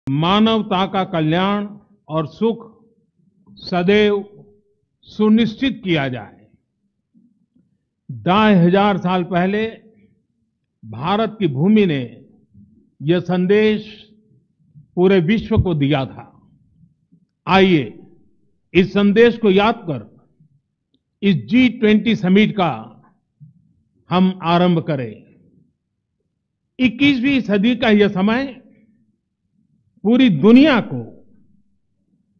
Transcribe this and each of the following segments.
मानवता का कल्याण और सुख सदैव सुनिश्चित किया जाए। 2500 साल पहले भारत की भूमि ने यह संदेश पूरे विश्व को दिया था। आइए इस संदेश को याद कर इस G20 समिट का हम आरंभ करें। 21वीं सदी का यह समय पूरी दुनिया को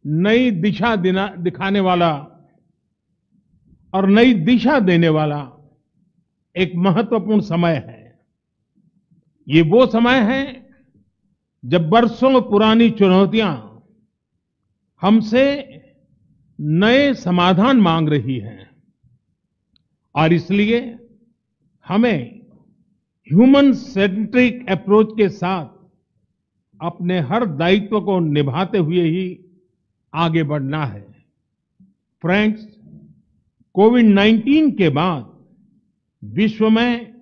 नई दिशा दिखाने वाला और नई दिशा देने वाला एक महत्वपूर्ण समय है। ये वो समय है जब बरसों पुरानी चुनौतियां हमसे नए समाधान मांग रही हैं और इसलिए हमें ह्यूमन सेंट्रिक अप्रोच के साथ अपने हर दायित्व को निभाते हुए ही आगे बढ़ना है। फ्रेंड्स, कोविड-19 के बाद विश्व में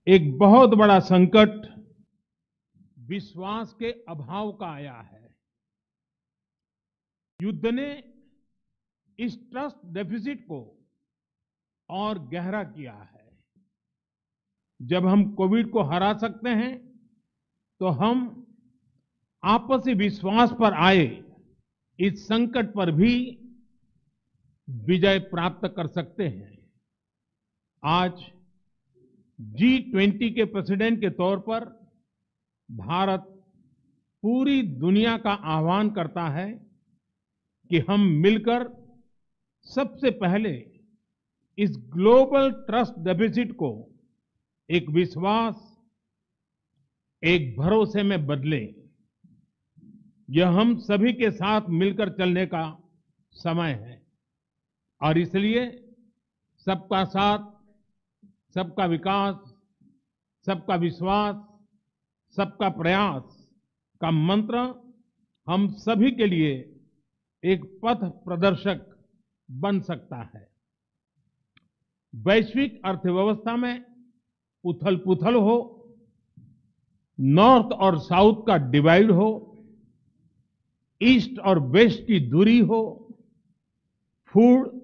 एक बहुत बड़ा संकट विश्वास के अभाव का आया है। युद्ध ने इस ट्रस्ट डेफिसिट को और गहरा किया है। जब हम कोविड को हरा सकते हैं तो हम आपसी विश्वास पर आए इस संकट पर भी विजय प्राप्त कर सकते हैं। आज G20 के प्रेसिडेंट के तौर पर भारत पूरी दुनिया का आह्वान करता है कि हम मिलकर सबसे पहले इस ग्लोबल ट्रस्ट डेफिसिट को एक विश्वास, एक भरोसे में बदलें। यह हम सभी के साथ मिलकर चलने का समय है और इसलिए सबका साथ, सबका विकास, सबका विश्वास, सबका प्रयास का मंत्र हम सभी के लिए एक पथ प्रदर्शक बन सकता है। वैश्विक अर्थव्यवस्था में उथल-पुथल हो, नॉर्थ और साउथ का डिवाइड हो, ईस्ट और वेस्ट की दूरी हो, फूड,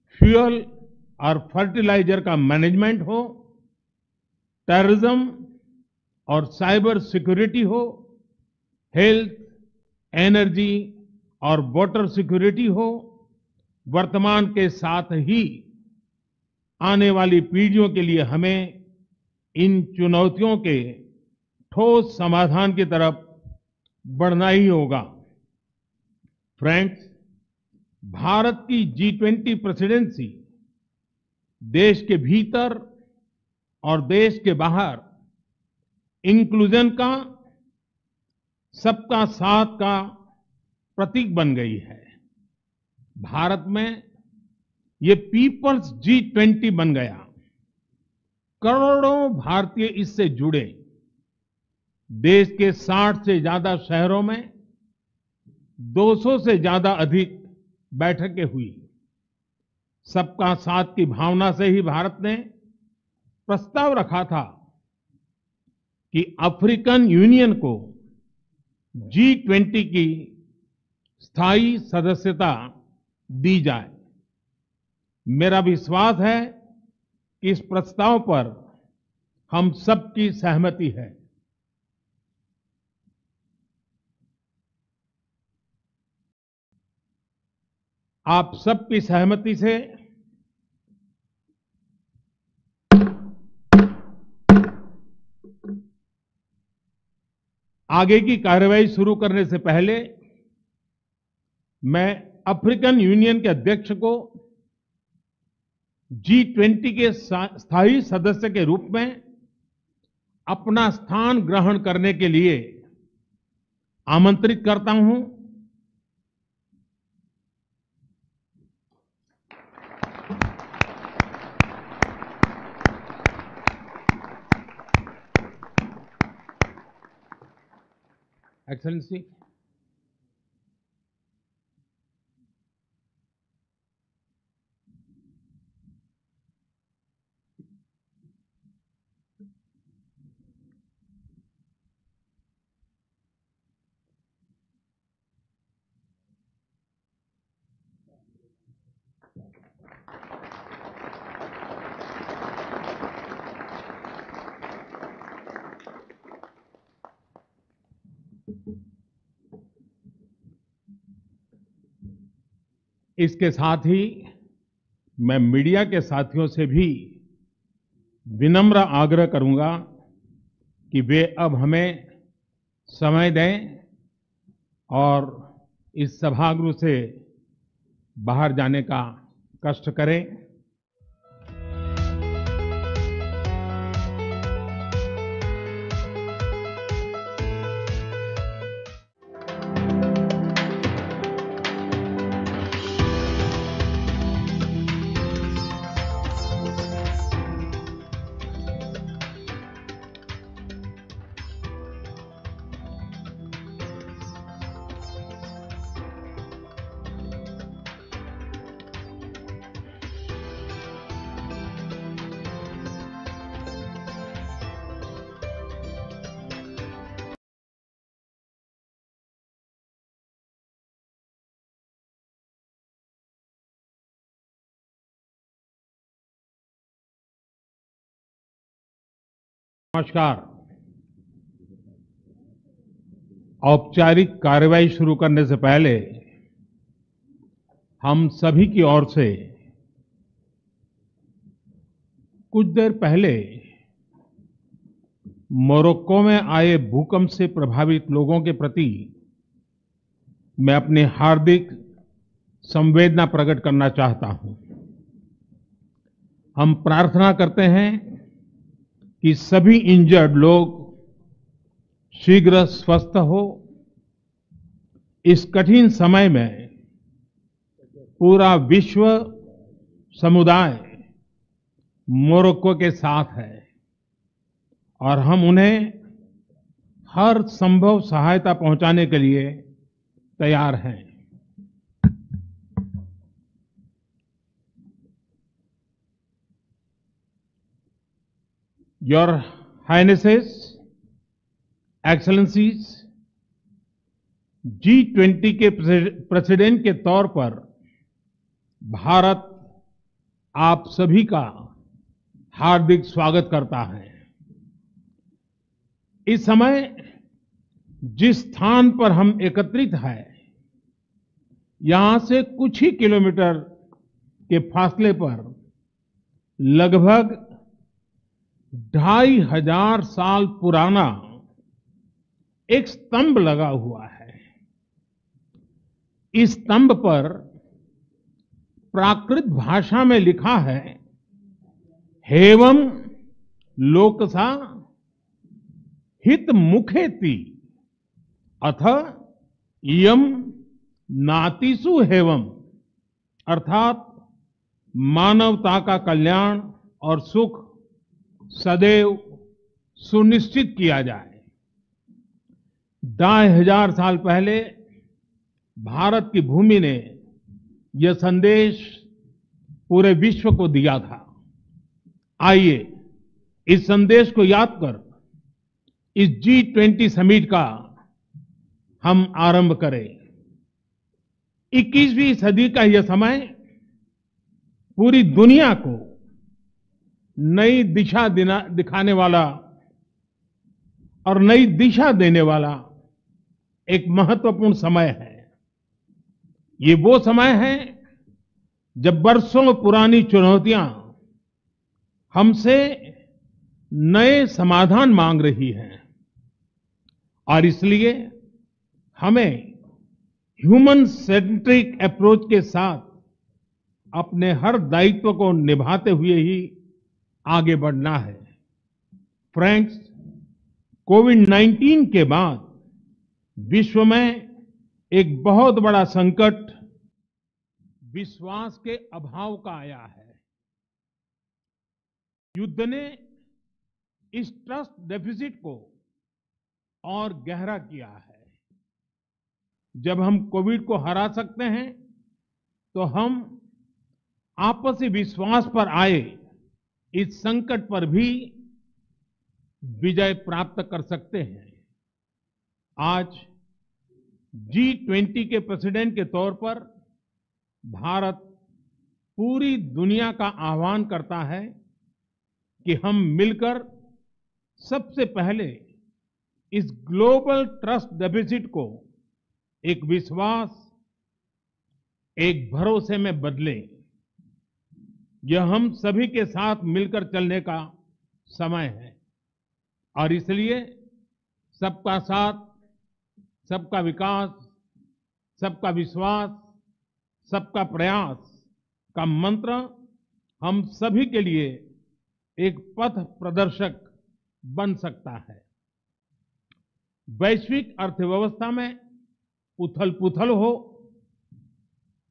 फ्यूल और फर्टिलाइजर का मैनेजमेंट हो, टेररिज्म और साइबर सिक्योरिटी हो, हेल्थ, एनर्जी और वाटर सिक्योरिटी हो, वर्तमान के साथ ही आने वाली पीढ़ियों के लिए हमें इन चुनौतियों के ठोस समाधान की तरफ बढ़ना ही होगा। फ्रेंड्स, भारत की G20 प्रेसिडेंसी देश के भीतर और देश के बाहर इंक्लूजन का, सबका साथ का प्रतीक बन गई है। भारत में ये पीपल्स G20 बन गया। करोड़ों भारतीय इससे जुड़े। देश के 60 से ज्यादा शहरों में 200 से ज्यादा अधिक बैठकें हुई। सबका साथ की भावना से ही भारत ने प्रस्ताव रखा था कि अफ्रीकन यूनियन को G20 की स्थायी सदस्यता दी जाए। मेरा विश्वास है कि इस प्रस्ताव पर हम सबकी सहमति है। आप सबकी सहमति से आगे की कार्यवाही शुरू करने से पहले मैं अफ्रीकन यूनियन के अध्यक्ष को G20 के स्थायी सदस्य के रूप में अपना स्थान ग्रहण करने के लिए आमंत्रित करता हूं। एक्सेलेंसी, इसके साथ ही मैं मीडिया के साथियों से भी विनम्र आग्रह करूंगा कि वे अब हमें समय दें और इस सभागृह से बाहर जाने का कष्ट करें। नमस्कार। औपचारिक कार्यवाही शुरू करने से पहले हम सभी की ओर से कुछ देर पहले मोरक्को में आए भूकंप से प्रभावित लोगों के प्रति मैं अपनी हार्दिक संवेदना प्रकट करना चाहता हूं। हम प्रार्थना करते हैं कि सभी इंजर्ड लोग शीघ्र स्वस्थ हो। इस कठिन समय में पूरा विश्व समुदाय मोरक्को के साथ है और हम उन्हें हर संभव सहायता पहुंचाने के लिए तैयार हैं। Your Highnesses, Excellencies, G20 के प्रेसिडेंट के तौर पर भारत आप सभी का हार्दिक स्वागत करता है। इस समय जिस स्थान पर हम एकत्रित हैं, यहां से कुछ ही किलोमीटर के फासले पर लगभग 2500 साल पुराना एक स्तंभ लगा हुआ है। इस स्तंभ पर प्राकृत भाषा में लिखा है, हेवम लोकसा हित मुखेति अथ इयम नातिसु हेवम, अर्थात मानवता का कल्याण और सुख सदैव सुनिश्चित किया जाए। 2500 साल पहले भारत की भूमि ने यह संदेश पूरे विश्व को दिया था। आइए इस संदेश को याद कर इस G20 समिट का हम आरंभ करें। 21वीं सदी का यह समय पूरी दुनिया को नई दिशा दिखाने वाला और नई दिशा देने वाला एक महत्वपूर्ण समय है। ये वो समय है जब वर्षों पुरानी चुनौतियां हमसे नए समाधान मांग रही हैं और इसलिए हमें ह्यूमन सेंट्रिक अप्रोच के साथ अपने हर दायित्व को निभाते हुए ही आगे बढ़ना है। फ्रेंड्स, कोविड-19 के बाद विश्व में एक बहुत बड़ा संकट विश्वास के अभाव का आया है। युद्ध ने इस ट्रस्ट डेफिसिट को और गहरा किया है। जब हम कोविड को हरा सकते हैं तो हम आपसी विश्वास पर आए इस संकट पर भी विजय प्राप्त कर सकते हैं। आज G20 के प्रेसिडेंट के तौर पर भारत पूरी दुनिया का आह्वान करता है कि हम मिलकर सबसे पहले इस ग्लोबल ट्रस्ट डेफिसिट को एक विश्वास, एक भरोसे में बदले। यह हम सभी के साथ मिलकर चलने का समय है और इसलिए सबका साथ, सबका विकास, सबका विश्वास, सबका प्रयास का मंत्र हम सभी के लिए एक पथ प्रदर्शक बन सकता है। वैश्विक अर्थव्यवस्था में उथल-पुथल हो,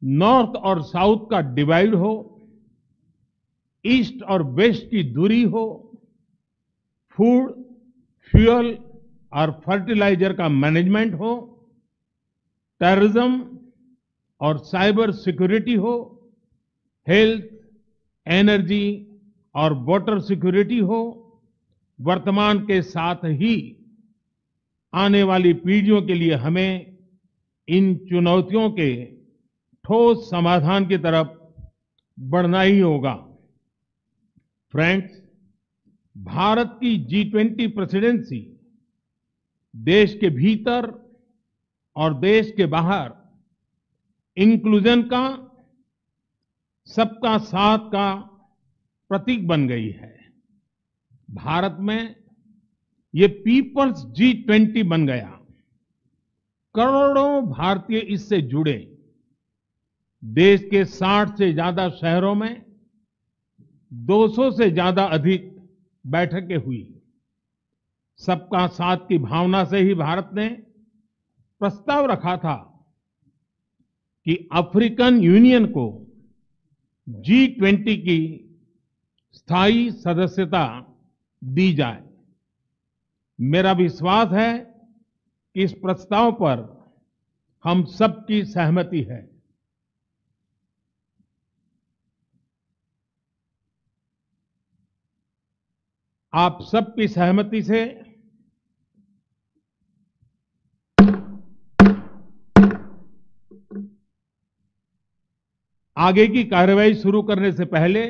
नॉर्थ और साउथ का डिवाइड हो, ईस्ट और वेस्ट की दूरी हो, फूड, फ्यूल और फर्टिलाइजर का मैनेजमेंट हो, टेररिज्म और साइबर सिक्योरिटी हो, हेल्थ, एनर्जी और वाटर सिक्योरिटी हो, वर्तमान के साथ ही आने वाली पीढ़ियों के लिए हमें इन चुनौतियों के ठोस समाधान की तरफ बढ़ना ही होगा। फ्रेंड्स, भारत की G20 प्रेसिडेंसी देश के भीतर और देश के बाहर इंक्लूजन का, सबका साथ का प्रतीक बन गई है। भारत में ये पीपल्स G20 बन गया। करोड़ों भारतीय इससे जुड़े। देश के 60 से ज्यादा शहरों में 200 से ज्यादा अधिक बैठकें हुई। सबका साथ की भावना से ही भारत ने प्रस्ताव रखा था कि अफ्रीकन यूनियन को G20 की स्थायी सदस्यता दी जाए। मेरा विश्वास है कि इस प्रस्ताव पर हम सबकी सहमति है। आप सबकी सहमति से आगे की कार्रवाई शुरू करने से पहले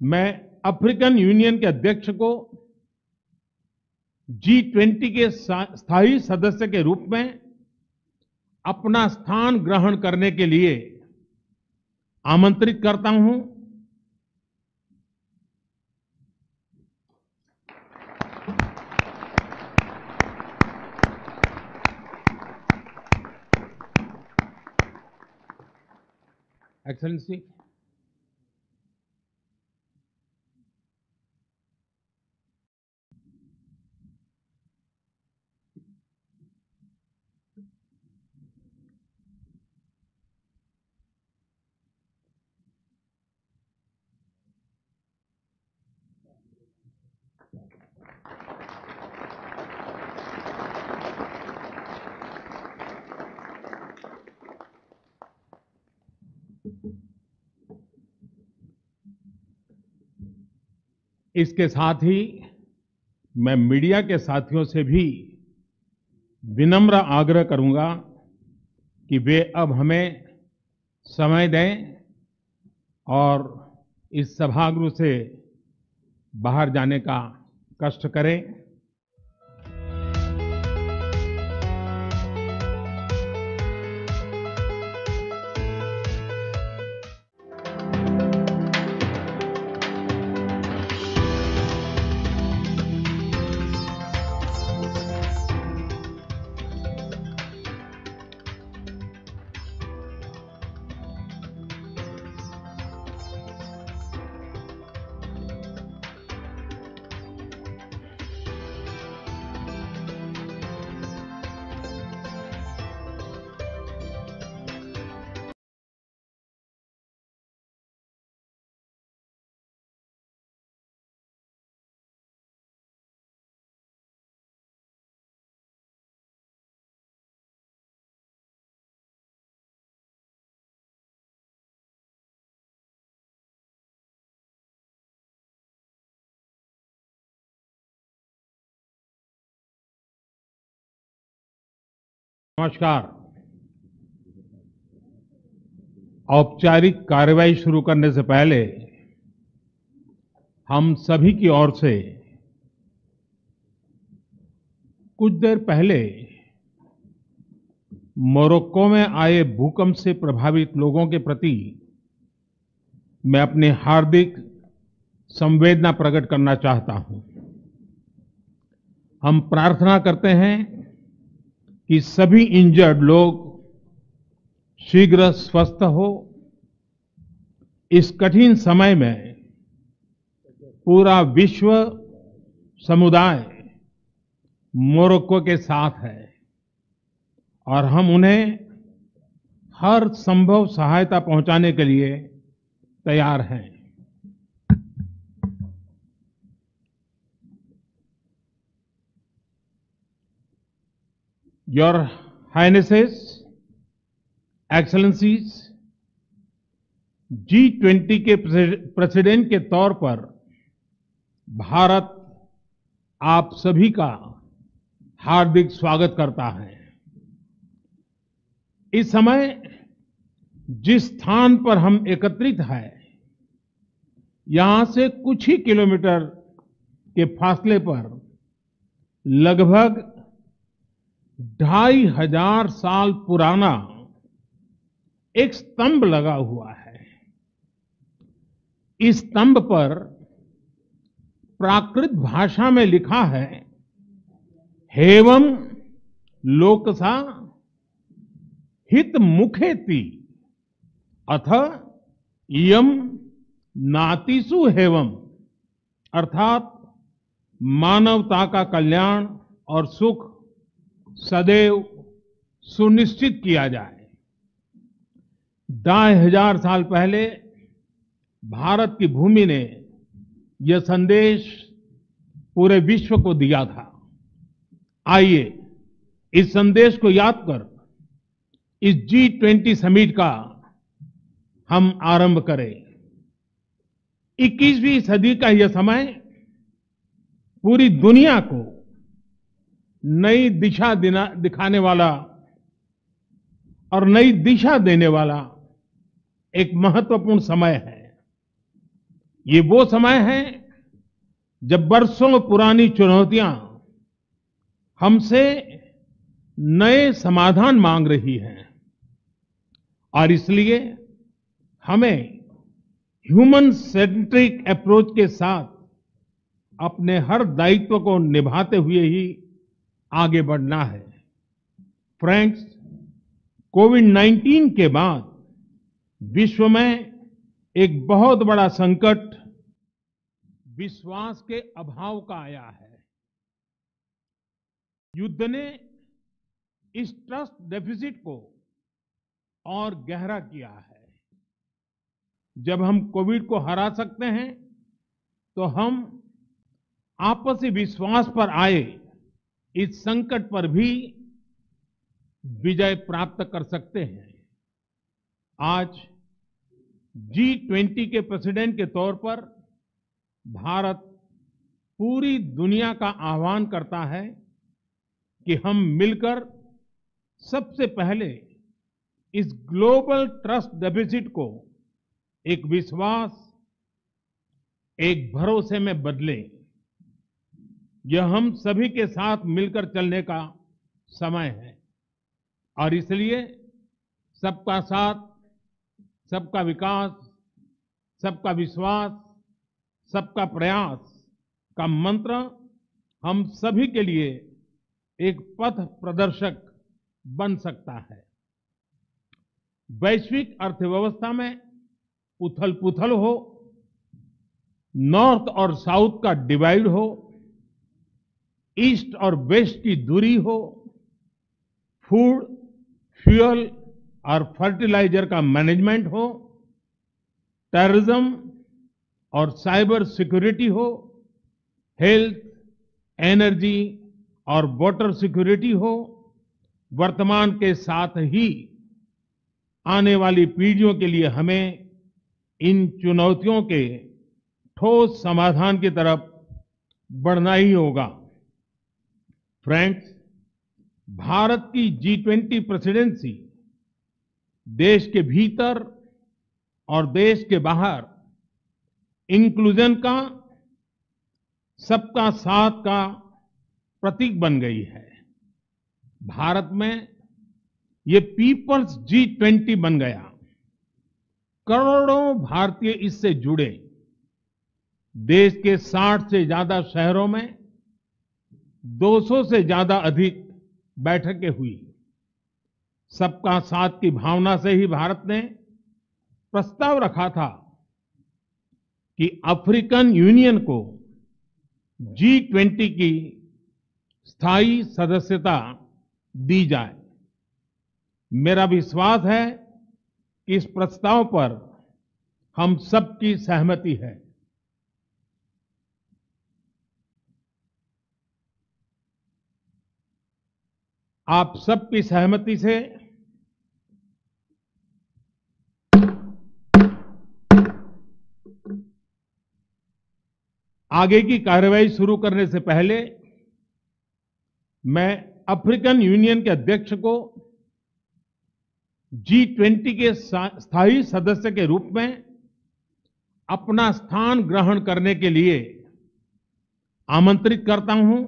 मैं अफ्रीकन यूनियन के अध्यक्ष को G20 के स्थायी सदस्य के रूप में अपना स्थान ग्रहण करने के लिए आमंत्रित करता हूं। एक्सेलेंसी, इसके साथ ही मैं मीडिया के साथियों से भी विनम्र आग्रह करूंगा कि वे अब हमें समय दें और इस सभागृह से बाहर जाने का कष्ट करें। नमस्कार। औपचारिक कार्रवाई शुरू करने से पहले हम सभी की ओर से कुछ देर पहले मोरक्को में आए भूकंप से प्रभावित लोगों के प्रति मैं अपनी हार्दिक संवेदना प्रकट करना चाहता हूं। हम प्रार्थना करते हैं कि सभी इंजर्ड लोग शीघ्र स्वस्थ हो। इस कठिन समय में पूरा विश्व समुदाय मोरक्को के साथ है और हम उन्हें हर संभव सहायता पहुंचाने के लिए तैयार हैं। Your Highnesses, Excellencies, G20 के प्रेसिडेंट के तौर पर भारत आप सभी का हार्दिक स्वागत करता है। इस समय जिस स्थान पर हम एकत्रित हैं, यहां से कुछ ही किलोमीटर के फासले पर लगभग 2500 साल पुराना एक स्तंभ लगा हुआ है। इस स्तंभ पर प्राकृत भाषा में लिखा है, हेवम लोकसा हित मुखेति अथ इयम नातिसु हेवम, अर्थात मानवता का कल्याण और सुख सदैव सुनिश्चित किया जाए। 2500 साल पहले भारत की भूमि ने यह संदेश पूरे विश्व को दिया था। आइए इस संदेश को याद कर इस G20 समिट का हम आरंभ करें। 21वीं सदी का यह समय पूरी दुनिया को नई दिशा दिखाने वाला और नई दिशा देने वाला एक महत्वपूर्ण समय है। ये वो समय है जब बरसों पुरानी चुनौतियां हमसे नए समाधान मांग रही हैं और इसलिए हमें ह्यूमन सेंट्रिक अप्रोच के साथ अपने हर दायित्व को निभाते हुए ही आगे बढ़ना है। फ्रेंड्स, कोविड-19 के बाद विश्व में एक बहुत बड़ा संकट विश्वास के अभाव का आया है। युद्ध ने इस ट्रस्ट डेफिसिट को और गहरा किया है। जब हम कोविड को हरा सकते हैं तो हम आपसी विश्वास पर आए इस संकट पर भी विजय प्राप्त कर सकते हैं। आज G20 के प्रेसिडेंट के तौर पर भारत पूरी दुनिया का आह्वान करता है कि हम मिलकर सबसे पहले इस ग्लोबल ट्रस्ट डेफिसिट को एक विश्वास, एक भरोसे में बदलें। यह हम सभी के साथ मिलकर चलने का समय है और इसलिए सबका साथ, सबका विकास, सबका विश्वास, सबका प्रयास का मंत्र हम सभी के लिए एक पथ प्रदर्शक बन सकता है। वैश्विक अर्थव्यवस्था में उथल-पुथल हो, नॉर्थ और साउथ का डिवाइड हो, ईस्ट और वेस्ट की दूरी हो, फूड, फ्यूल और फर्टिलाइजर का मैनेजमेंट हो, टेररिज्म और साइबर सिक्योरिटी हो, हेल्थ, एनर्जी और वाटर सिक्योरिटी हो, वर्तमान के साथ ही आने वाली पीढ़ियों के लिए हमें इन चुनौतियों के ठोस समाधान की तरफ बढ़ना ही होगा। फ्रेंड्स, भारत की G20 प्रेसिडेंसी देश के भीतर और देश के बाहर इंक्लूजन का, सबका साथ का प्रतीक बन गई है। भारत में ये पीपल्स G20 बन गया। करोड़ों भारतीय इससे जुड़े। देश के 60 से ज्यादा शहरों में 200 से ज्यादा अधिक बैठकें हुई। सबका साथ की भावना से ही भारत ने प्रस्ताव रखा था कि अफ्रीकन यूनियन को G20 की स्थायी सदस्यता दी जाए। मेरा विश्वास है कि इस प्रस्ताव पर हम सबकी सहमति है। आप सबकी सहमति से आगे की कार्रवाई शुरू करने से पहले मैं अफ्रीकन यूनियन के अध्यक्ष को G20 के स्थायी सदस्य के रूप में अपना स्थान ग्रहण करने के लिए आमंत्रित करता हूं।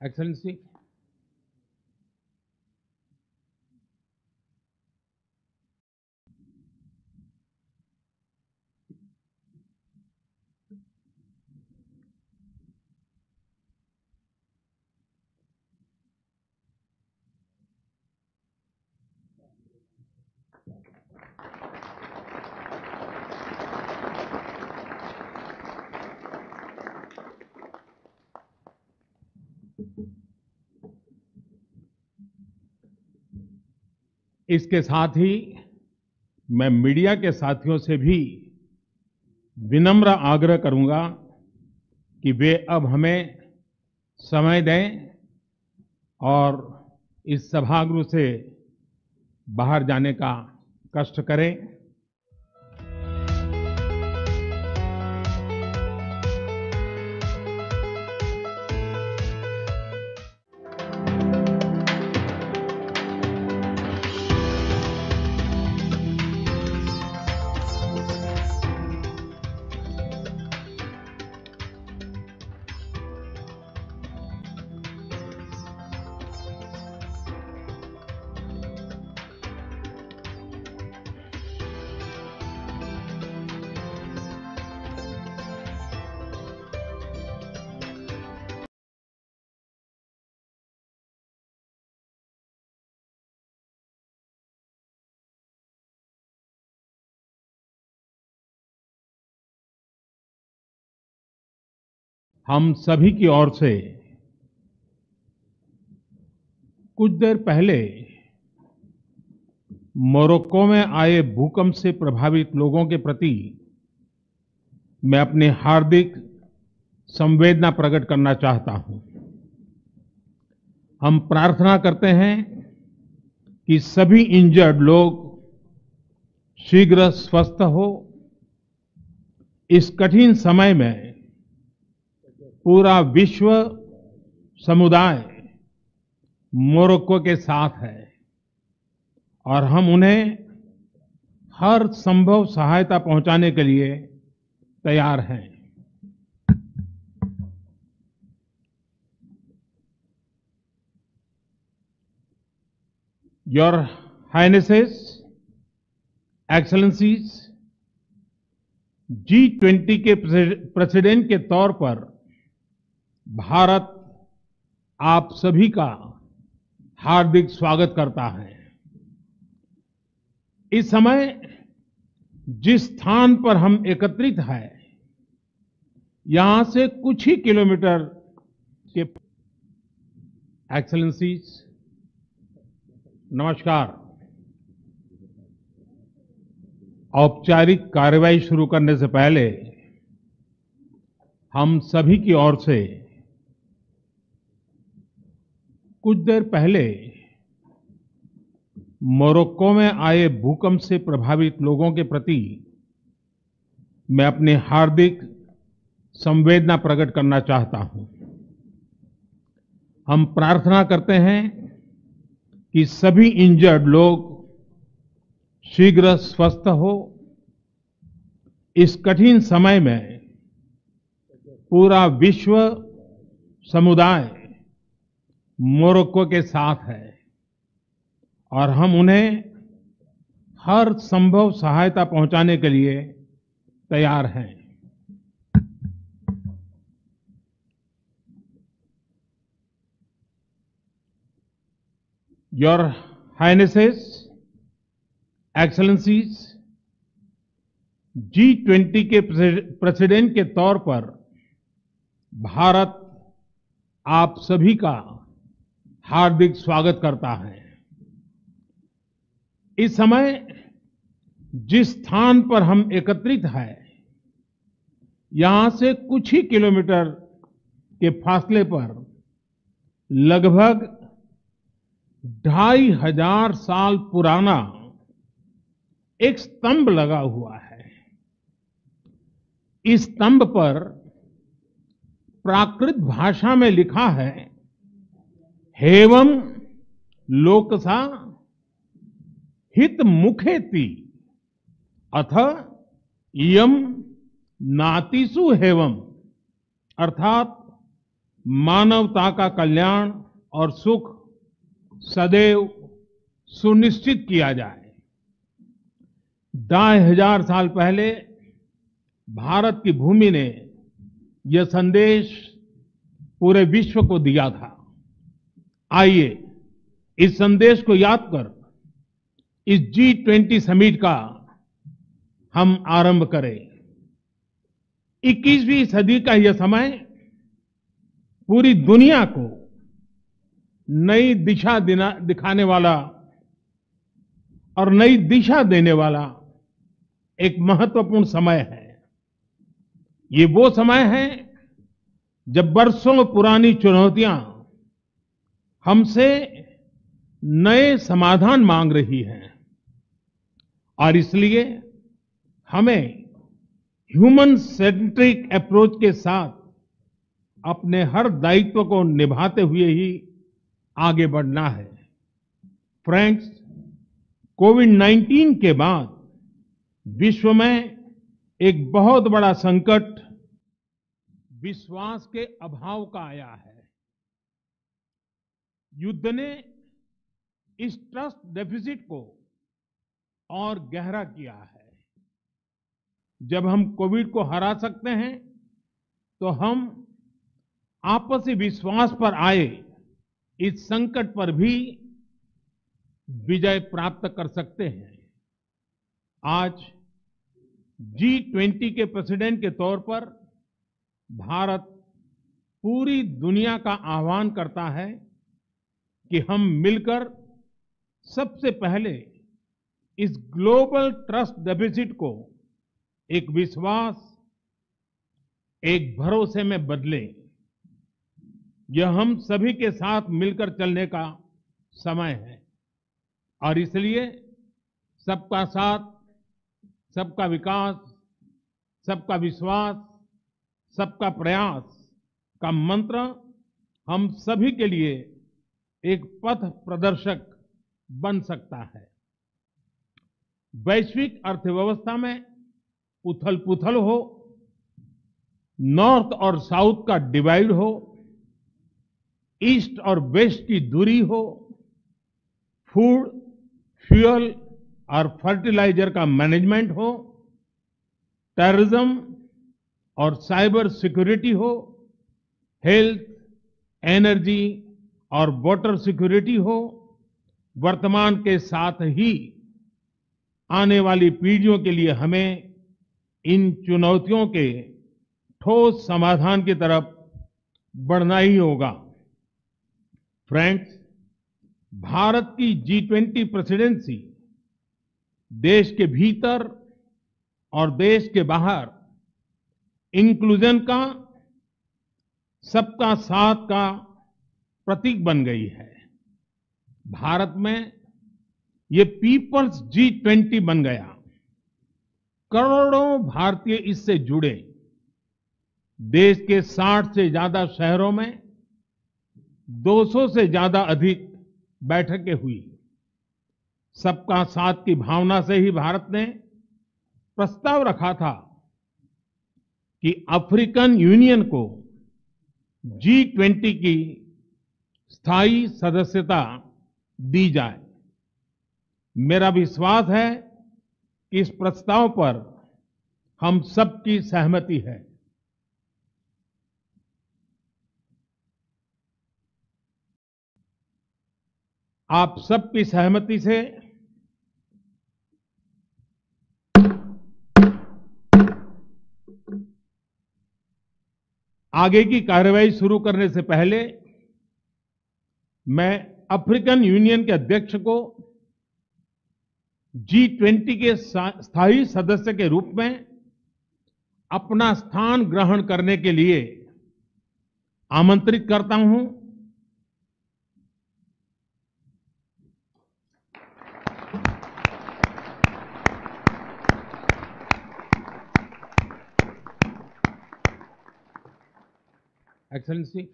एक्सेलेंसी, इसके साथ ही मैं मीडिया के साथियों से भी विनम्र आग्रह करूंगा कि वे अब हमें समय दें और इस सभागृह से बाहर जाने का कष्ट करें। हम सभी की ओर से कुछ देर पहले मोरक्को में आए भूकंप से प्रभावित लोगों के प्रति मैं अपनी हार्दिक संवेदना प्रकट करना चाहता हूं। हम प्रार्थना करते हैं कि सभी इंजर्ड लोग शीघ्र स्वस्थ हो। इस कठिन समय में पूरा विश्व समुदाय मोरक्को के साथ है और हम उन्हें हर संभव सहायता पहुंचाने के लिए तैयार हैं। Your Highnesses, Excellencies, G20 के प्रेसिडेंट के तौर पर भारत आप सभी का हार्दिक स्वागत करता है। इस समय जिस स्थान पर हम एकत्रित हैं, यहां से कुछ ही किलोमीटर के एक्सेलेंसीज, नमस्कार। औपचारिक कार्रवाई शुरू करने से पहले हम सभी की ओर से कुछ देर पहले मोरक्को में आए भूकंप से प्रभावित लोगों के प्रति मैं अपनी हार्दिक संवेदना प्रकट करना चाहता हूं। हम प्रार्थना करते हैं कि सभी इंजर्ड लोग शीघ्र स्वस्थ हो। इस कठिन समय में पूरा विश्व समुदाय मोरक्को के साथ है और हम उन्हें हर संभव सहायता पहुंचाने के लिए तैयार हैं। Your Highnesses, Excellencies, G20 के प्रेसिडेंट के तौर पर भारत आप सभी का हार्दिक स्वागत करता है। इस समय जिस स्थान पर हम एकत्रित हैं, यहां से कुछ ही किलोमीटर के फासले पर लगभग 2500 साल पुराना एक स्तंभ लगा हुआ है। इस स्तंभ पर प्राकृत भाषा में लिखा है, हेवम लोकसा हित मुखेति अथ इयम नातिसु हेवम, अर्थात मानवता का कल्याण और सुख सदैव सुनिश्चित किया जाए। 2500 साल पहले भारत की भूमि ने यह संदेश पूरे विश्व को दिया था। आइए इस संदेश को याद कर इस G20 समिट का हम आरंभ करें। 21वीं सदी का यह समय पूरी दुनिया को नई दिशा दिखाने वाला और नई दिशा देने वाला एक महत्वपूर्ण समय है। ये वो समय है जब वर्षों पुरानी चुनौतियां हमसे नए समाधान मांग रही हैं और इसलिए हमें ह्यूमन सेंट्रिक अप्रोच के साथ अपने हर दायित्व को निभाते हुए ही आगे बढ़ना है। फ्रेंड्स, कोविड-19 के बाद विश्व में एक बहुत बड़ा संकट विश्वास के अभाव का आया है। युद्ध ने इस ट्रस्ट डेफिसिट को और गहरा किया है। जब हम कोविड को हरा सकते हैं तो हम आपसी विश्वास पर आए इस संकट पर भी विजय प्राप्त कर सकते हैं। आज G20 के प्रेसिडेंट के तौर पर भारत पूरी दुनिया का आह्वान करता है कि हम मिलकर सबसे पहले इस ग्लोबल ट्रस्ट डेफिसिट को एक विश्वास, एक भरोसे में बदलें। यह हम सभी के साथ मिलकर चलने का समय है और इसलिए सबका साथ, सबका विकास, सबका विश्वास, सबका प्रयास का मंत्र हम सभी के लिए एक पथ प्रदर्शक बन सकता है। वैश्विक अर्थव्यवस्था में उथल-पुथल हो, नॉर्थ और साउथ का डिवाइड हो, ईस्ट और वेस्ट की दूरी हो, फूड, फ्यूल और फर्टिलाइजर का मैनेजमेंट हो, टेररिज्म और साइबर सिक्योरिटी हो, हेल्थ, एनर्जी और वाटर सिक्योरिटी हो, वर्तमान के साथ ही आने वाली पीढ़ियों के लिए हमें इन चुनौतियों के ठोस समाधान की तरफ बढ़ना ही होगा। फ्रेंड्स, भारत की G20 प्रेसिडेंसी देश के भीतर और देश के बाहर इंक्लूजन का, सबका साथ का प्रतीक बन गई है। भारत में ये पीपल्स G20 बन गया। करोड़ों भारतीय इससे जुड़े। देश के 60 से ज्यादा शहरों में 200 से ज्यादा अधिक बैठकें हुई। सबका साथ की भावना से ही भारत ने प्रस्ताव रखा था कि अफ्रीकन यूनियन को G20 की स्थायी सदस्यता दी जाए। मेरा विश्वास है कि इस प्रस्ताव पर हम सबकी सहमति है। आप सबकी सहमति से आगे की कार्रवाई शुरू करने से पहले मैं अफ्रीकन यूनियन के अध्यक्ष को G20 के स्थायी सदस्य के रूप में अपना स्थान ग्रहण करने के लिए आमंत्रित करता हूं। एक्सेलेंसी,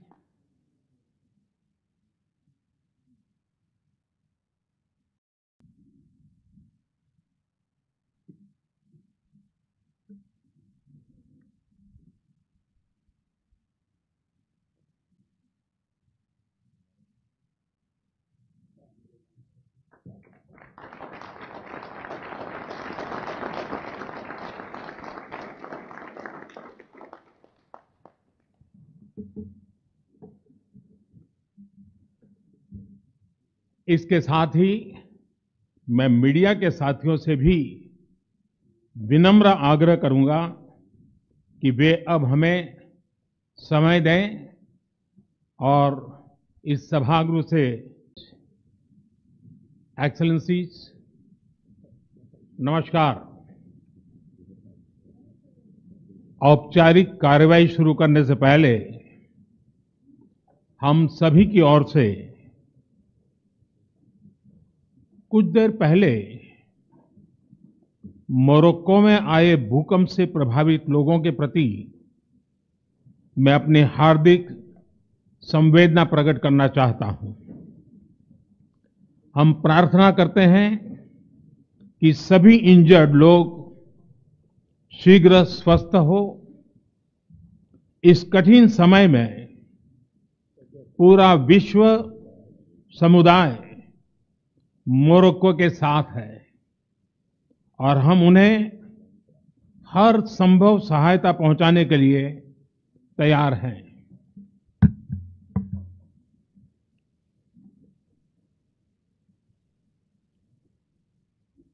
इसके साथ ही मैं मीडिया के साथियों से भी विनम्र आग्रह करूंगा कि वे अब हमें समय दें और इस सभागृह से एक्सेलेंसीज, नमस्कार। औपचारिक कार्रवाई शुरू करने से पहले हम सभी की ओर से कुछ देर पहले मोरक्को में आए भूकंप से प्रभावित लोगों के प्रति मैं अपनी हार्दिक संवेदना प्रकट करना चाहता हूं। हम प्रार्थना करते हैं कि सभी इंजर्ड लोग शीघ्र स्वस्थ हो। इस कठिन समय में पूरा विश्व समुदाय मोरक्को के साथ है और हम उन्हें हर संभव सहायता पहुंचाने के लिए तैयार हैं।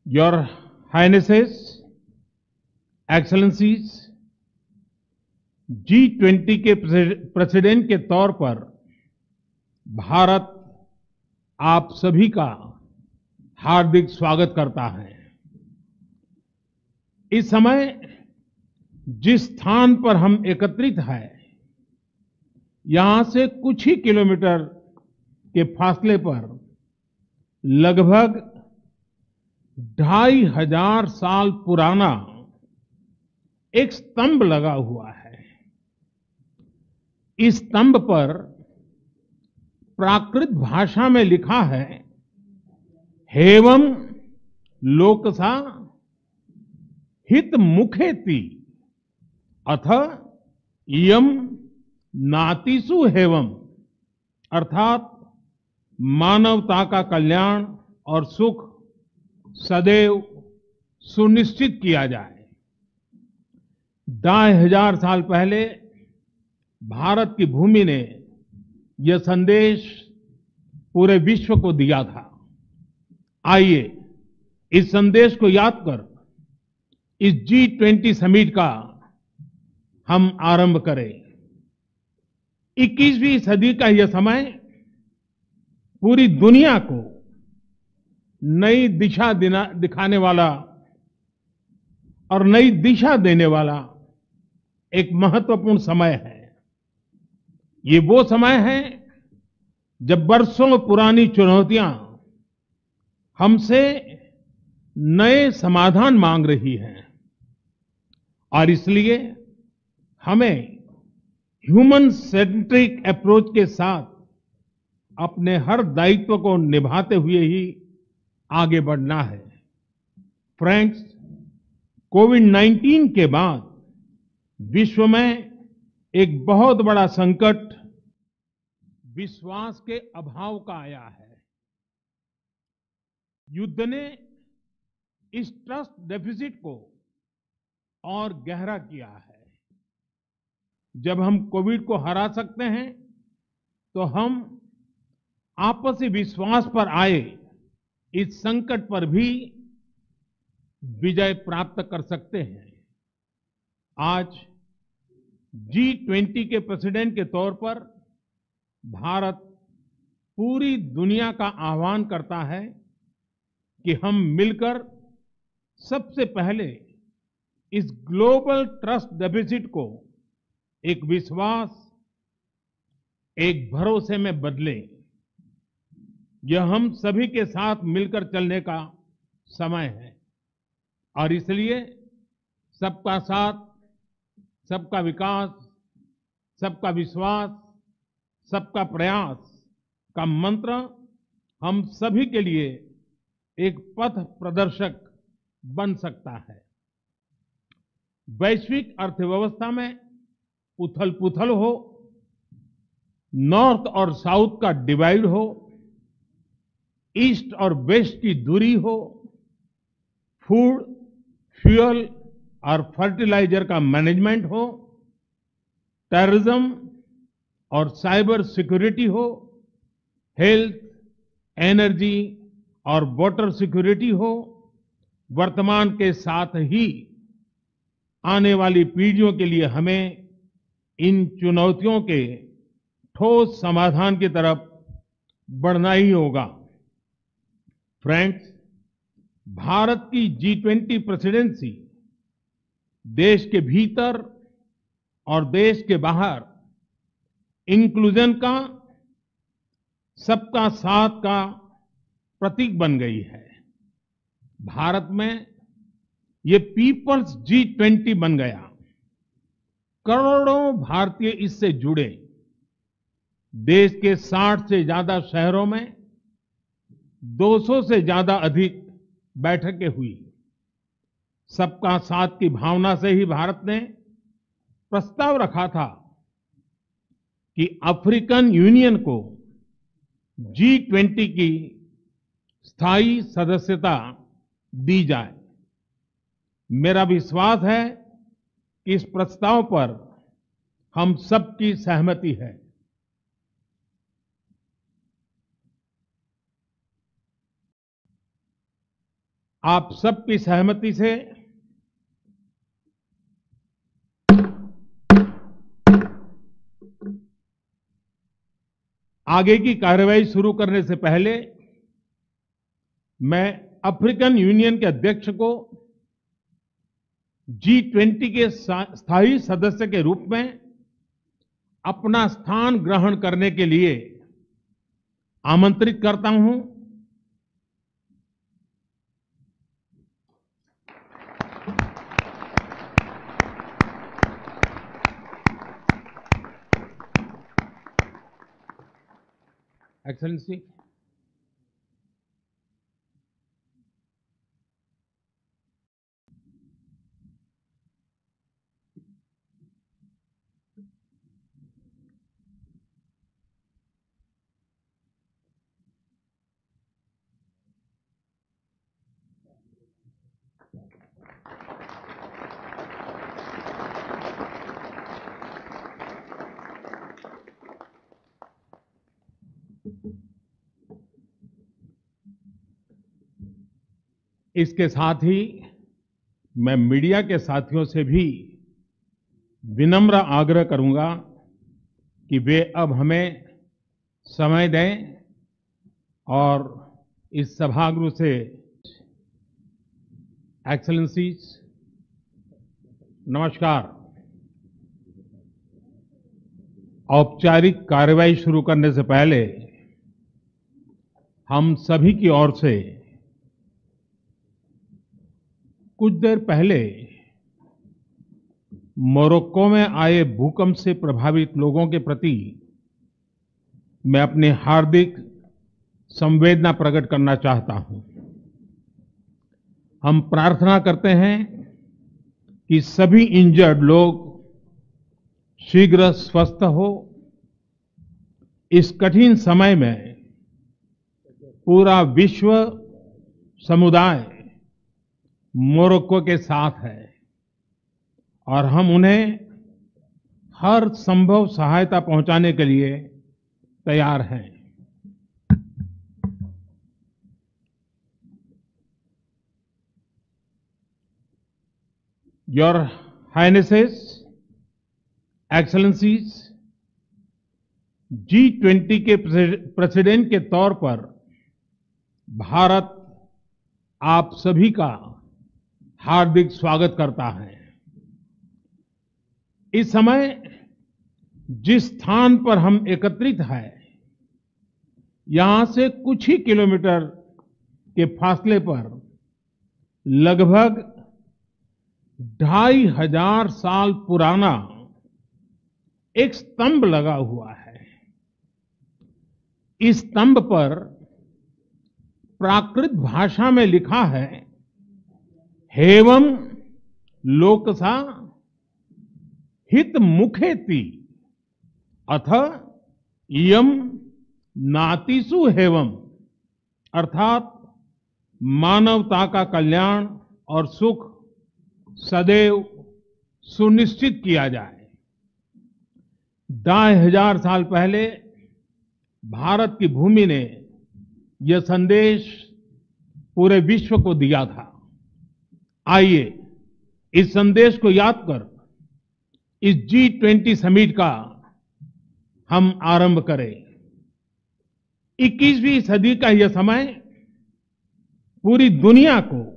Your Highnesses, Excellencies, G20 के प्रेसिडेंट के तौर पर भारत आप सभी का हार्दिक स्वागत करता है। इस समय जिस स्थान पर हम एकत्रित हैं, यहां से कुछ ही किलोमीटर के फासले पर लगभग 2500 साल पुराना एक स्तंभ लगा हुआ है। इस स्तंभ पर प्राकृत भाषा में लिखा है, हेवम लोकसा हित मुखेति अथ इयम नातिसु हेवम, अर्थात मानवता का कल्याण और सुख सदैव सुनिश्चित किया जाए। 2500 साल पहले भारत की भूमि ने यह संदेश पूरे विश्व को दिया था। आइए इस संदेश को याद कर इस G20 समिट का हम आरंभ करें। 21वीं सदी का यह समय पूरी दुनिया को नई दिशा दिखाने वाला और नई दिशा देने वाला एक महत्वपूर्ण समय है। ये वो समय है जब बरसों पुरानी चुनौतियां हमसे नए समाधान मांग रही हैं और इसलिए हमें ह्यूमन सेंट्रिक अप्रोच के साथ अपने हर दायित्व को निभाते हुए ही आगे बढ़ना है। फ्रेंड्स, कोविड-19 के बाद विश्व में एक बहुत बड़ा संकट विश्वास के अभाव का आया है। युद्ध ने इस ट्रस्ट डेफिसिट को और गहरा किया है। जब हम कोविड को हरा सकते हैं तो हम आपसी विश्वास पर आए इस संकट पर भी विजय प्राप्त कर सकते हैं। आज G20 के प्रेसिडेंट के तौर पर भारत पूरी दुनिया का आह्वान करता है कि हम मिलकर सबसे पहले इस ग्लोबल ट्रस्ट डेफिसिट को एक विश्वास, एक भरोसे में बदलें। यह हम सभी के साथ मिलकर चलने का समय है और इसलिए सबका साथ, सबका विकास, सबका विश्वास, सबका प्रयास का मंत्र हम सभी के लिए एक पथ प्रदर्शक बन सकता है। वैश्विक अर्थव्यवस्था में उथल-पुथल हो, नॉर्थ और साउथ का डिवाइड हो, ईस्ट और वेस्ट की दूरी हो, फूड, फ्यूल और फर्टिलाइजर का मैनेजमेंट हो, टेररिज्म और साइबर सिक्योरिटी हो, हेल्थ, एनर्जी और वाटर सिक्योरिटी हो, वर्तमान के साथ ही आने वाली पीढ़ियों के लिए हमें इन चुनौतियों के ठोस समाधान की तरफ बढ़ना ही होगा। फ्रेंड्स, भारत की G20 प्रेसिडेंसी देश के भीतर और देश के बाहर इंक्लूजन का, सबका साथ का प्रतीक बन गई है। भारत में ये पीपल्स G20 बन गया। करोड़ों भारतीय इससे जुड़े। देश के 60 से ज्यादा शहरों में 200 से ज्यादा अधिक बैठकें हुई। सबका साथ की भावना से ही भारत ने प्रस्ताव रखा था कि अफ्रीकन यूनियन को G20 की स्थायी सदस्यता दी जाए। मेरा विश्वास है कि इस प्रस्ताव पर हम सबकी सहमति है। आप सबकी सहमति से आगे की कार्रवाई शुरू करने से पहले मैं अफ्रीकन यूनियन के अध्यक्ष को G20 के स्थायी सदस्य के रूप में अपना स्थान ग्रहण करने के लिए आमंत्रित करता हूं। एक्सेलेंसी, इसके साथ ही मैं मीडिया के साथियों से भी विनम्र आग्रह करूंगा कि वे अब हमें समय दें और इस सभागृह से एक्सेलेंसीज, नमस्कार। औपचारिक कार्रवाई शुरू करने से पहले हम सभी की ओर से कुछ देर पहले मोरक्को में आए भूकंप से प्रभावित लोगों के प्रति मैं अपनी हार्दिक संवेदना प्रकट करना चाहता हूं। हम प्रार्थना करते हैं कि सभी इंजर्ड लोग शीघ्र स्वस्थ हो। इस कठिन समय में पूरा विश्व समुदाय मोरक्को के साथ है और हम उन्हें हर संभव सहायता पहुंचाने के लिए तैयार हैं। योर हाइनेसेस, एक्सेलेंसीज, G20 के प्रेसिडेंट के तौर पर भारत आप सभी का हार्दिक स्वागत करता है। इस समय जिस स्थान पर हम एकत्रित हैं, यहां से कुछ ही किलोमीटर के फासले पर लगभग 2500 साल पुराना एक स्तंभ लगा हुआ है। इस स्तंभ पर प्राकृत भाषा में लिखा है, हेवम लोकसा हित मुखेति अथ इयम नातिसु हेवम, अर्थात मानवता का कल्याण और सुख सदैव सुनिश्चित किया जाए। 2500 साल पहले भारत की भूमि ने यह संदेश पूरे विश्व को दिया था। आइए इस संदेश को याद कर इस G20 समिट का हम आरंभ करें। 21वीं सदी का यह समय पूरी दुनिया को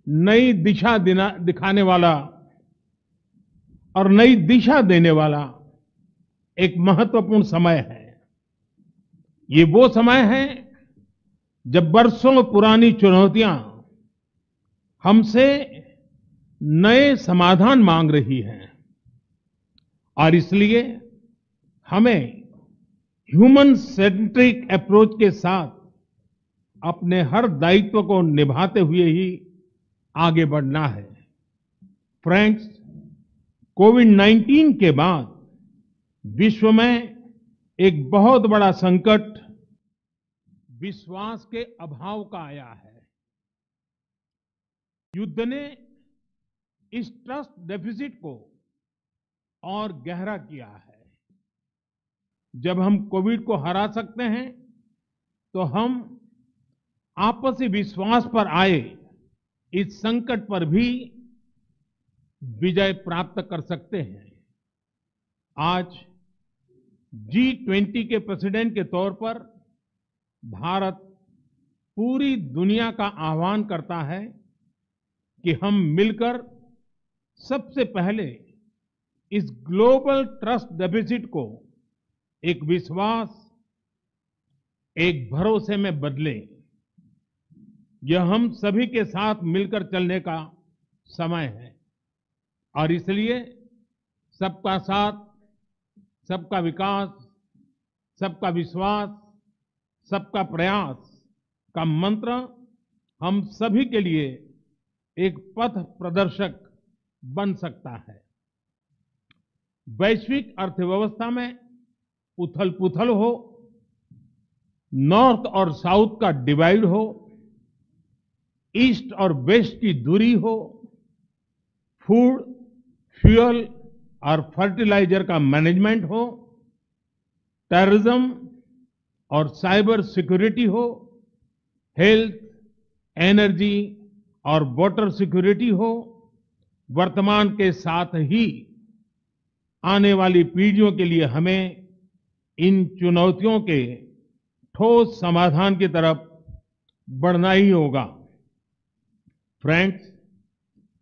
नई दिशा दिखाने वाला और नई दिशा देने वाला एक महत्वपूर्ण समय है। ये वो समय है जब बरसों पुरानी चुनौतियां हमसे नए समाधान मांग रही हैं और इसलिए हमें ह्यूमन सेंट्रिक अप्रोच के साथ अपने हर दायित्व को निभाते हुए ही आगे बढ़ना है। फ्रेंड्स, कोविड-19 के बाद विश्व में एक बहुत बड़ा संकट विश्वास के अभाव का आया है। युद्ध ने इस ट्रस्ट डेफिसिट को और गहरा किया है। जब हम कोविड को हरा सकते हैं तो हम आपसी विश्वास पर आए इस संकट पर भी विजय प्राप्त कर सकते हैं। आज G20 के प्रेसिडेंट के तौर पर भारत पूरी दुनिया का आह्वान करता है कि हम मिलकर सबसे पहले इस ग्लोबल ट्रस्ट डेफिसिट को एक विश्वास, एक भरोसे में बदलें। यह हम सभी के साथ मिलकर चलने का समय है और इसलिए सबका साथ, सबका विकास, सबका विश्वास, सबका प्रयास का मंत्र हम सभी के लिए एक पथ प्रदर्शक बन सकता है। वैश्विक अर्थव्यवस्था में उथल-पुथल हो, नॉर्थ और साउथ का डिवाइड हो, ईस्ट और वेस्ट की दूरी हो, फूड, फ्यूल और फर्टिलाइजर का मैनेजमेंट हो, टेररिज्म और साइबर सिक्योरिटी हो, हेल्थ, एनर्जी और वाटर सिक्योरिटी हो, वर्तमान के साथ ही आने वाली पीढ़ियों के लिए हमें इन चुनौतियों के ठोस समाधान की तरफ बढ़ना ही होगा। फ्रेंड्स,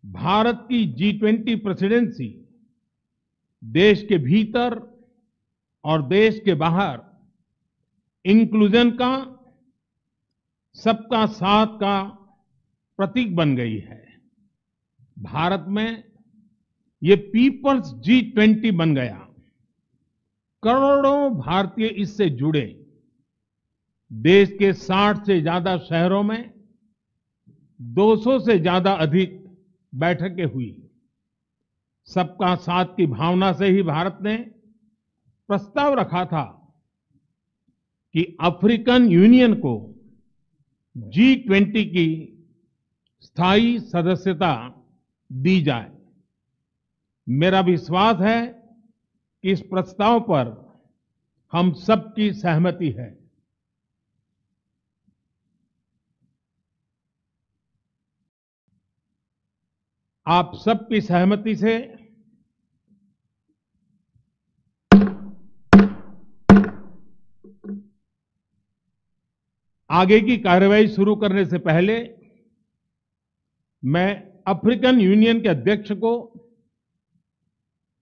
भारत की G20 प्रेसिडेंसी देश के भीतर और देश के बाहर इंक्लूजन का, सबका साथ का प्रतीक बन गई है। भारत में ये पीपल्स G20 बन गया। करोड़ों भारतीय इससे जुड़े। देश के 60 से ज्यादा शहरों में 200 से ज्यादा अधिक बैठकें हुई। सबका साथ की भावना से ही भारत ने प्रस्ताव रखा था कि अफ्रीकन यूनियन को G20 की स्थायी सदस्यता दी जाए। मेरा विश्वास है कि इस प्रस्ताव पर हम सबकी सहमति है। आप सबकी सहमति से आगे की कार्रवाई शुरू करने से पहले मैं अफ्रीकन यूनियन के अध्यक्ष को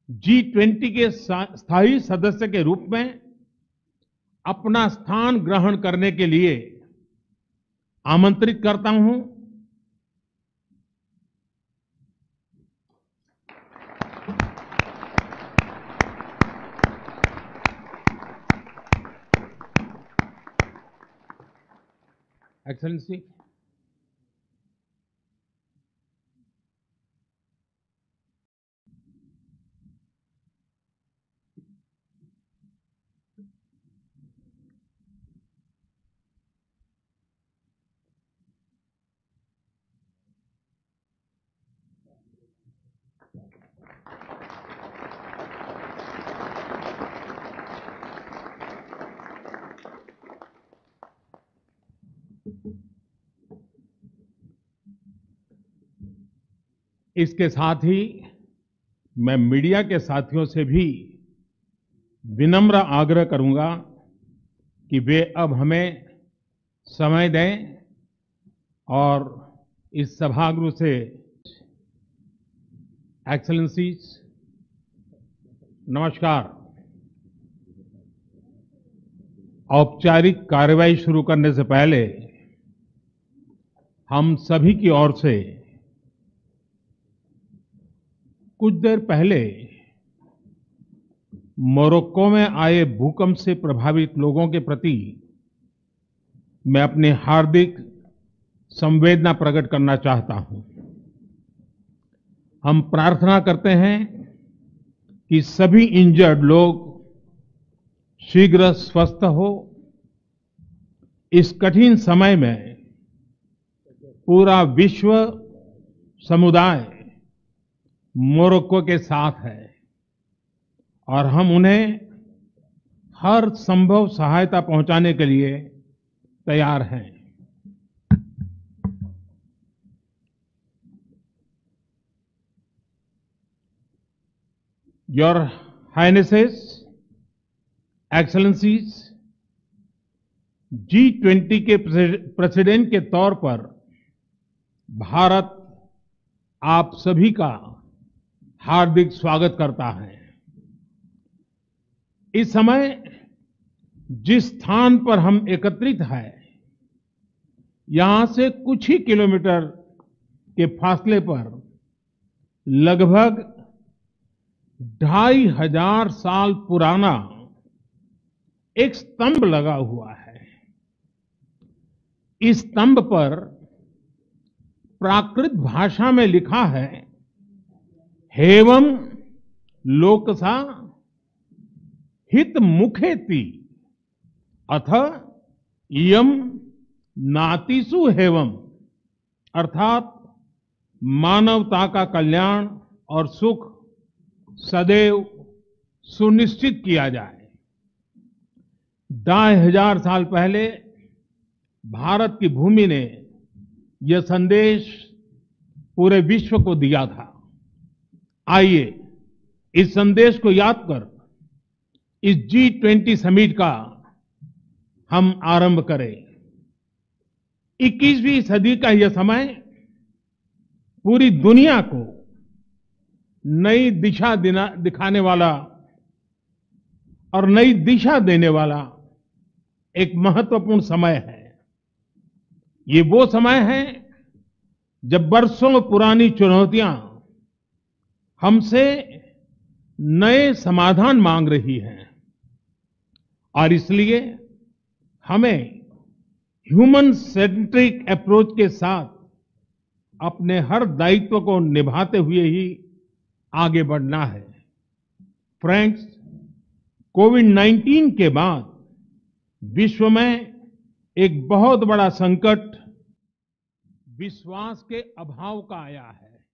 G20 के स्थायी सदस्य के रूप में अपना स्थान ग्रहण करने के लिए आमंत्रित करता हूं। एक्सेलेंसी, इसके साथ ही मैं मीडिया के साथियों से भी विनम्र आग्रह करूंगा कि वे अब हमें समय दें और इस सभागृह से एक्सेलेंसीज, नमस्कार। औपचारिक कार्रवाई शुरू करने से पहले हम सभी की ओर से कुछ देर पहले मोरक्को में आए भूकंप से प्रभावित लोगों के प्रति मैं अपनी हार्दिक संवेदना प्रकट करना चाहता हूं। हम प्रार्थना करते हैं कि सभी इंजर्ड लोग शीघ्र स्वस्थ हो। इस कठिन समय में पूरा विश्व समुदाय मोरक्को के साथ है और हम उन्हें हर संभव सहायता पहुंचाने के लिए तैयार हैं। Your Highnesses, Excellencies, G20 के प्रेसिडेंट के तौर पर भारत आप सभी का हार्दिक स्वागत करता है। इस समय जिस स्थान पर हम एकत्रित हैं, यहां से कुछ ही किलोमीटर के फासले पर लगभग 2500 साल पुराना एक स्तंभ लगा हुआ है। इस स्तंभ पर प्राकृत भाषा में लिखा है, हेवम लोकसा हित मुखेति अथ इयम नातिसु हेवम, अर्थात मानवता का कल्याण और सुख सदैव सुनिश्चित किया जाए। 2500 साल पहले भारत की भूमि ने यह संदेश पूरे विश्व को दिया था। आइए इस संदेश को याद कर इस G20 समिट का हम आरंभ करें। 21वीं सदी का यह समय पूरी दुनिया को नई दिशा दिखाने वाला और नई दिशा देने वाला एक महत्वपूर्ण समय है। ये वो समय है जब बरसों पुरानी चुनौतियां हमसे नए समाधान मांग रही हैं और इसलिए हमें ह्यूमन सेंट्रिक अप्रोच के साथ अपने हर दायित्व को निभाते हुए ही आगे बढ़ना है। फ्रेंड्स, कोविड-19 के बाद विश्व में एक बहुत बड़ा संकट विश्वास के अभाव का आया है।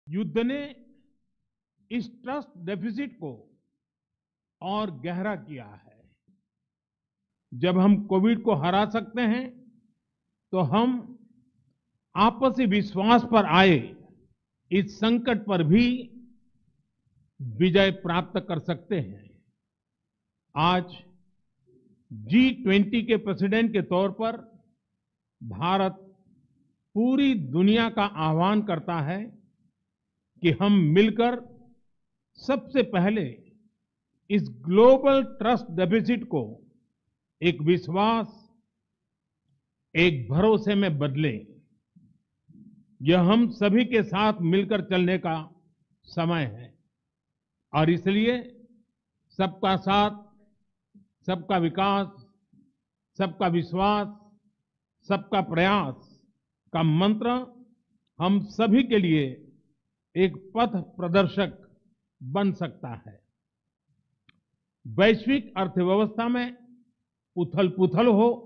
युद्ध ने इस ट्रस्ट डेफिसिट को और गहरा किया है। जब हम कोविड को हरा सकते हैं तो हम आपसी विश्वास पर आए इस संकट पर भी विजय प्राप्त कर सकते हैं। आज G20 के प्रेसिडेंट के तौर पर भारत पूरी दुनिया का आह्वान करता है कि हम मिलकर सबसे पहले इस ग्लोबल ट्रस्ट डेफिसिट को एक विश्वास, एक भरोसे में बदलें। यह हम सभी के साथ मिलकर चलने का समय है और इसलिए सबका साथ, सबका विकास, सबका विश्वास, सबका प्रयास का मंत्र हम सभी के लिए एक पथ प्रदर्शक बन सकता है। वैश्विक अर्थव्यवस्था में उथल-पुथल हो,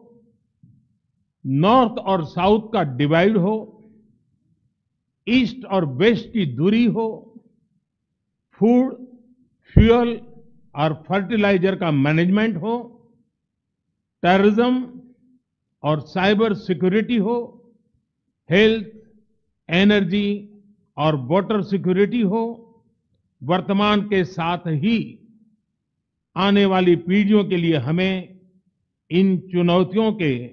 नॉर्थ और साउथ का डिवाइड हो, ईस्ट और वेस्ट की दूरी हो, फूड, फ्यूल और फर्टिलाइजर का मैनेजमेंट हो, टेररिज्म और साइबर सिक्योरिटी हो, हेल्थ, एनर्जी और वाटर सिक्योरिटी हो, वर्तमान के साथ ही आने वाली पीढ़ियों के लिए हमें इन चुनौतियों के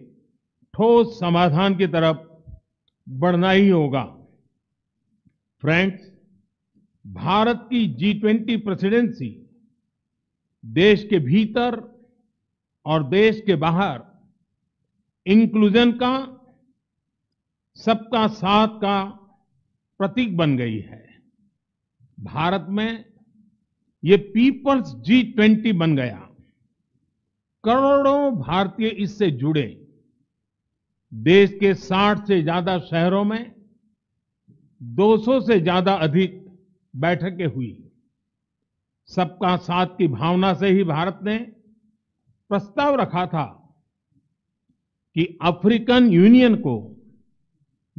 ठोस समाधान की तरफ बढ़ना ही होगा। फ्रेंड्स, भारत की G20 प्रेसिडेंसी देश के भीतर और देश के बाहर इंक्लूजन का, सबका साथ का प्रतीक बन गई है। भारत में ये पीपल्स G20 बन गया। करोड़ों भारतीय इससे जुड़े। देश के 60 से ज्यादा शहरों में 200 से ज्यादा अधिक बैठकें हुई। सबका साथ की भावना से ही भारत ने प्रस्ताव रखा था कि अफ्रीकन यूनियन को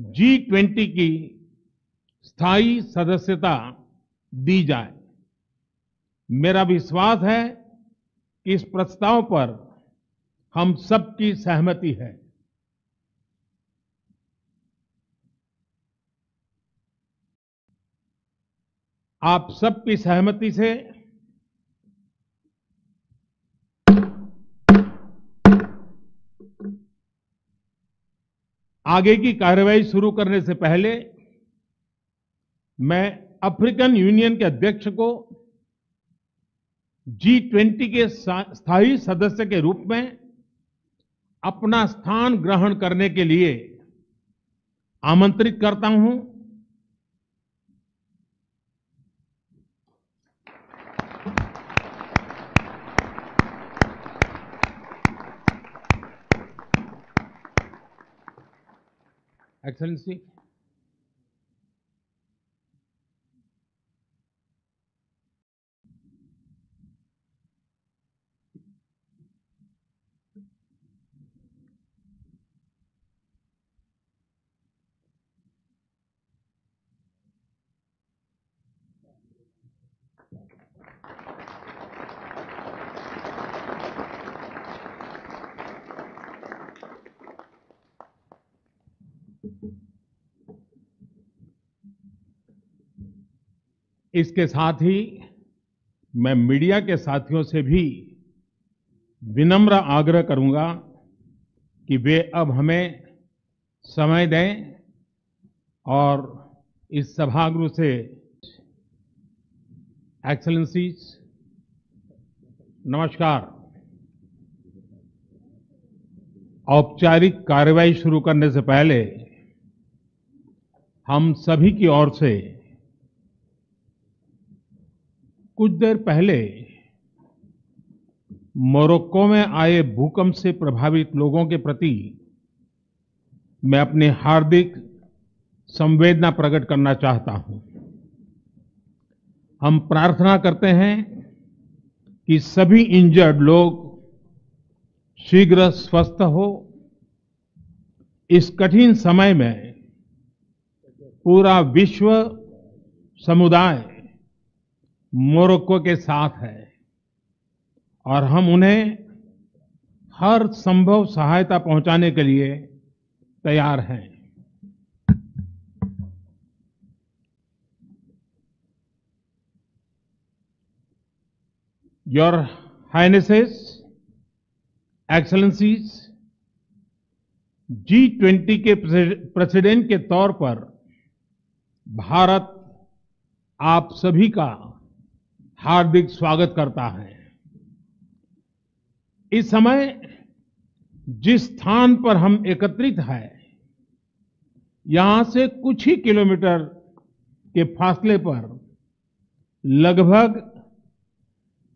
G20 की स्थायी सदस्यता दी जाए। मेरा विश्वास है कि इस प्रस्ताव पर हम सबकी सहमति है। आप सबकी सहमति से आगे की कार्रवाई शुरू करने से पहले मैं अफ्रीकन यूनियन के अध्यक्ष को G20 के स्थायी सदस्य के रूप में अपना स्थान ग्रहण करने के लिए आमंत्रित करता हूं। एक्सेलेंसी, इसके साथ ही मैं मीडिया के साथियों से भी विनम्र आग्रह करूंगा कि वे अब हमें समय दें और इस सभागृह से एक्सेलेंसीज, नमस्कार। औपचारिक कार्यवाही शुरू करने से पहले हम सभी की ओर से कुछ देर पहले मोरक्को में आए भूकंप से प्रभावित लोगों के प्रति मैं अपनी हार्दिक संवेदना प्रकट करना चाहता हूं। हम प्रार्थना करते हैं कि सभी इंजर्ड लोग शीघ्र स्वस्थ हो। इस कठिन समय में पूरा विश्व समुदाय मोरक्को के साथ है और हम उन्हें हर संभव सहायता पहुंचाने के लिए तैयार हैं। Your Highnesses, Excellencies, G20 के प्रेसिडेंट के तौर पर भारत आप सभी का हार्दिक स्वागत करता है। इस समय जिस स्थान पर हम एकत्रित हैं, यहां से कुछ ही किलोमीटर के फासले पर लगभग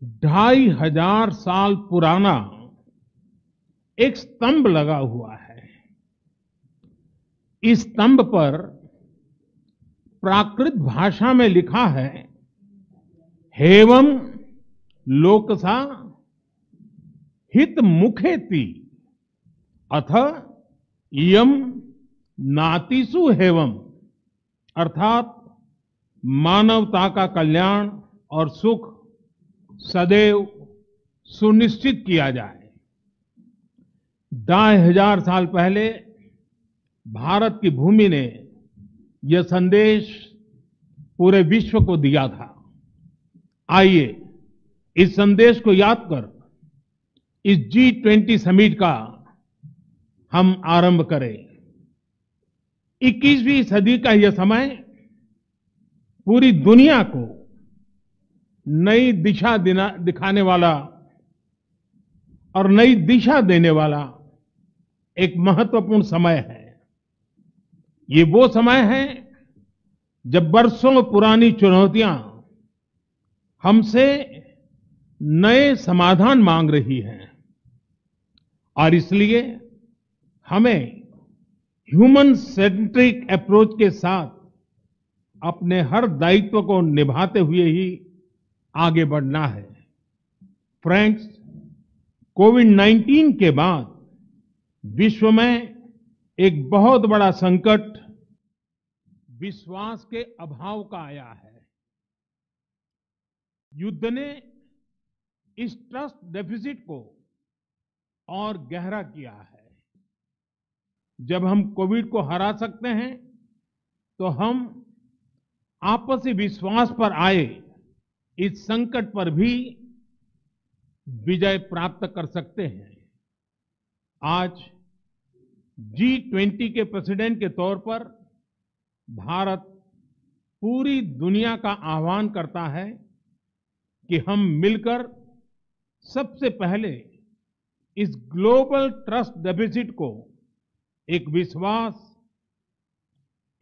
2500 साल पुराना एक स्तंभ लगा हुआ है। इस स्तंभ पर प्राकृत भाषा में लिखा है, हेवम लोकसा हित मुखेति अथ इयम नातिसु हेवम, अर्थात मानवता का कल्याण और सुख सदैव सुनिश्चित किया जाए। 2500 साल पहले भारत की भूमि ने यह संदेश पूरे विश्व को दिया था। आइए इस संदेश को याद कर इस G20 समिट का हम आरंभ करें। 21वीं सदी का यह समय पूरी दुनिया को नई दिशा दिखाने वाला और नई दिशा देने वाला एक महत्वपूर्ण समय है। ये वो समय है जब बरसों पुरानी चुनौतियां हमसे नए समाधान मांग रही हैं और इसलिए हमें ह्यूमन सेंट्रिक अप्रोच के साथ अपने हर दायित्व को निभाते हुए ही आगे बढ़ना है। फ्रेंड्स, कोविड-19 के बाद विश्व में एक बहुत बड़ा संकट विश्वास के अभाव का आया है। युद्ध ने इस ट्रस्ट डेफिसिट को और गहरा किया है। जब हम कोविड को हरा सकते हैं तो हम आपसी विश्वास पर आए इस संकट पर भी विजय प्राप्त कर सकते हैं। आज G20 के प्रेसिडेंट के तौर पर भारत पूरी दुनिया का आह्वान करता है कि हम मिलकर सबसे पहले इस ग्लोबल ट्रस्ट डेफिसिट को एक विश्वास,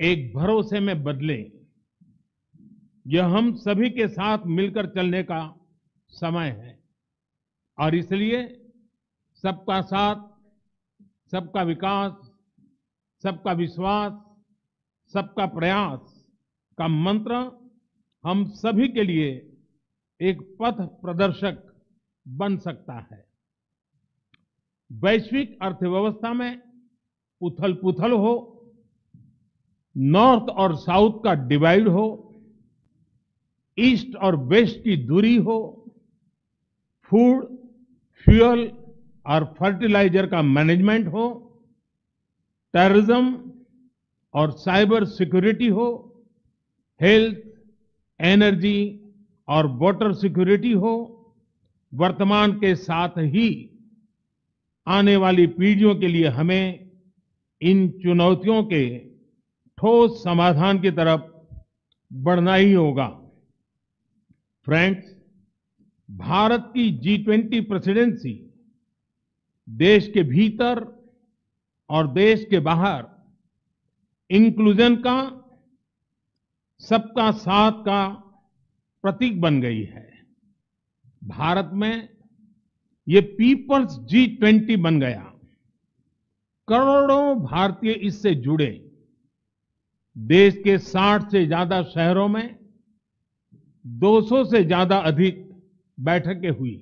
एक भरोसे में बदलें। यह हम सभी के साथ मिलकर चलने का समय है और इसलिए सबका साथ, सबका विकास, सबका विश्वास, सबका प्रयास का मंत्र हम सभी के लिए एक पथ प्रदर्शक बन सकता है। वैश्विक अर्थव्यवस्था में उथल-पुथल हो, नॉर्थ और साउथ का डिवाइड हो, ईस्ट और वेस्ट की दूरी हो, फूड, फ्यूल और फर्टिलाइजर का मैनेजमेंट हो, टेररिज्म और साइबर सिक्योरिटी हो, हेल्थ, एनर्जी और वाटर सिक्योरिटी हो, वर्तमान के साथ ही आने वाली पीढ़ियों के लिए हमें इन चुनौतियों के ठोस समाधान की तरफ बढ़ना ही होगा। फ्रेंड्स, भारत की G20 प्रेसिडेंसी देश के भीतर और देश के बाहर इंक्लूजन का, सबका साथ का प्रतीक बन गई है। भारत में ये पीपल्स G20 बन गया। करोड़ों भारतीय इससे जुड़े। देश के 60 से ज्यादा शहरों में 200 से ज्यादा अधिक बैठकें हुई।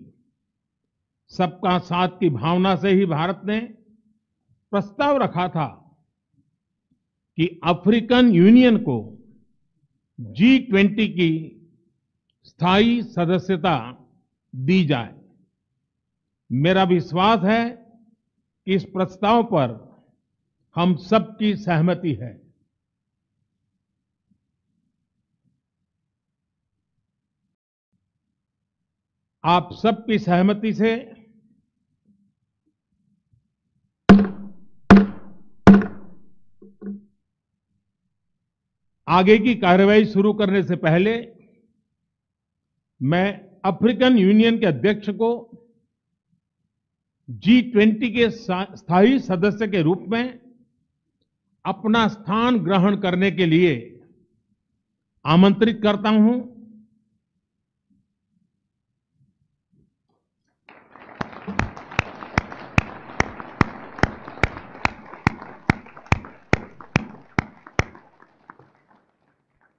सबका साथ की भावना से ही भारत ने प्रस्ताव रखा था कि अफ्रीकन यूनियन को G20 की स्थायी सदस्यता दी जाए। मेरा विश्वास है कि इस प्रस्ताव पर हम सबकी सहमति है। आप सबकी सहमति से आगे की कार्रवाई शुरू करने से पहले मैं अफ्रीकन यूनियन के अध्यक्ष को G20 के स्थायी सदस्य के रूप में अपना स्थान ग्रहण करने के लिए आमंत्रित करता हूं।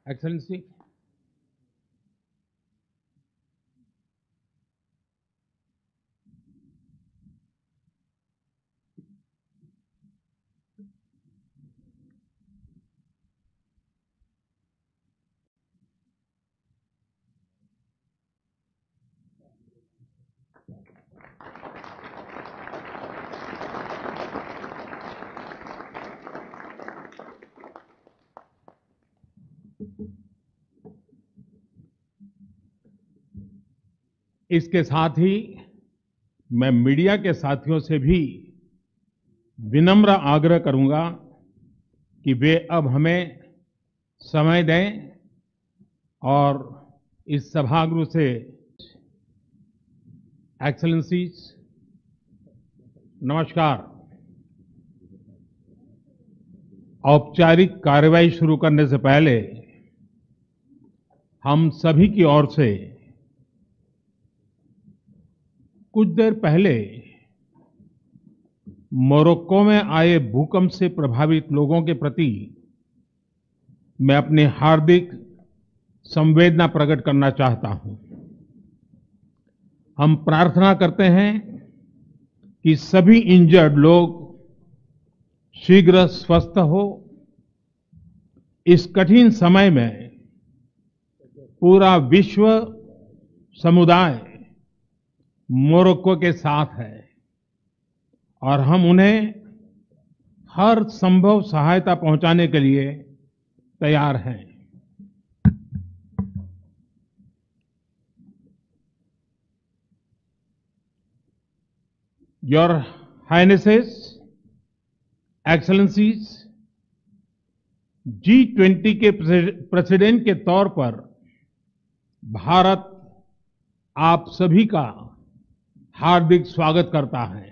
एक्सेलेंसी, इसके साथ ही मैं मीडिया के साथियों से भी विनम्र आग्रह करूंगा कि वे अब हमें समय दें और इस सभागृह से एक्सेलेंसीज, नमस्कार। औपचारिक कार्रवाई शुरू करने से पहले हम सभी की ओर से कुछ देर पहले मोरक्को में आए भूकंप से प्रभावित लोगों के प्रति मैं अपनी हार्दिक संवेदना प्रकट करना चाहता हूं। हम प्रार्थना करते हैं कि सभी इंजर्ड लोग शीघ्र स्वस्थ हो। इस कठिन समय में पूरा विश्व समुदाय मोरक्को के साथ है और हम उन्हें हर संभव सहायता पहुंचाने के लिए तैयार हैं। योर हाइनेसेस, एक्सेलेंसीज, G20 के प्रेसिडेंट के तौर पर भारत आप सभी का हार्दिक स्वागत करता है।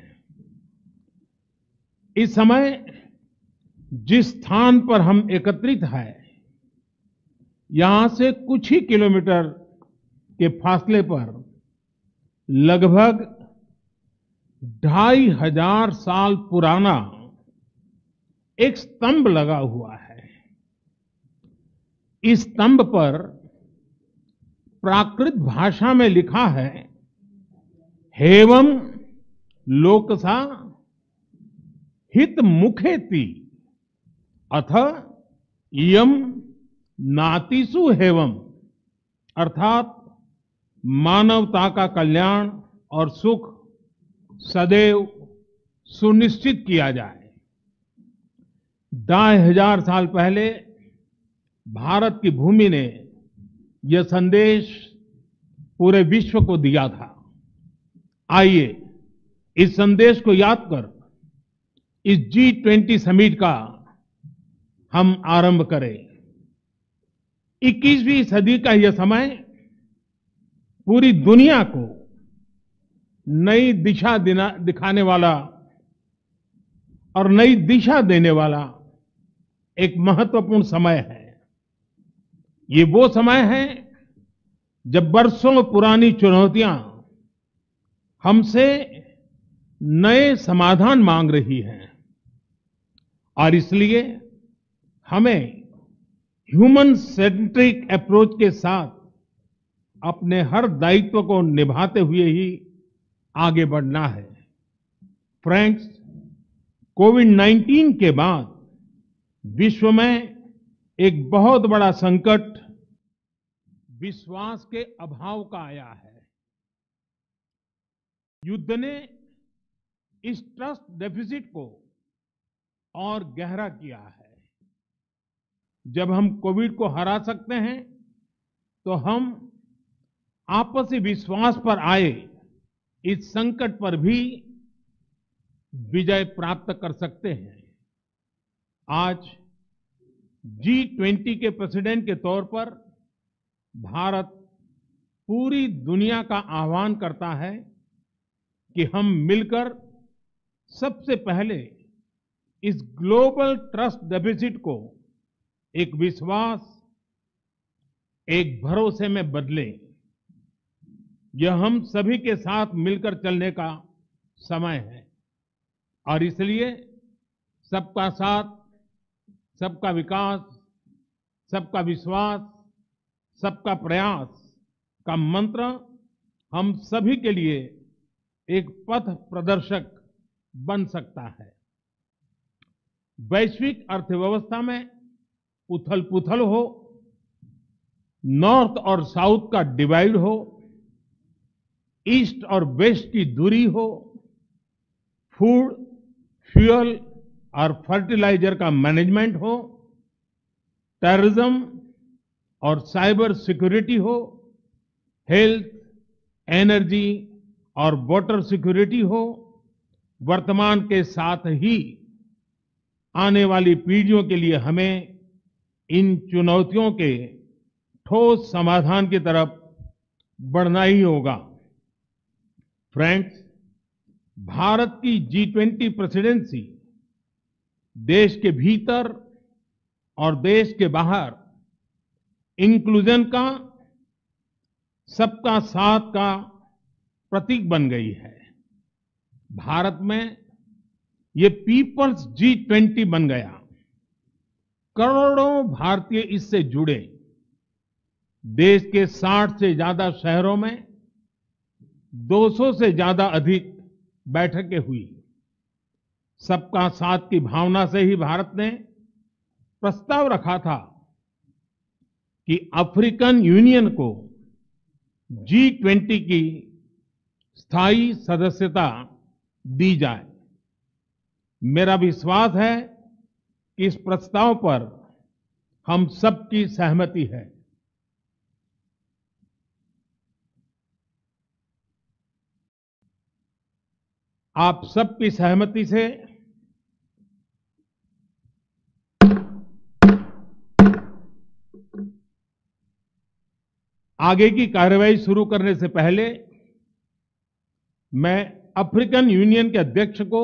इस समय जिस स्थान पर हम एकत्रित हैं, यहां से कुछ ही किलोमीटर के फासले पर लगभग 2500 साल पुराना एक स्तंभ लगा हुआ है। इस स्तंभ पर प्राकृत भाषा में लिखा है, हेवम लोकसा हित मुखेति अथ इयम नातिसु हेवम, अर्थात मानवता का कल्याण और सुख सदैव सुनिश्चित किया जाए। 2500 साल पहले भारत की भूमि ने यह संदेश पूरे विश्व को दिया था। आइए इस संदेश को याद कर इस G20 समिट का हम आरंभ करें। 21वीं सदी का यह समय पूरी दुनिया को नई दिशा दिखाने वाला और नई दिशा देने वाला एक महत्वपूर्ण समय है। ये वो समय है जब बरसों पुरानी चुनौतियां हमसे नए समाधान मांग रही हैं। और इसलिए हमें ह्यूमन सेंट्रिक अप्रोच के साथ अपने हर दायित्व को निभाते हुए ही आगे बढ़ना है। फ्रेंड्स, कोविड-19 के बाद विश्व में एक बहुत बड़ा संकट विश्वास के अभाव का आया है। युद्ध ने इस ट्रस्ट डेफिसिट को और गहरा किया है। जब हम कोविड को हरा सकते हैं तो हम आपसी विश्वास पर आए इस संकट पर भी विजय प्राप्त कर सकते हैं। आज G20 के प्रेसिडेंट के तौर पर भारत पूरी दुनिया का आह्वान करता है कि हम मिलकर सबसे पहले इस ग्लोबल ट्रस्ट डेफिसिट को एक विश्वास, एक भरोसे में बदलें। यह हम सभी के साथ मिलकर चलने का समय है और इसलिए सबका साथ, सबका विकास, सबका विश्वास, सबका प्रयास का मंत्र हम सभी के लिए एक पथ प्रदर्शक बन सकता है। वैश्विक अर्थव्यवस्था में उथल-पुथल हो, नॉर्थ और साउथ का डिवाइड हो, ईस्ट और वेस्ट की दूरी हो, फूड, फ्यूल और फर्टिलाइजर का मैनेजमेंट हो, टेररिज्म और साइबर सिक्योरिटी हो, हेल्थ, एनर्जी और वाटर सिक्योरिटी हो, वर्तमान के साथ ही आने वाली पीढ़ियों के लिए हमें इन चुनौतियों के ठोस समाधान की तरफ बढ़ना ही होगा। फ्रेंड्स, भारत की G20 प्रेसिडेंसी देश के भीतर और देश के बाहर इंक्लूजन का, सबका साथ का प्रतीक बन गई है। भारत में ये पीपल्स G20 बन गया। करोड़ों भारतीय इससे जुड़े। देश के 60 से ज्यादा शहरों में 200 से ज्यादा अधिक बैठकें हुई। सबका साथ की भावना से ही भारत ने प्रस्ताव रखा था कि अफ्रीकन यूनियन को G20 की स्थायी सदस्यता दी जाए। मेरा विश्वास है कि इस प्रस्ताव पर हम सबकी सहमति है। आप सबकी सहमति से आगे की कार्रवाई शुरू करने से पहले मैं अफ्रीकन यूनियन के अध्यक्ष को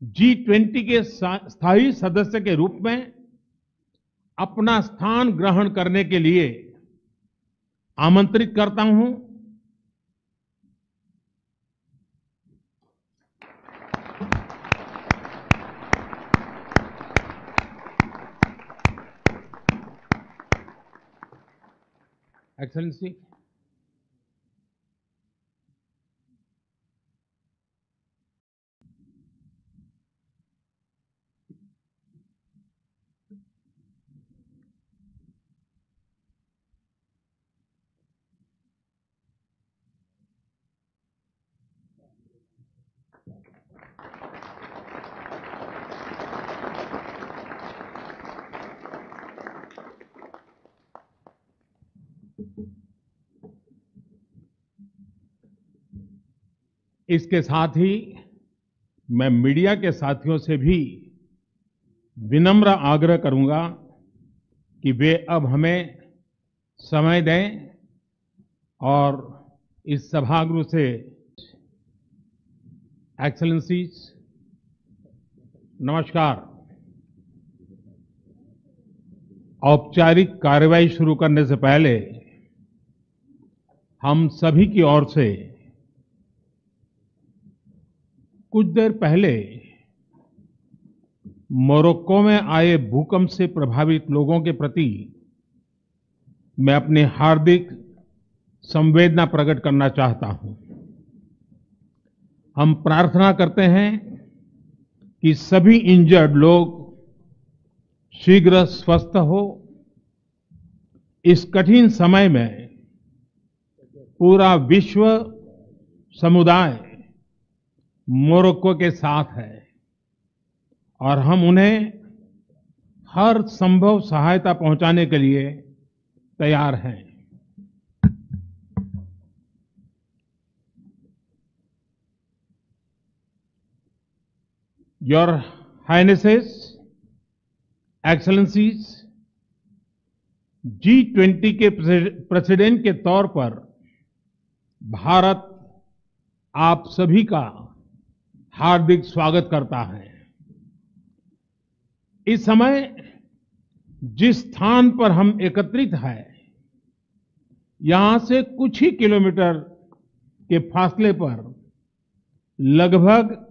G20 के स्थायी सदस्य के रूप में अपना स्थान ग्रहण करने के लिए आमंत्रित करता हूं। एक्सेलेंसी, इसके साथ ही मैं मीडिया के साथियों से भी विनम्र आग्रह करूंगा कि वे अब हमें समय दें और इस सभागृह से एक्सेलेंसीज, नमस्कार। औपचारिक कार्रवाई शुरू करने से पहले हम सभी की ओर से कुछ देर पहले मोरक्को में आए भूकंप से प्रभावित लोगों के प्रति मैं अपनी हार्दिक संवेदना प्रकट करना चाहता हूं। हम प्रार्थना करते हैं कि सभी इंजर्ड लोग शीघ्र स्वस्थ हो। इस कठिन समय में पूरा विश्व समुदाय मोरक्को के साथ है और हम उन्हें हर संभव सहायता पहुंचाने के लिए तैयार हैं। Your Highnesses, Excellencies, G20 के प्रेसिडेंट के तौर पर भारत आप सभी का हार्दिक स्वागत करता है। इस समय जिस स्थान पर हम एकत्रित हैं, यहां से कुछ ही किलोमीटर के फासले पर लगभग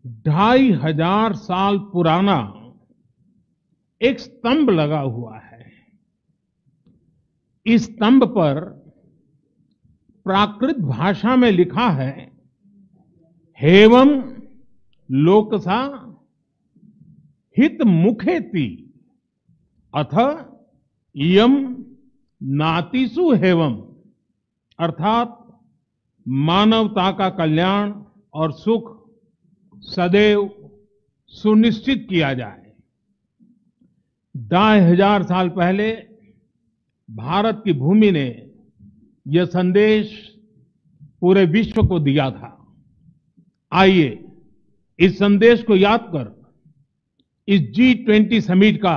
2500 साल पुराना एक स्तंभ लगा हुआ है। इस स्तंभ पर प्राकृत भाषा में लिखा है, हेवम लोकसा हित मुखेति अथ इयम नातिसु हेवम, अर्थात मानवता का कल्याण और सुख सदैव सुनिश्चित किया जाए। 2500 साल पहले भारत की भूमि ने यह संदेश पूरे विश्व को दिया था। आइए इस संदेश को याद कर इस G20 समिट का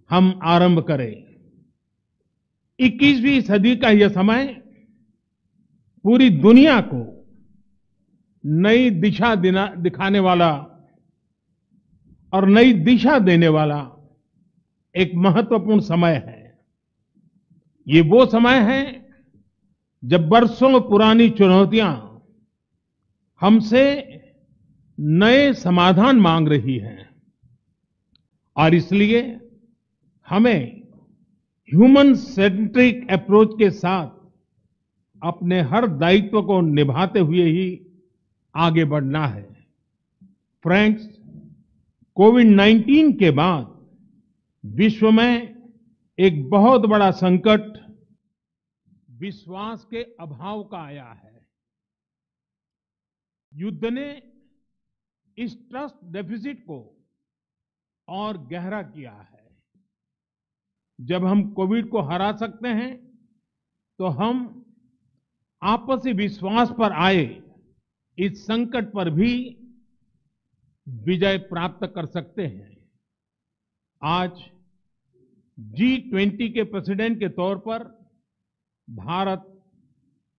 हम आरंभ करें। 21वीं सदी का यह समय पूरी दुनिया को नई दिशा दिखाने वाला और नई दिशा देने वाला एक महत्वपूर्ण समय है। ये वो समय है जब बरसों पुरानी चुनौतियां हमसे नए समाधान मांग रही हैं और इसलिए हमें ह्यूमन सेंट्रिक अप्रोच के साथ अपने हर दायित्व को निभाते हुए ही आगे बढ़ना है। फ्रेंड्स, कोविड-19 के बाद विश्व में एक बहुत बड़ा संकट विश्वास के अभाव का आया है। युद्ध ने इस ट्रस्ट डेफिसिट को और गहरा किया है। जब हम कोविड को हरा सकते हैं तो हम आपसी विश्वास पर आए इस संकट पर भी विजय प्राप्त कर सकते हैं। आज G20 के प्रेसिडेंट के तौर पर भारत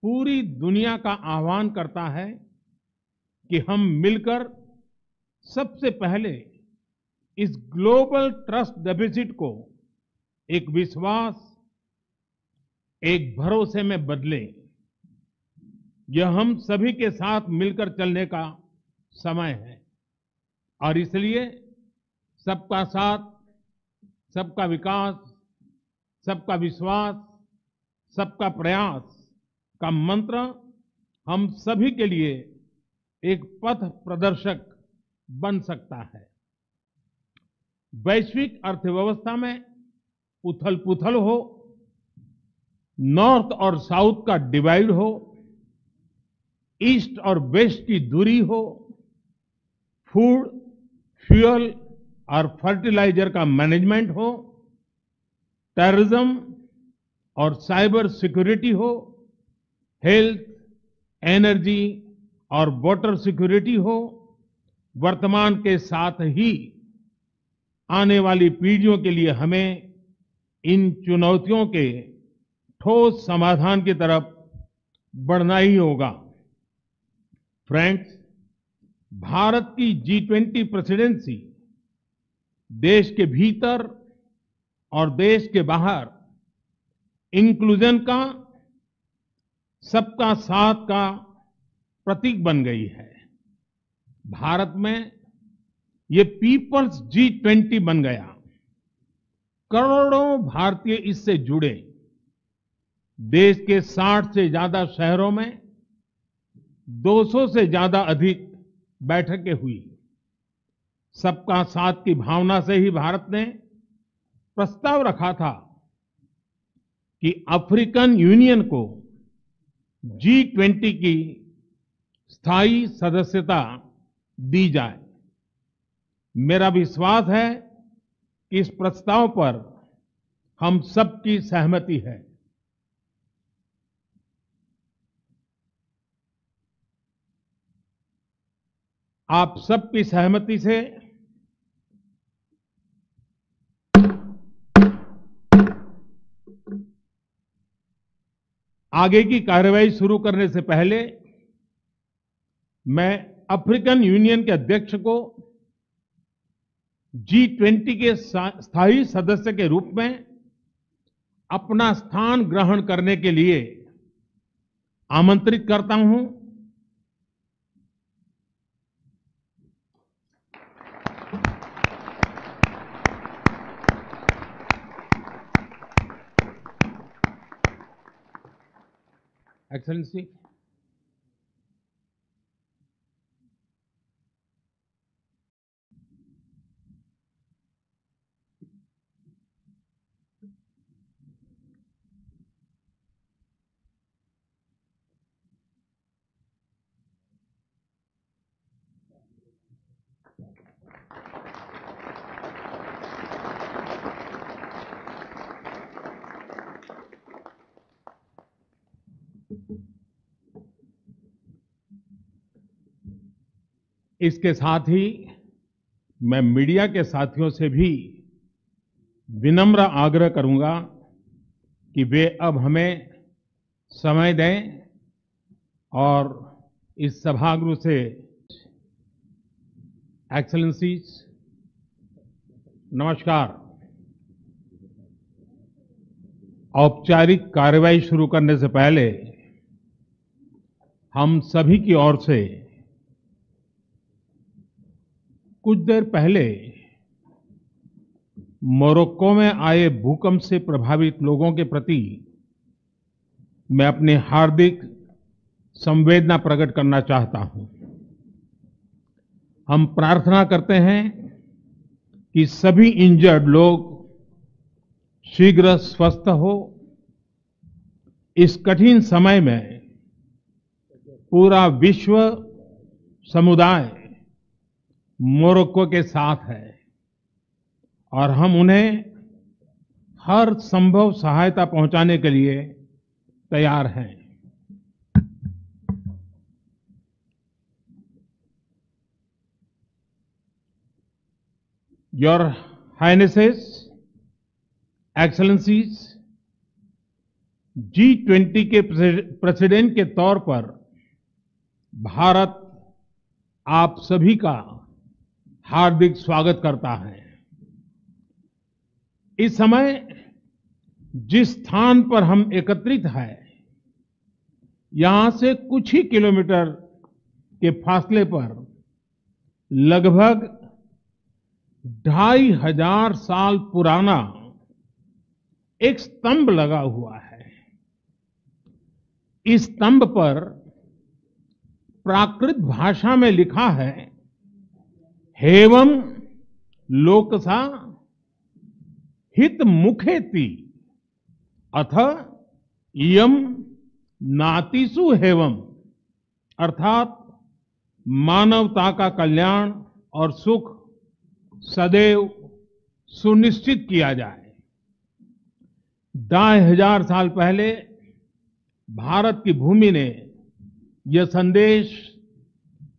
पूरी दुनिया का आह्वान करता है कि हम मिलकर सबसे पहले इस ग्लोबल ट्रस्ट डेफिसिट को एक विश्वास, एक भरोसे में बदलें। यह हम सभी के साथ मिलकर चलने का समय है और इसलिए सबका साथ, सबका विकास, सबका विश्वास, सबका प्रयास का मंत्र हम सभी के लिए एक पथ प्रदर्शक बन सकता है। वैश्विक अर्थव्यवस्था में उथल-पुथल हो, नॉर्थ और साउथ का डिवाइड हो, ईस्ट और वेस्ट की दूरी हो, फूड, फ्यूल और फर्टिलाइजर का मैनेजमेंट हो, टेररिज्म और साइबर सिक्योरिटी हो, हेल्थ, एनर्जी और वाटर सिक्योरिटी हो, वर्तमान के साथ ही आने वाली पीढ़ियों के लिए हमें इन चुनौतियों के ठोस समाधान की तरफ बढ़ना ही होगा। फ्रेंड्स, भारत की G20 प्रेसिडेंसी देश के भीतर और देश के बाहर इंक्लूजन का, सबका साथ का प्रतीक बन गई है। भारत में ये पीपल्स G20 बन गया। करोड़ों भारतीय इससे जुड़े। देश के 60 से ज्यादा शहरों में 200 से ज्यादा अधिक बैठकें हुई। सबका साथ की भावना से ही भारत ने प्रस्ताव रखा था कि अफ्रीकन यूनियन को G20 की स्थायी सदस्यता दी जाए। मेरा विश्वास है कि इस प्रस्ताव पर हम सबकी सहमति है। आप सबकी सहमति से आगे की कार्रवाई शुरू करने से पहले मैं अफ्रीकन यूनियन के अध्यक्ष को G20 के स्थायी सदस्य के रूप में अपना स्थान ग्रहण करने के लिए आमंत्रित करता हूं। एक्सेलेंसी, इसके साथ ही मैं मीडिया के साथियों से भी विनम्र आग्रह करूंगा कि वे अब हमें समय दें और इस सभागृह से एक्सेलेंसीज, नमस्कार। औपचारिक कार्रवाई शुरू करने से पहले हम सभी की ओर से कुछ देर पहले मोरक्को में आए भूकंप से प्रभावित लोगों के प्रति मैं अपनी हार्दिक संवेदना प्रकट करना चाहता हूं। हम प्रार्थना करते हैं कि सभी इंजर्ड लोग शीघ्र स्वस्थ हो। इस कठिन समय में पूरा विश्व समुदाय मोरक्को के साथ है और हम उन्हें हर संभव सहायता पहुंचाने के लिए तैयार हैं। Your Highnesses, Excellencies, G20 के प्रेसिडेंट के तौर पर भारत आप सभी का हार्दिक स्वागत करता है। इस समय जिस स्थान पर हम एकत्रित हैं, यहां से कुछ ही किलोमीटर के फासले पर लगभग 2500 साल पुराना एक स्तंभ लगा हुआ है। इस स्तंभ पर प्राकृत भाषा में लिखा है, हेवम लोकसा हित मुखेति अथ इयम नातिसु हेवम, अर्थात मानवता का कल्याण और सुख सदैव सुनिश्चित किया जाए। 2500 साल पहले भारत की भूमि ने यह संदेश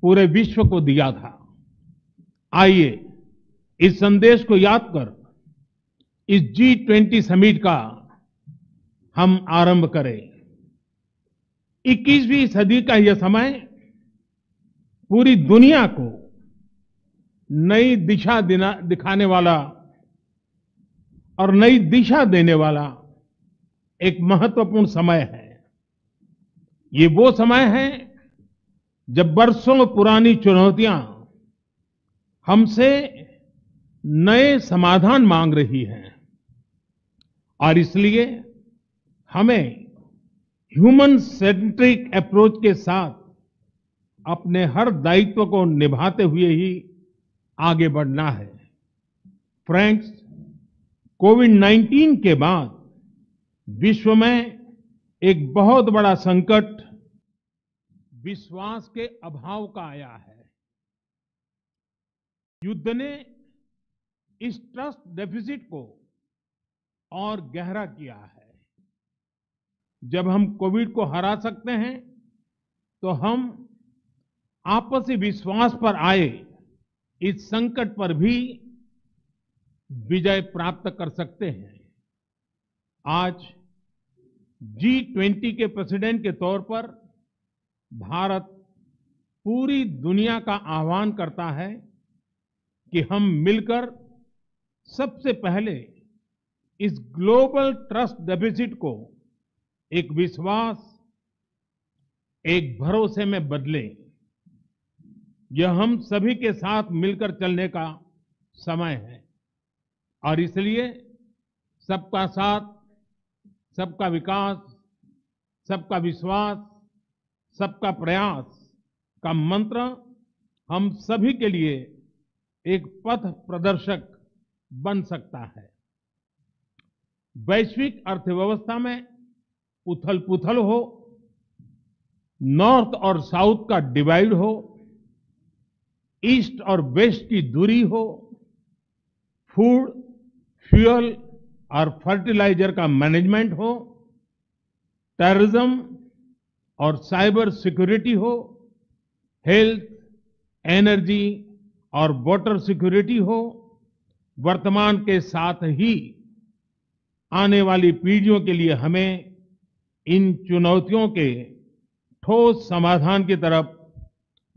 पूरे विश्व को दिया था। आइए इस संदेश को याद कर इस G20 समिट का हम आरंभ करें। 21वीं सदी का यह समय पूरी दुनिया को नई दिशा दिखाने वाला और नई दिशा देने वाला एक महत्वपूर्ण समय है। ये वो समय है जब बरसों पुरानी चुनौतियां हमसे नए समाधान मांग रही है और इसलिए हमें ह्यूमन सेंट्रिक अप्रोच के साथ अपने हर दायित्व को निभाते हुए ही आगे बढ़ना है। फ्रेंड्स, कोविड-19 के बाद विश्व में एक बहुत बड़ा संकट विश्वास के अभाव का आया है। युद्ध ने इस ट्रस्ट डेफिसिट को और गहरा किया है। जब हम कोविड को हरा सकते हैं तो हम आपसी विश्वास पर आए इस संकट पर भी विजय प्राप्त कर सकते हैं। आज G20 के प्रेसिडेंट के तौर पर भारत पूरी दुनिया का आह्वान करता है कि हम मिलकर सबसे पहले इस ग्लोबल ट्रस्ट डेफिसिट को एक विश्वास, एक भरोसे में बदलें। यह हम सभी के साथ मिलकर चलने का समय है और इसलिए सबका साथ, सबका विकास, सबका विश्वास, सबका प्रयास का मंत्र हम सभी के लिए एक पथ प्रदर्शक बन सकता है। वैश्विक अर्थव्यवस्था में उथल-पुथल हो, नॉर्थ और साउथ का डिवाइड हो, ईस्ट और वेस्ट की दूरी हो, फूड, फ्यूल और फर्टिलाइजर का मैनेजमेंट हो, टेररिज्म और साइबर सिक्योरिटी हो, हेल्थ, एनर्जी और वाटर सिक्योरिटी हो, वर्तमान के साथ ही आने वाली पीढ़ियों के लिए हमें इन चुनौतियों के ठोस समाधान की तरफ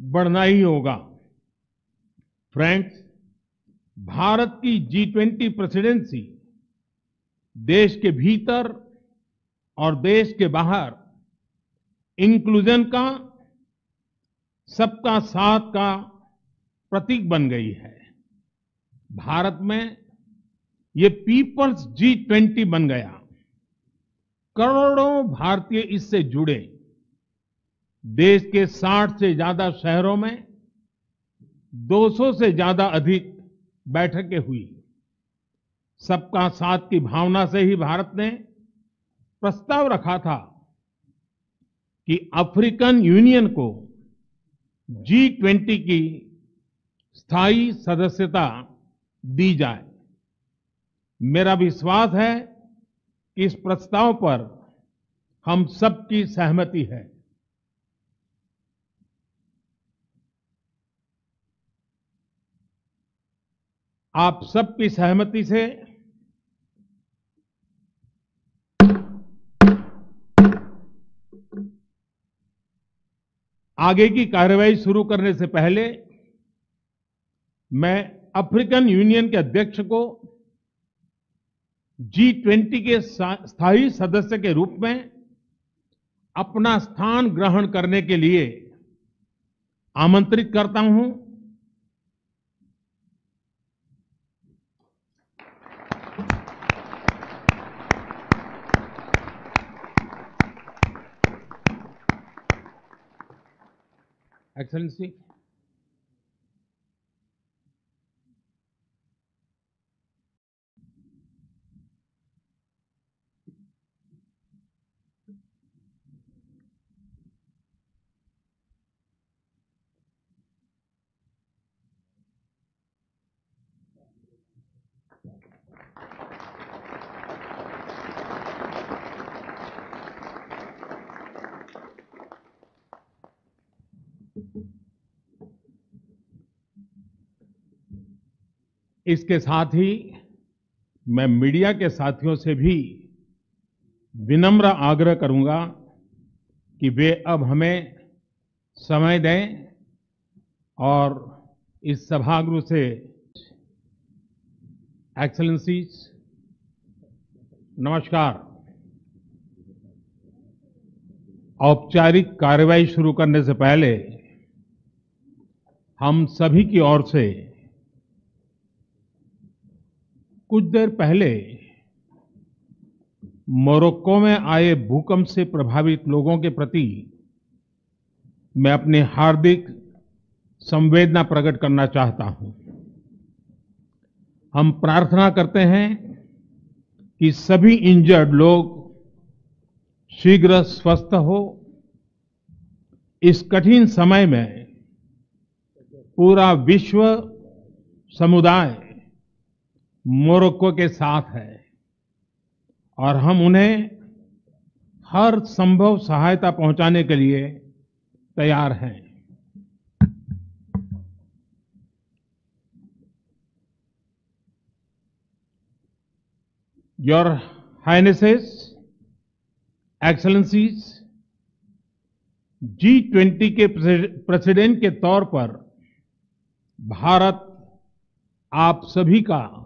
बढ़ना ही होगा। फ्रेंड्स, भारत की G20 प्रेसिडेंसी देश के भीतर और देश के बाहर इंक्लूजन का, सबका साथ का प्रतीक बन गई है। भारत में ये पीपल्स G20 बन गया। करोड़ों भारतीय इससे जुड़े। देश के 60 से ज्यादा शहरों में 200 से ज्यादा अधिक बैठकें हुई। सबका साथ की भावना से ही भारत ने प्रस्ताव रखा था कि अफ्रीकन यूनियन को G20 की स्थायी सदस्यता दी जाए। मेरा विश्वास है कि इस प्रस्ताव पर हम सबकी सहमति है। आप सबकी सहमति से आगे की कार्रवाई शुरू करने से पहले मैं अफ्रीकन यूनियन के अध्यक्ष को G20 के स्थायी सदस्य के रूप में अपना स्थान ग्रहण करने के लिए आमंत्रित करता हूं। एक्सेलेंसी, इसके साथ ही मैं मीडिया के साथियों से भी विनम्र आग्रह करूंगा कि वे अब हमें समय दें और इस सभागृह से एक्सेलेंसीज, नमस्कार। औपचारिक कार्यवाही शुरू करने से पहले हम सभी की ओर से कुछ देर पहले मोरक्को में आए भूकंप से प्रभावित लोगों के प्रति मैं अपनी हार्दिक संवेदना प्रकट करना चाहता हूं। हम प्रार्थना करते हैं कि सभी इंजर्ड लोग शीघ्र स्वस्थ हो। इस कठिन समय में पूरा विश्व समुदाय मोरक्को के साथ है और हम उन्हें हर संभव सहायता पहुंचाने के लिए तैयार हैं। Your Highnesses, Excellencies, G20 के प्रेसिडेंट के तौर पर भारत आप सभी का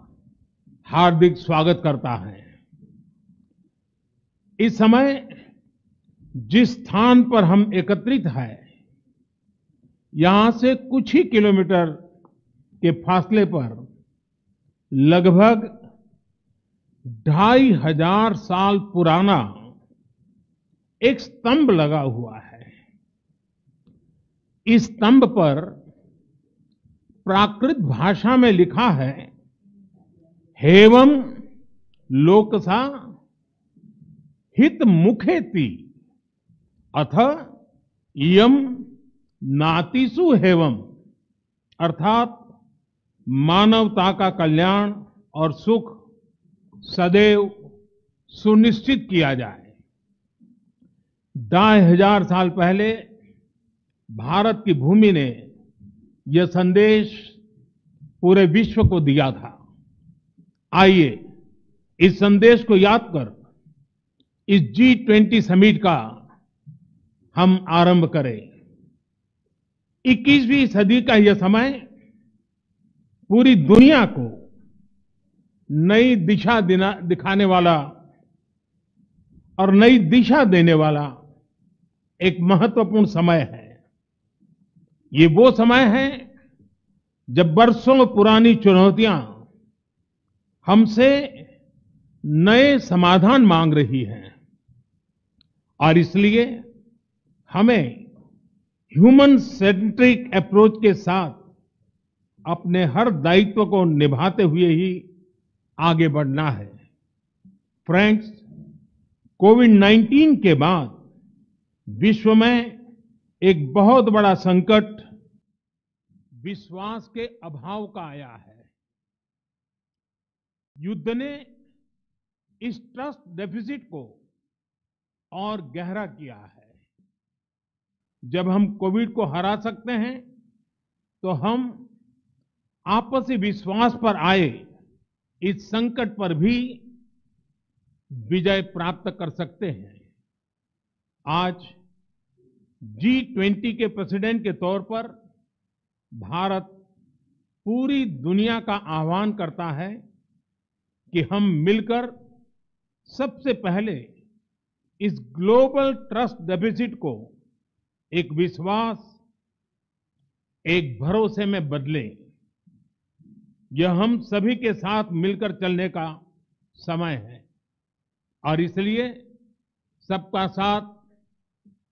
हार्दिक स्वागत करता है। इस समय जिस स्थान पर हम एकत्रित हैं, यहां से कुछ ही किलोमीटर के फासले पर लगभग 2500 साल पुराना एक स्तंभ लगा हुआ है। इस स्तंभ पर प्राकृत भाषा में लिखा है, हेवम लोकसा हित मुखेति अथ इयम नातिसु हेवम, अर्थात मानवता का कल्याण और सुख सदैव सुनिश्चित किया जाए। 2500 साल पहले भारत की भूमि ने यह संदेश पूरे विश्व को दिया था। आइए इस संदेश को याद कर इस G20 समिट का हम आरंभ करें। 21वीं सदी का यह समय पूरी दुनिया को नई दिशा दिखाने वाला और नई दिशा देने वाला एक महत्वपूर्ण समय है। ये वो समय है जब बरसों पुरानी चुनौतियां हमसे नए समाधान मांग रही हैं और इसलिए हमें ह्यूमन सेंट्रिक अप्रोच के साथ अपने हर दायित्व को निभाते हुए ही आगे बढ़ना है। फ्रेंड्स, कोविड-19 के बाद विश्व में एक बहुत बड़ा संकट विश्वास के अभाव का आया है। युद्ध ने इस ट्रस्ट डेफिसिट को और गहरा किया है। जब हम कोविड को हरा सकते हैं तो हम आपसी विश्वास पर आए इस संकट पर भी विजय प्राप्त कर सकते हैं। आज G20 के प्रेसिडेंट के तौर पर भारत पूरी दुनिया का आह्वान करता है कि हम मिलकर सबसे पहले इस ग्लोबल ट्रस्ट डेफिसिट को एक विश्वास, एक भरोसे में बदलें। यह हम सभी के साथ मिलकर चलने का समय है और इसलिए सबका साथ,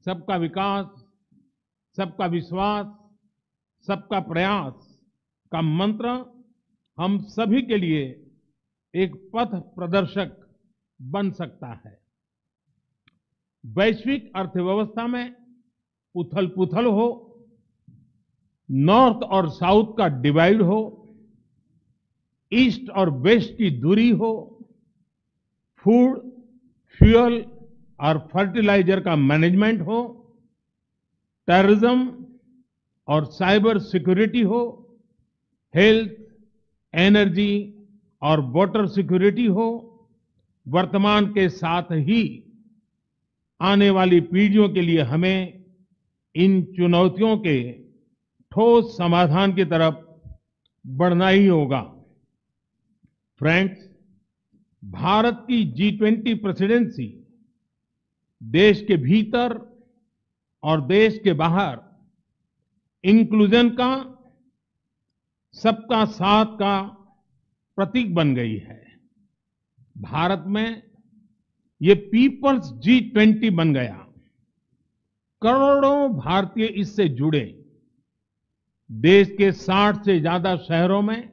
सबका विकास, सबका विश्वास, सबका प्रयास का मंत्र हम सभी के लिए एक पथ प्रदर्शक बन सकता है। वैश्विक अर्थव्यवस्था में उथल-पुथल हो, नॉर्थ और साउथ का डिवाइड हो, ईस्ट और वेस्ट की दूरी हो, फूड, फ्यूल और फर्टिलाइजर का मैनेजमेंट हो, टेररिज्म और साइबर सिक्योरिटी हो, हेल्थ, एनर्जी और वाटर सिक्योरिटी हो, वर्तमान के साथ ही आने वाली पीढ़ियों के लिए हमें इन चुनौतियों के ठोस समाधान की तरफ बढ़ना ही होगा। फ्रेंड्स, भारत की G20 प्रेसिडेंसी देश के भीतर और देश के बाहर इंक्लूजन का, सबका साथ का प्रतीक बन गई है। भारत में ये पीपल्स G20 बन गया। करोड़ों भारतीय इससे जुड़े। देश के 60 से ज्यादा शहरों में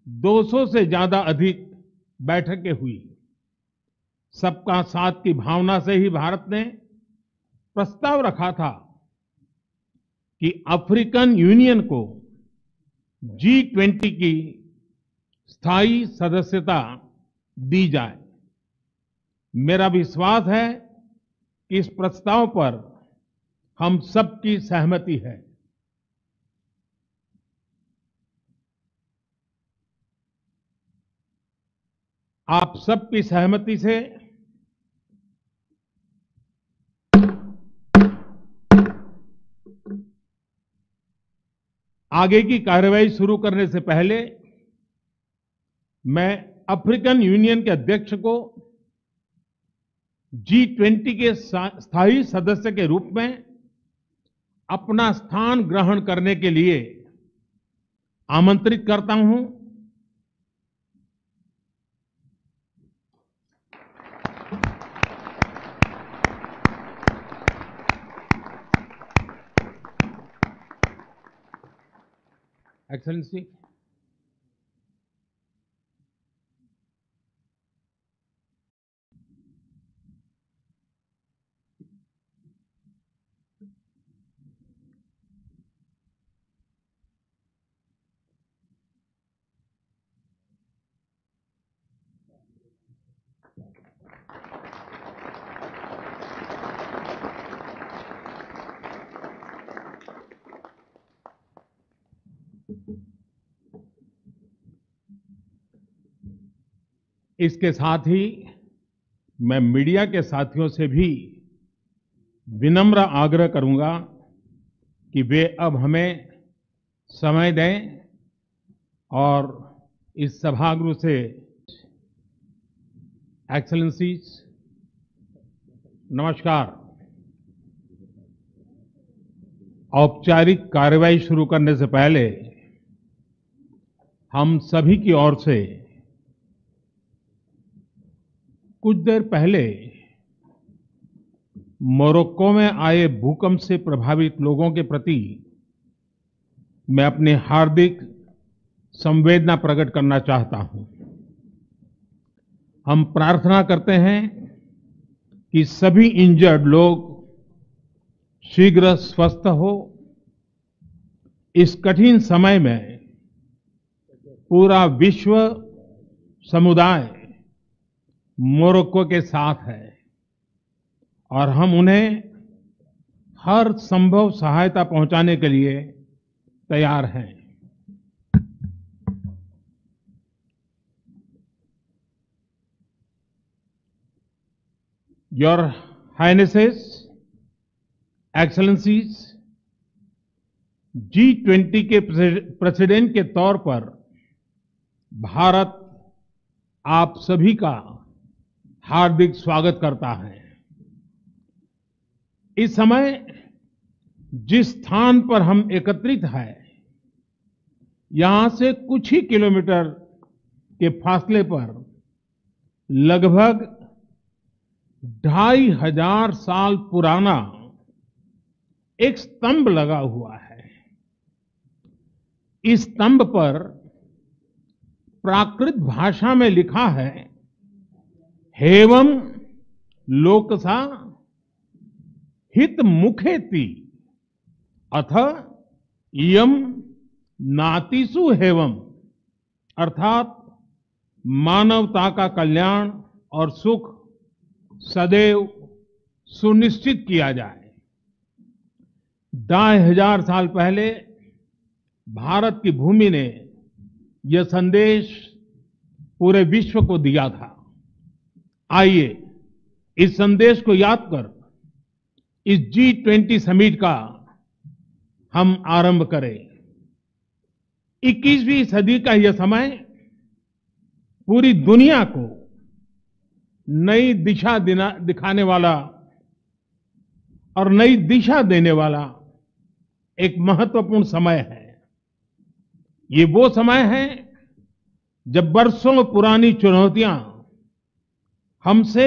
200 से ज्यादा अधिक बैठकें हुई। सबका साथ की भावना से ही भारत ने प्रस्ताव रखा था कि अफ्रीकन यूनियन को G20 की स्थायी सदस्यता दी जाए। मेरा विश्वास है कि इस प्रस्ताव पर हम सबकी सहमति है। आप सबकी सहमति से आगे की कार्रवाई शुरू करने से पहले मैं अफ्रीकन यूनियन के अध्यक्ष को G20 के स्थायी सदस्य के रूप में अपना स्थान ग्रहण करने के लिए आमंत्रित करता हूं। एक्सेलेंसी, इसके साथ ही मैं मीडिया के साथियों से भी विनम्र आग्रह करूंगा कि वे अब हमें समय दें और इस सभागृह से एक्सेलेंसीज, नमस्कार। औपचारिक कार्रवाई शुरू करने से पहले हम सभी की ओर से कुछ देर पहले मोरक्को में आए भूकंप से प्रभावित लोगों के प्रति मैं अपनी हार्दिक संवेदना प्रकट करना चाहता हूं। हम प्रार्थना करते हैं कि सभी इंजर्ड लोग शीघ्र स्वस्थ हो। इस कठिन समय में पूरा विश्व समुदाय मोरक्को के साथ है और हम उन्हें हर संभव सहायता पहुंचाने के लिए तैयार हैं। Your Highnesses, Excellencies, G20 के प्रेसिडेंट के तौर पर भारत आप सभी का हार्दिक स्वागत करता है। इस समय जिस स्थान पर हम एकत्रित हैं, यहां से कुछ ही किलोमीटर के फासले पर लगभग 2500 साल पुराना एक स्तंभ लगा हुआ है। इस स्तंभ पर प्राकृत भाषा में लिखा है, हेवम लोकसा हित मुखेति अथ इयम नातिसु हेवम, अर्थात मानवता का कल्याण और सुख सदैव सुनिश्चित किया जाए। 2500 साल पहले भारत की भूमि ने यह संदेश पूरे विश्व को दिया था। आइए इस संदेश को याद कर इस G20 समिट का हम आरंभ करें। 21वीं सदी का यह समय पूरी दुनिया को नई दिशा दिखाने वाला और नई दिशा देने वाला एक महत्वपूर्ण समय है। ये वो समय है जब बरसों पुरानी चुनौतियां हमसे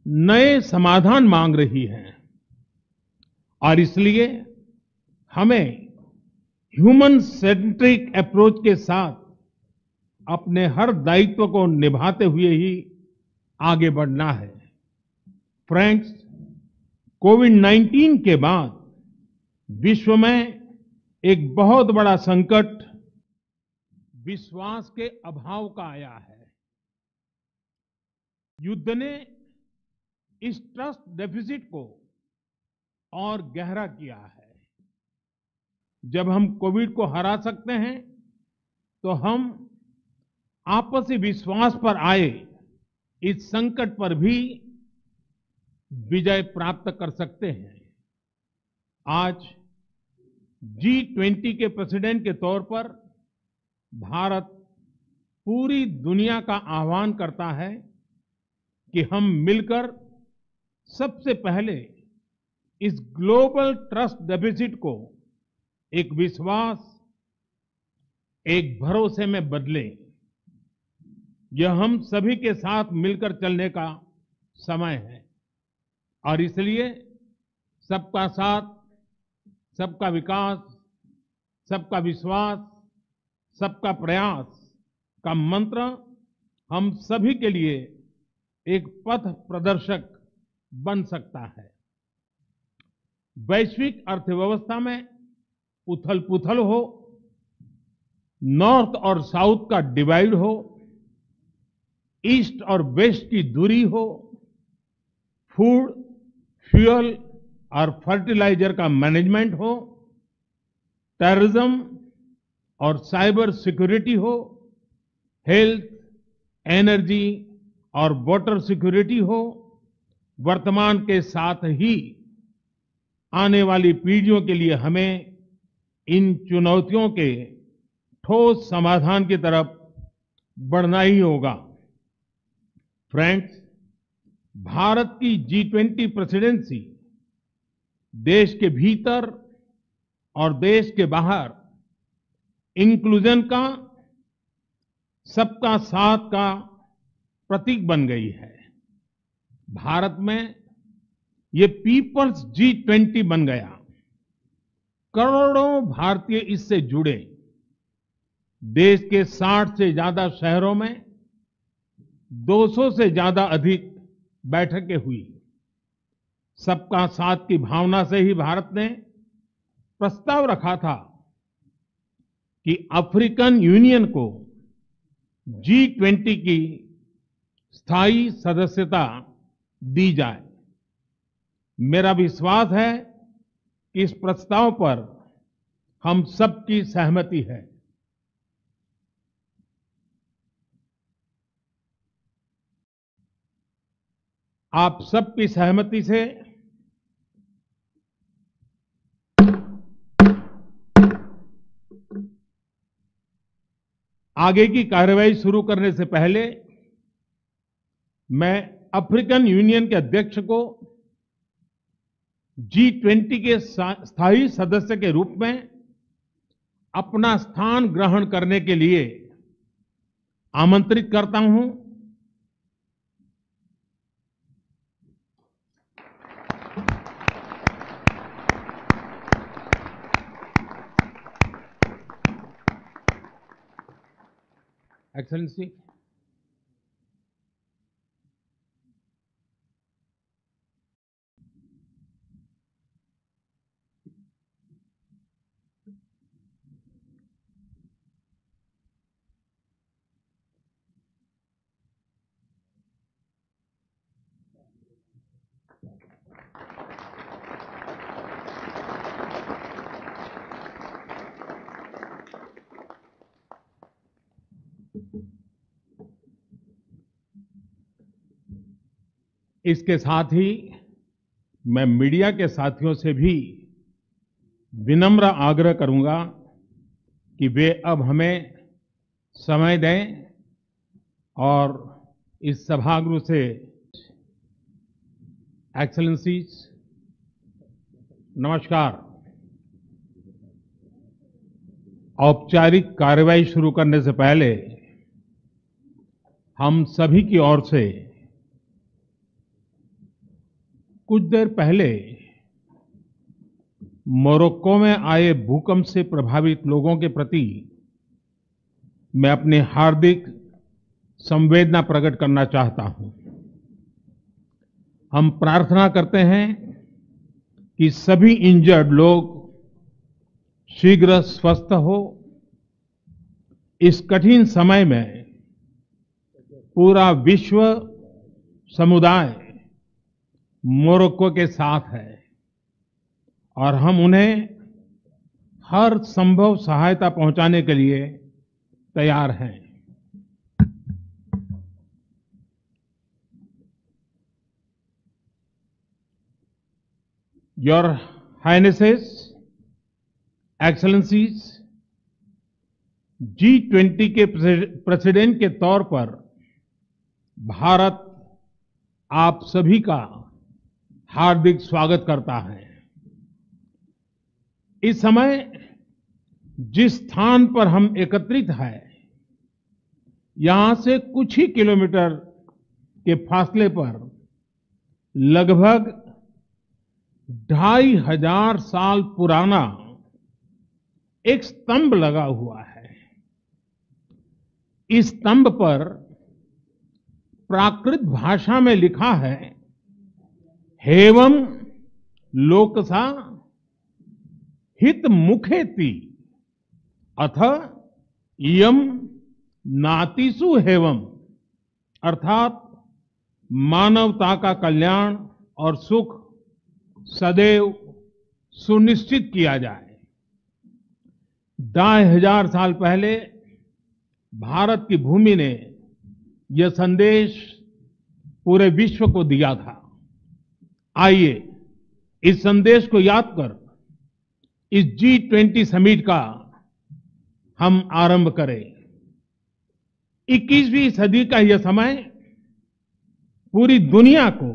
नए समाधान मांग रही हैं और इसलिए हमें ह्यूमन सेंट्रिक अप्रोच के साथ अपने हर दायित्व को निभाते हुए ही आगे बढ़ना है। फ्रेंड्स, कोविड-19 के बाद विश्व में एक बहुत बड़ा संकट विश्वास के अभाव का आया है। युद्ध ने इस ट्रस्ट डेफिसिट को और गहरा किया है। जब हम कोविड को हरा सकते हैं तो हम आपसी विश्वास पर आए इस संकट पर भी विजय प्राप्त कर सकते हैं। आज G20 के प्रेसिडेंट के तौर पर भारत पूरी दुनिया का आह्वान करता है कि हम मिलकर सबसे पहले इस ग्लोबल ट्रस्ट डेफिसिट को एक विश्वास, एक भरोसे में बदलें। यह हम सभी के साथ मिलकर चलने का समय है और इसलिए सबका साथ, सबका विकास, सबका विश्वास, सबका प्रयास का मंत्र हम सभी के लिए एक पथ प्रदर्शक बन सकता है। वैश्विक अर्थव्यवस्था में उथल-पुथल हो, नॉर्थ और साउथ का डिवाइड हो, ईस्ट और वेस्ट की दूरी हो, फूड, फ्यूल और फर्टिलाइजर का मैनेजमेंट हो, टेररिज्म और साइबर सिक्योरिटी हो, हेल्थ, एनर्जी और वाटर सिक्योरिटी हो, वर्तमान के साथ ही आने वाली पीढ़ियों के लिए हमें इन चुनौतियों के ठोस समाधान की तरफ बढ़ना ही होगा। फ्रेंड्स, भारत की G20 प्रेसिडेंसी देश के भीतर और देश के बाहर इंक्लूजन का, सबका साथ का प्रतीक बन गई है। भारत में ये पीपल्स G20 बन गया। करोड़ों भारतीय इससे जुड़े। देश के 60 से ज्यादा शहरों में 200 से ज्यादा अधिक बैठकें हुई। सबका साथ की भावना से ही भारत ने प्रस्ताव रखा था कि अफ्रीकन यूनियन को G20 की स्थायी सदस्यता दी जाए। मेरा विश्वास है कि इस प्रस्ताव पर हम सबकी सहमति है। आप सबकी सहमति से आगे की कार्यवाही शुरू करने से पहले मैं अफ्रीकन यूनियन के अध्यक्ष को G20 के स्थायी सदस्य के रूप में अपना स्थान ग्रहण करने के लिए आमंत्रित करता हूं। एक्सेलेंसी, इसके साथ ही मैं मीडिया के साथियों से भी विनम्र आग्रह करूंगा कि वे अब हमें समय दें और इस सभागृह से एक्सेलेंसीज, नमस्कार। औपचारिक कार्यवाही शुरू करने से पहले हम सभी की ओर से कुछ देर पहले मोरक्को में आए भूकंप से प्रभावित लोगों के प्रति मैं अपनी हार्दिक संवेदना प्रकट करना चाहता हूं। हम प्रार्थना करते हैं कि सभी इंजर्ड लोग शीघ्र स्वस्थ हो। इस कठिन समय में पूरा विश्व समुदाय मोरक्को के साथ है और हम उन्हें हर संभव सहायता पहुंचाने के लिए तैयार हैं। Your Highnesses, Excellencies, G20 के प्रेसिडेंट के तौर पर भारत आप सभी का हार्दिक स्वागत करता है। इस समय जिस स्थान पर हम एकत्रित हैं, यहां से कुछ ही किलोमीटर के फासले पर लगभग 2500 साल पुराना एक स्तंभ लगा हुआ है। इस स्तंभ पर प्राकृत भाषा में लिखा है, हेवम लोकसा हित मुखेति अथ इयम नातिसु हेवम, अर्थात मानवता का कल्याण और सुख सदैव सुनिश्चित किया जाए। 2500 साल पहले भारत की भूमि ने यह संदेश पूरे विश्व को दिया था। आइए इस संदेश को याद कर इस G20 समिट का हम आरंभ करें। 21वीं सदी का यह समय पूरी दुनिया को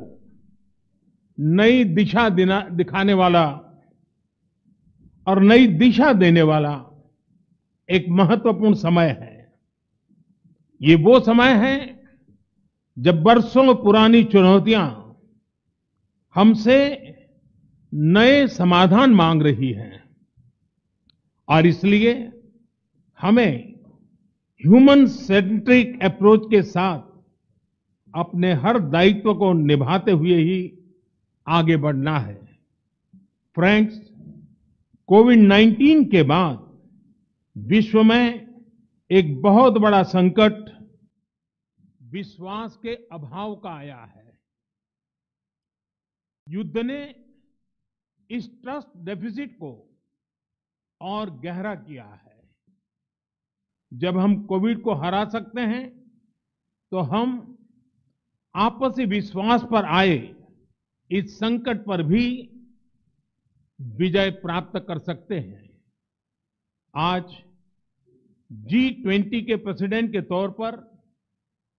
नई दिशा दिखाने वाला और नई दिशा देने वाला एक महत्वपूर्ण समय है। ये वो समय है जब वर्षों पुरानी चुनौतियां हमसे नए समाधान मांग रही हैं और इसलिए हमें ह्यूमन सेंट्रिक अप्रोच के साथ अपने हर दायित्व को निभाते हुए ही आगे बढ़ना है। फ्रेंड्स, कोविड-19 के बाद विश्व में एक बहुत बड़ा संकट विश्वास के अभाव का आया है। युद्ध ने इस ट्रस्ट डेफिसिट को और गहरा किया है। जब हम कोविड को हरा सकते हैं तो हम आपसी विश्वास पर आए इस संकट पर भी विजय प्राप्त कर सकते हैं। आज G20 के प्रेसिडेंट के तौर पर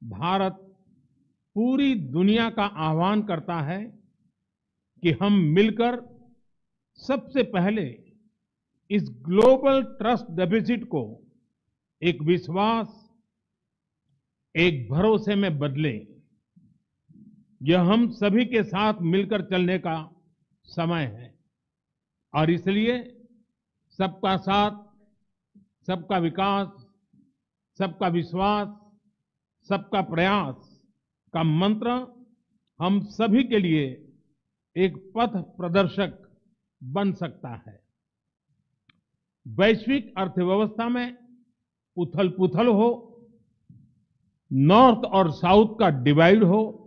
भारत पूरी दुनिया का आह्वान करता है कि हम मिलकर सबसे पहले इस ग्लोबल ट्रस्ट डेफिसिट को एक विश्वास, एक भरोसे में बदलें। यह हम सभी के साथ मिलकर चलने का समय है और इसलिए सबका साथ, सबका विकास, सबका विश्वास, सबका प्रयास का मंत्र हम सभी के लिए एक पथ प्रदर्शक बन सकता है। वैश्विक अर्थव्यवस्था में उथल-पुथल हो, नॉर्थ और साउथ का डिवाइड हो,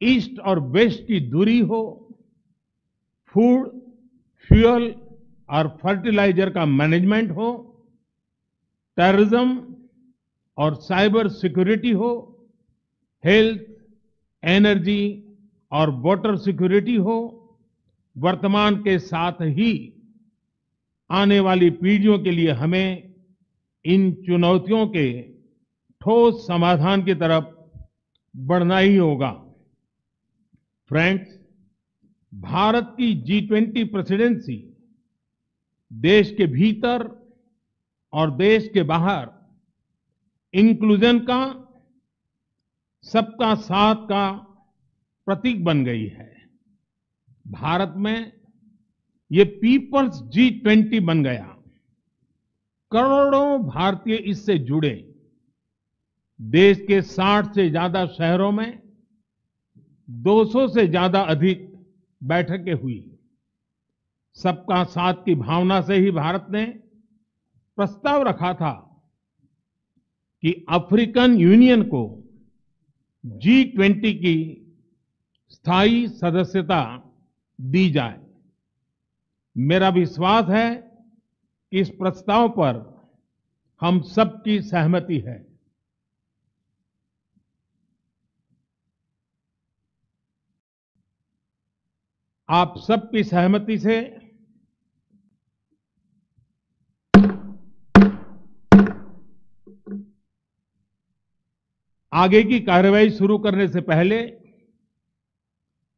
ईस्ट और वेस्ट की दूरी हो, फूड, फ्यूल और फर्टिलाइजर का मैनेजमेंट हो, टेररिज्म और साइबर सिक्योरिटी हो, हेल्थ, एनर्जी और वाटर सिक्योरिटी हो, वर्तमान के साथ ही आने वाली पीढ़ियों के लिए हमें इन चुनौतियों के ठोस समाधान की तरफ बढ़ना ही होगा। फ्रेंड्स, भारत की G20 प्रेसिडेंसी देश के भीतर और देश के बाहर इंक्लूजन का सबका साथ का प्रतीक बन गई है। भारत में ये पीपल्स G20 बन गया। करोड़ों भारतीय इससे जुड़े। देश के 60 से ज्यादा शहरों में 200 से ज्यादा अधिक बैठकें हुई। सबका साथ की भावना से ही भारत ने प्रस्ताव रखा था कि अफ्रीकन यूनियन को G20 की स्थायी सदस्यता दी जाए। मेरा विश्वास है कि इस प्रस्ताव पर हम सबकी सहमति है। आप सबकी सहमति से आगे की कार्रवाई शुरू करने से पहले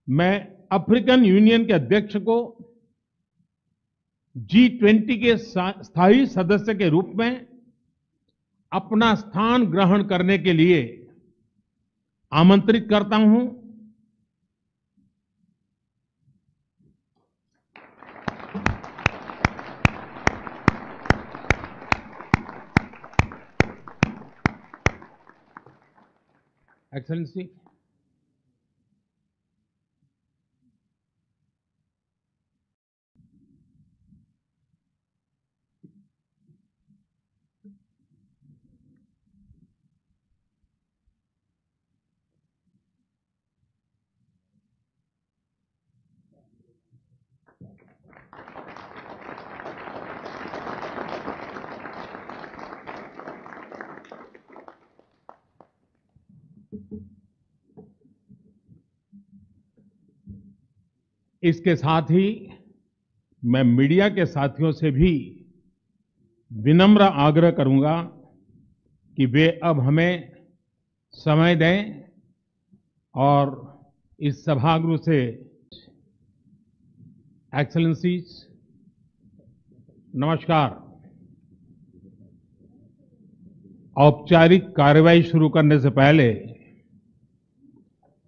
मैं अफ्रीकन यूनियन के अध्यक्ष को G20 के स्थायी सदस्य के रूप में अपना स्थान ग्रहण करने के लिए आमंत्रित करता हूं। एक्सेलेंसी, इसके साथ ही मैं मीडिया के साथियों से भी विनम्र आग्रह करूंगा कि वे अब हमें समय दें और इस सभागृह से एक्सेलेंसीज, नमस्कार। औपचारिक कार्रवाई शुरू करने से पहले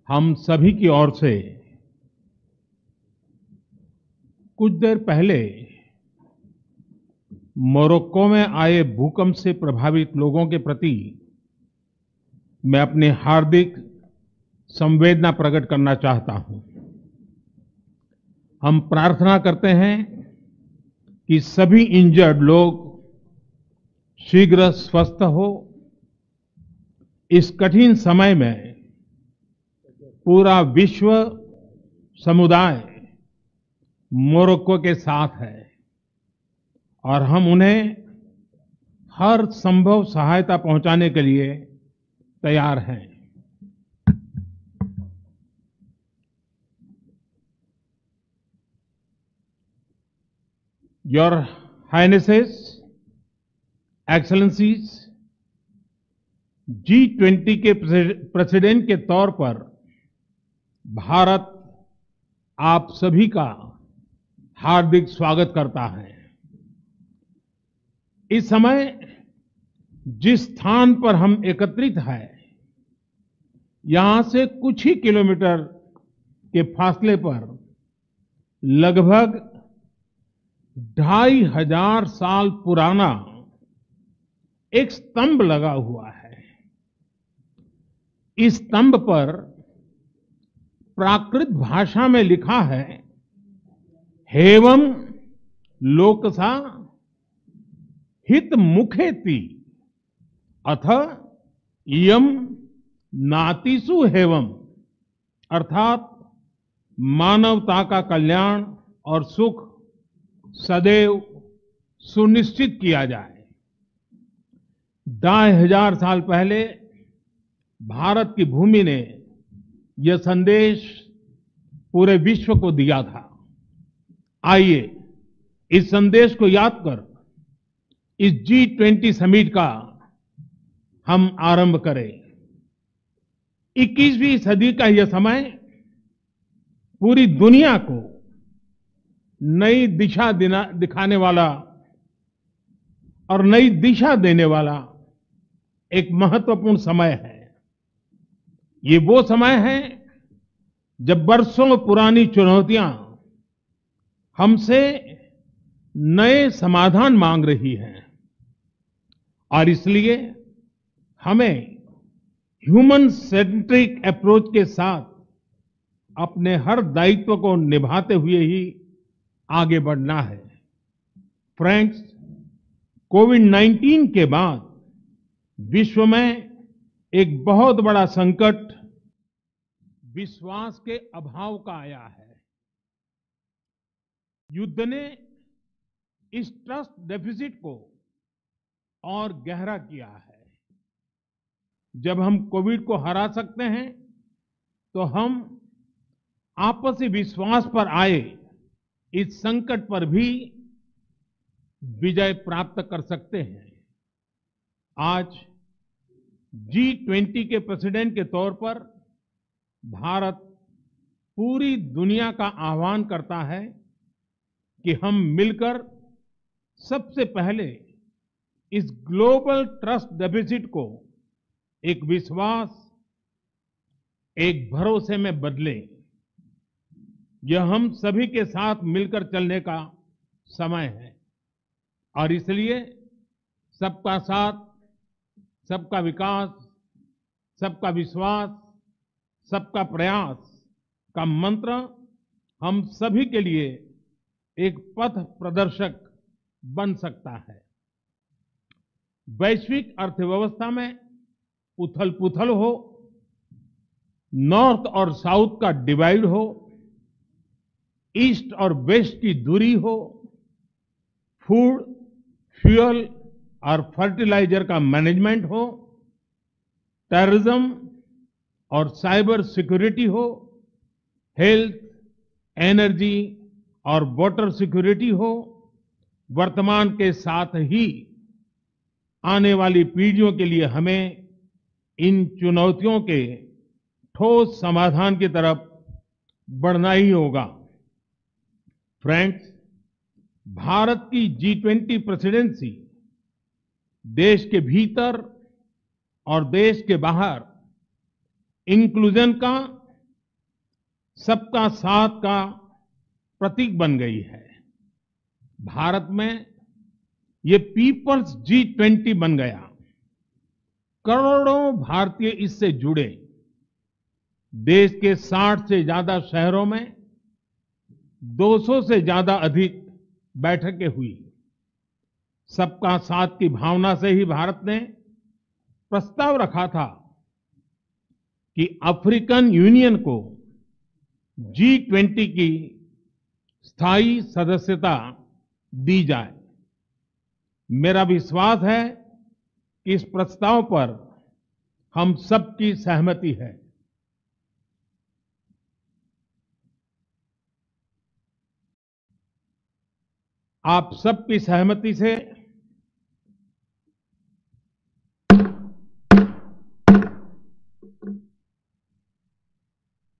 हम सभी की ओर से कुछ देर पहले मोरक्को में आए भूकंप से प्रभावित लोगों के प्रति मैं अपनी हार्दिक संवेदना प्रकट करना चाहता हूं। हम प्रार्थना करते हैं कि सभी इंजर्ड लोग शीघ्र स्वस्थ हो। इस कठिन समय में पूरा विश्व समुदाय मोरक्को के साथ है और हम उन्हें हर संभव सहायता पहुंचाने के लिए तैयार हैं। Your Highnesses, Excellencies, G20 के प्रेसिडेंट के तौर पर भारत आप सभी का हार्दिक स्वागत करता है। इस समय जिस स्थान पर हम एकत्रित हैं, यहां से कुछ ही किलोमीटर के फासले पर लगभग 2500 साल पुराना एक स्तंभ लगा हुआ है। इस स्तंभ पर प्राकृत भाषा में लिखा है, हेवम लोकसा हित मुखेति अथ इयम नातिसु हेवम, अर्थात मानवता का कल्याण और सुख सदैव सुनिश्चित किया जाए। 2500 साल पहले भारत की भूमि ने यह संदेश पूरे विश्व को दिया था। आइए इस संदेश को याद कर इस G20 समिट का हम आरंभ करें। 21वीं सदी का यह समय पूरी दुनिया को नई दिशा दिखाने वाला और नई दिशा देने वाला एक महत्वपूर्ण समय है। ये वो समय है जब बरसों पुरानी चुनौतियां हमसे नए समाधान मांग रही हैं और इसलिए हमें ह्यूमन सेंट्रिक अप्रोच के साथ अपने हर दायित्व को निभाते हुए ही आगे बढ़ना है। फ्रेंड्स, कोविड-19 के बाद विश्व में एक बहुत बड़ा संकट विश्वास के अभाव का आया है। युद्ध ने इस ट्रस्ट डेफिसिट को और गहरा किया है। जब हम कोविड को हरा सकते हैं तो हम आपसी विश्वास पर आए इस संकट पर भी विजय प्राप्त कर सकते हैं। आज G20 के प्रेसिडेंट के तौर पर भारत पूरी दुनिया का आह्वान करता है कि हम मिलकर सबसे पहले इस ग्लोबल ट्रस्ट डेफिसिट को एक विश्वास, एक भरोसे में बदलें। यह हम सभी के साथ मिलकर चलने का समय है और इसलिए सबका साथ, सबका विकास, सबका विश्वास, सबका प्रयास का मंत्र हम सभी के लिए एक पथ प्रदर्शक बन सकता है। वैश्विक अर्थव्यवस्था में उथल-पुथल हो, नॉर्थ और साउथ का डिवाइड हो, ईस्ट और वेस्ट की दूरी हो, फूड, फ्यूल और फर्टिलाइजर का मैनेजमेंट हो, टेररिज्म और साइबर सिक्योरिटी हो, हेल्थ, एनर्जी और वाटर सिक्योरिटी हो, वर्तमान के साथ ही आने वाली पीढ़ियों के लिए हमें इन चुनौतियों के ठोस समाधान की तरफ बढ़ना ही होगा। फ्रेंड्स, भारत की G20 प्रेसिडेंसी देश के भीतर और देश के बाहर इंक्लूजन का, सबका साथ का प्रतीक बन गई है। भारत में ये पीपल्स G20 बन गया। करोड़ों भारतीय इससे जुड़े। देश के 60 से ज्यादा शहरों में 200 से ज्यादा अधिक बैठकें हुई। सबका साथ की भावना से ही भारत ने प्रस्ताव रखा था कि अफ्रीकन यूनियन को G20 की स्थायी सदस्यता दी जाए। मेरा विश्वास है कि इस प्रस्ताव पर हम सबकी सहमति है। आप सबकी सहमति से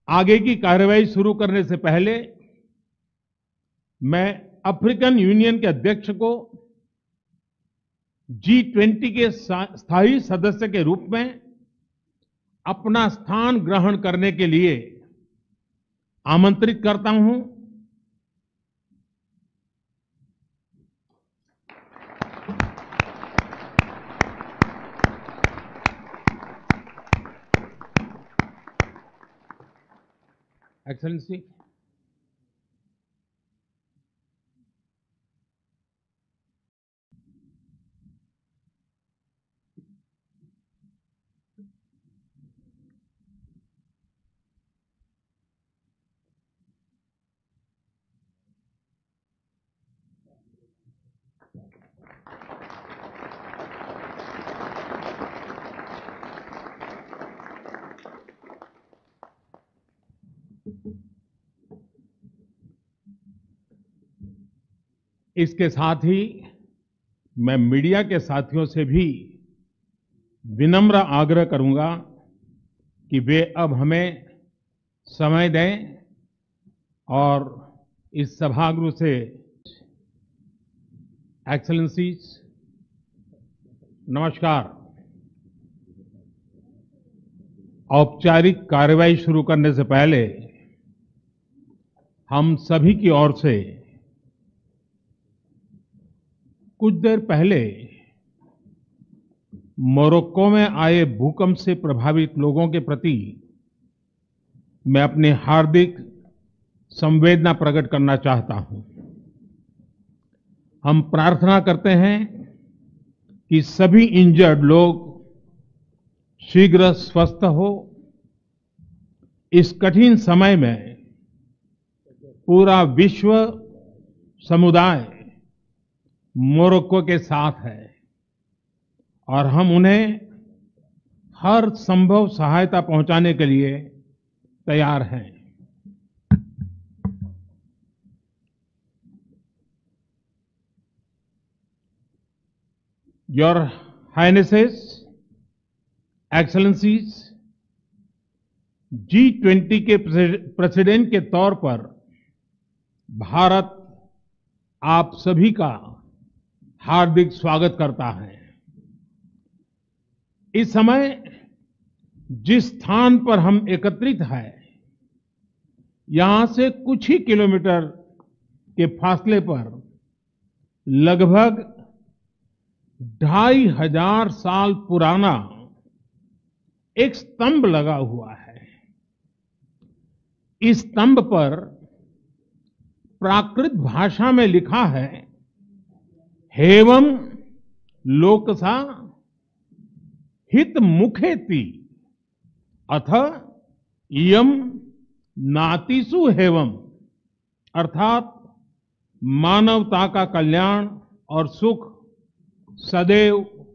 आगे की कार्रवाई शुरू करने से पहले मैं अफ्रीकन यूनियन के अध्यक्ष को G20 के स्थायी सदस्य के रूप में अपना स्थान ग्रहण करने के लिए आमंत्रित करता हूं। एक्सेलेंसी, इसके साथ ही मैं मीडिया के साथियों से भी विनम्र आग्रह करूंगा कि वे अब हमें समय दें और इस सभागृह से एक्सेलेंसीज, नमस्कार। औपचारिक कार्रवाई शुरू करने से पहले हम सभी की ओर से कुछ देर पहले मोरक्को में आए भूकंप से प्रभावित लोगों के प्रति मैं अपनी हार्दिक संवेदना प्रकट करना चाहता हूं। हम प्रार्थना करते हैं कि सभी इंजर्ड लोग शीघ्र स्वस्थ हो। इस कठिन समय में पूरा विश्व समुदाय मोरक्को के साथ है और हम उन्हें हर संभव सहायता पहुंचाने के लिए तैयार हैं। Your Highnesses, Excellencies, G20 के प्रेसिडेंट के तौर पर भारत आप सभी का हार्दिक स्वागत करता है। इस समय जिस स्थान पर हम एकत्रित हैं, यहां से कुछ ही किलोमीटर के फासले पर लगभग 2500 साल पुराना एक स्तंभ लगा हुआ है। इस स्तंभ पर प्राकृत भाषा में लिखा है, हेवम लोकसा हित मुखेति अथ इयम नातिसु हेवम, अर्थात मानवता का कल्याण और सुख सदैव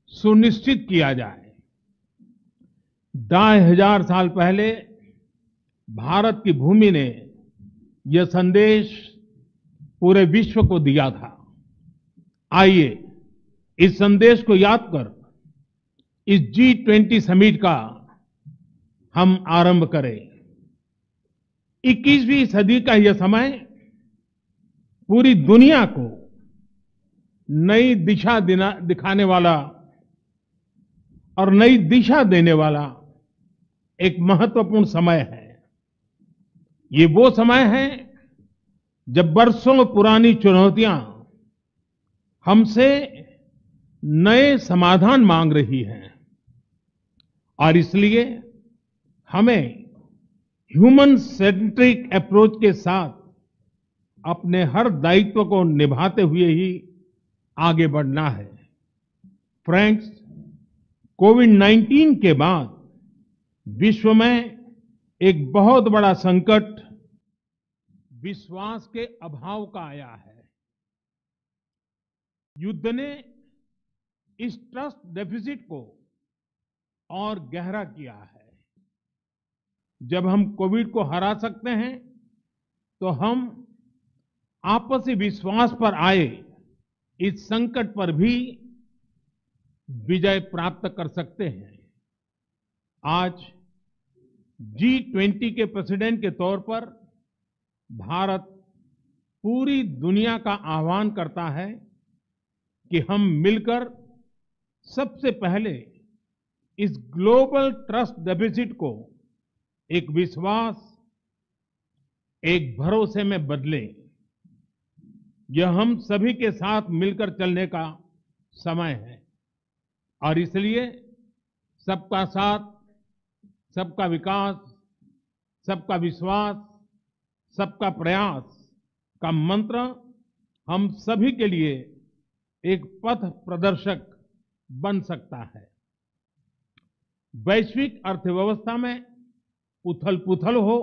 सुनिश्चित किया जाए। 2500 साल पहले भारत की भूमि ने यह संदेश पूरे विश्व को दिया था। आइए इस संदेश को याद कर इस G20 समिट का हम आरंभ करें। 21वीं सदी का यह समय पूरी दुनिया को नई दिशा दिखाने वाला और नई दिशा देने वाला एक महत्वपूर्ण समय है। ये वो समय है जब बरसों पुरानी चुनौतियां हमसे नए समाधान मांग रही हैं और इसलिए हमें ह्यूमन सेंट्रिक अप्रोच के साथ अपने हर दायित्व को निभाते हुए ही आगे बढ़ना है। फ्रेंड्स, कोविड-19 के बाद विश्व में एक बहुत बड़ा संकट विश्वास के अभाव का आया है। युद्ध ने इस ट्रस्ट डेफिसिट को और गहरा किया है। जब हम कोविड को हरा सकते हैं तो हम आपसी विश्वास पर आए इस संकट पर भी विजय प्राप्त कर सकते हैं। आज G20 के प्रेसिडेंट के तौर पर भारत पूरी दुनिया का आह्वान करता है कि हम मिलकर सबसे पहले इस ग्लोबल ट्रस्ट डेफिसिट को एक विश्वास, एक भरोसे में बदलें। यह हम सभी के साथ मिलकर चलने का समय है और इसलिए सबका साथ, सबका विकास, सबका विश्वास, सबका प्रयास का मंत्र हम सभी के लिए एक पथ प्रदर्शक बन सकता है। वैश्विक अर्थव्यवस्था में उथल-पुथल हो,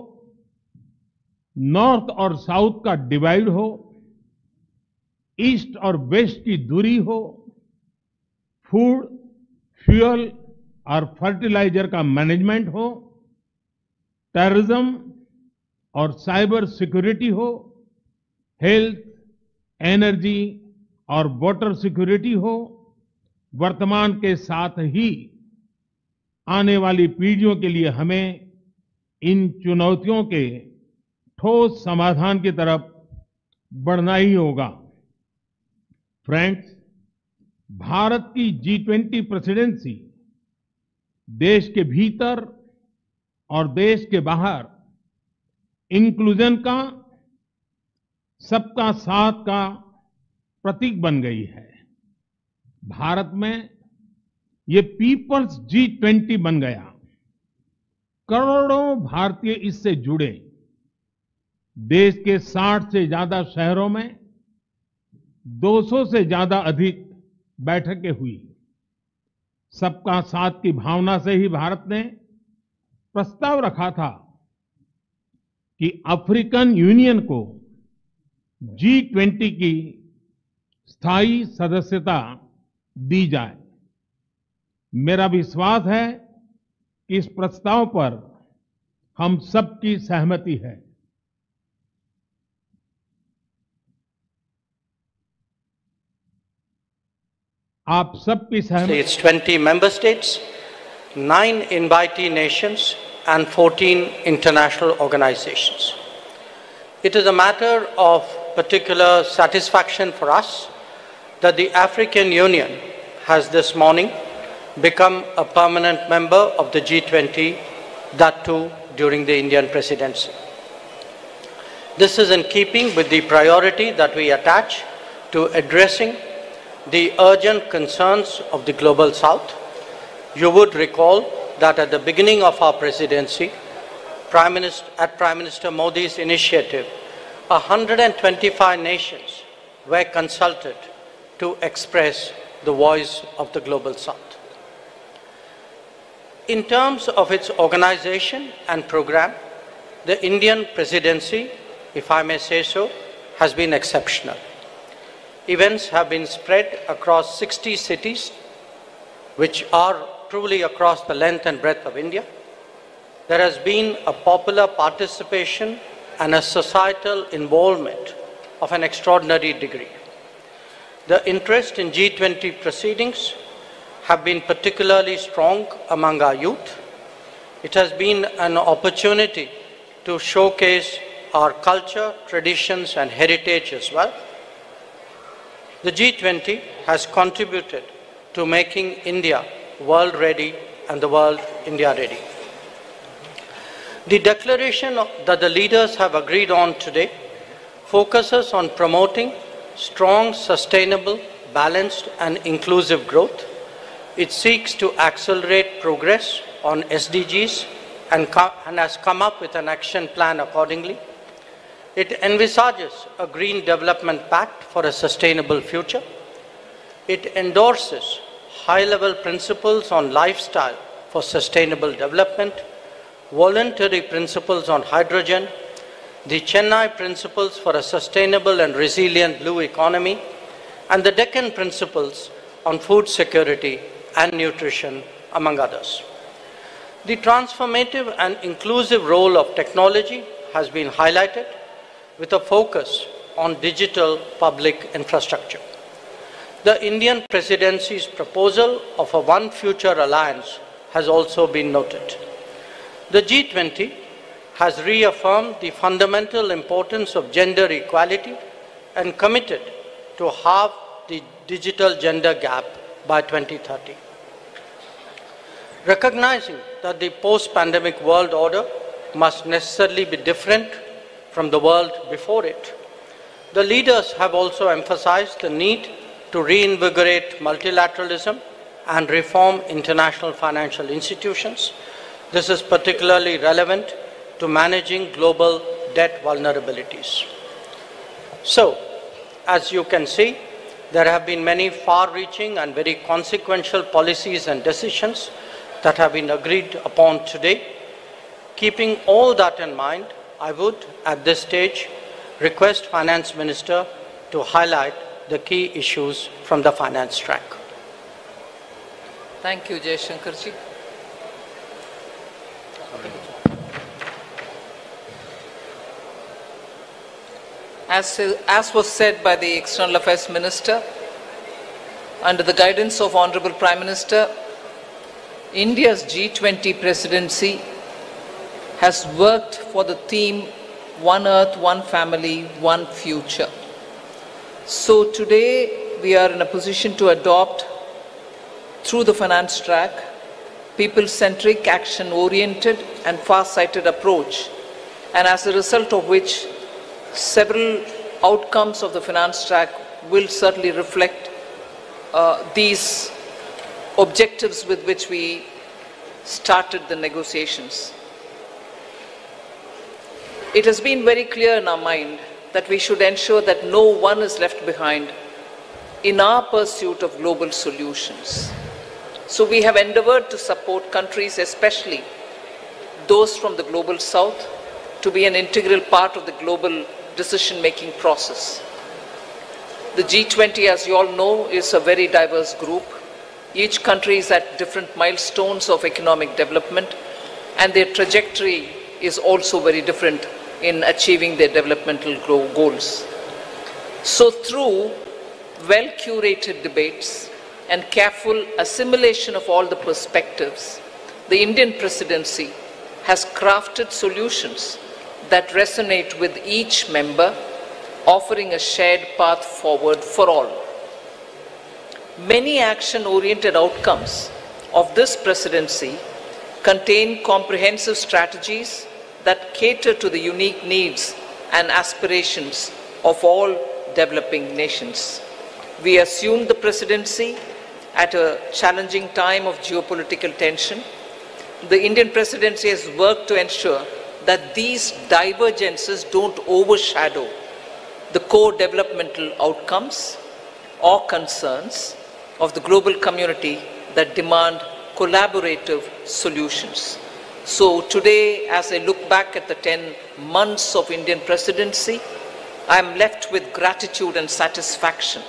नॉर्थ और साउथ का डिवाइड हो, ईस्ट और वेस्ट की दूरी हो, फूड, फ्यूल और फर्टिलाइजर का मैनेजमेंट हो, टेररिज्म और साइबर सिक्योरिटी हो, हेल्थ, एनर्जी और वाटर सिक्योरिटी हो, वर्तमान के साथ ही आने वाली पीढ़ियों के लिए हमें इन चुनौतियों के ठोस समाधान की तरफ बढ़ना ही होगा। फ्रेंड्स, भारत की G20 प्रेसिडेंसी देश के भीतर और देश के बाहर इंक्लूजन का, सबका साथ का प्रतीक बन गई है। भारत में ये पीपल्स G20 बन गया। करोड़ों भारतीय इससे जुड़े। देश के 60 से ज्यादा शहरों में 200 से ज्यादा अधिक बैठकें हुई। सबका साथ की भावना से ही भारत ने प्रस्ताव रखा था कि अफ्रीकन यूनियन को G20 की स्थायी सदस्यता दी जाए। मेरा विश्वास है कि इस प्रस्ताव पर हम सबकी सहमति है। आप सबकी सहमति। It's 20 member states, 9 invitee nations, and 14 international organizations. It is a matter of particular satisfaction for us that the African Union has this morning become a permanent member of the G20, that too during the Indian presidency. This is in keeping with the priority that we attach to addressing the urgent concerns of the Global South. You would recall that at the beginning of our presidency, at Prime Minister Modi's initiative, 125 nations were consulted to express the voice of the Global South. In terms of its organization and program, the Indian presidency, if I may say so, has been exceptional. Events have been spread across 60 cities, which are truly across the length and breadth of India. There has been a popular participation and a societal involvement of an extraordinary degree. The interest in G20 proceedings have been particularly strong among our youth. It has been an opportunity to showcase our culture, traditions, and heritage as well. The G20 has contributed to making India world ready and the world India ready. The declaration that the leaders have agreed on today focuses on promoting strong, sustainable, balanced, and inclusive growth. It seeks to accelerate progress on SDGs and has come up with an action plan accordingly. It envisages a Green Development Pact for a sustainable future. It endorses high-level principles on lifestyle for sustainable development, voluntary principles on hydrogen, the Chennai Principles for a Sustainable and Resilient Blue Economy, and the Deccan Principles on food security and nutrition, among others. The transformative and inclusive role of technology has been highlighted with a focus on digital public infrastructure. The Indian presidency's proposal of a One Future Alliance has also been noted. The G20 has reaffirmed the fundamental importance of gender equality and committed to halve the digital gender gap by 2030. Recognizing that the post-pandemic world order must necessarily be different from the world before it, the leaders have also emphasized the need to reinvigorate multilateralism and reform international financial institutions. This is particularly relevant to managing global debt vulnerabilities. So, as you can see, there have been many far-reaching and very consequential policies and decisions that have been agreed upon today. Keeping all that in mind, I would, at this stage, request Finance Minister to highlight the key issues from the finance track. Thank you, Jaishankarji. As was said by the External Affairs Minister, under the guidance of Honorable Prime Minister, India's G20 presidency has worked for the theme One Earth, One Family, One Future. So today we are in a position to adopt through the finance track people-centric, action-oriented and far-sighted approach, and as a result of which several outcomes of the finance track will certainly reflect these objectives with which we started the negotiations. It has been very clear in our mind that we should ensure that no one is left behind in our pursuit of global solutions. So we have endeavored to support countries, especially those from the global south, to be an integral part of the global decision-making process. The G20, as you all know, is a very diverse group. Each country is at different milestones of economic development, and their trajectory is also very different in achieving their developmental goals. So through well-curated debates and careful assimilation of all the perspectives, the Indian presidency has crafted solutions that resonate with each member, offering a shared path forward for all. Many action-oriented outcomes of this presidency contain comprehensive strategies that cater to the unique needs and aspirations of all developing nations. We assumed the presidency at a challenging time of geopolitical tension. The Indian presidency has worked to ensure that these divergences don't overshadow the core developmental outcomes or concerns of the global community that demand collaborative solutions. So today, as I look back at the 10 months of Indian presidency, I am left with gratitude and satisfaction.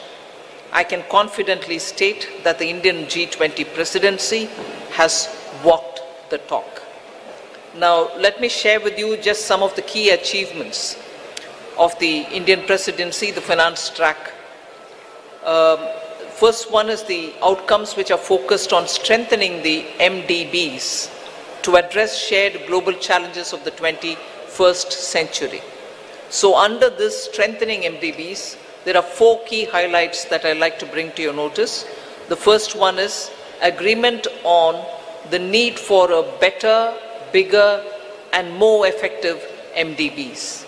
I can confidently state that the Indian G20 presidency has walked the talk. Now, let me share with you just some of the key achievements of the Indian presidency, the finance track. First one is the outcomes which are focused on strengthening the MDBs to address shared global challenges of the 21st century. So under this strengthening MDBs, there are 4 key highlights that I'd like to bring to your notice. The first one is agreement on the need for a better, bigger, and more effective MDBs.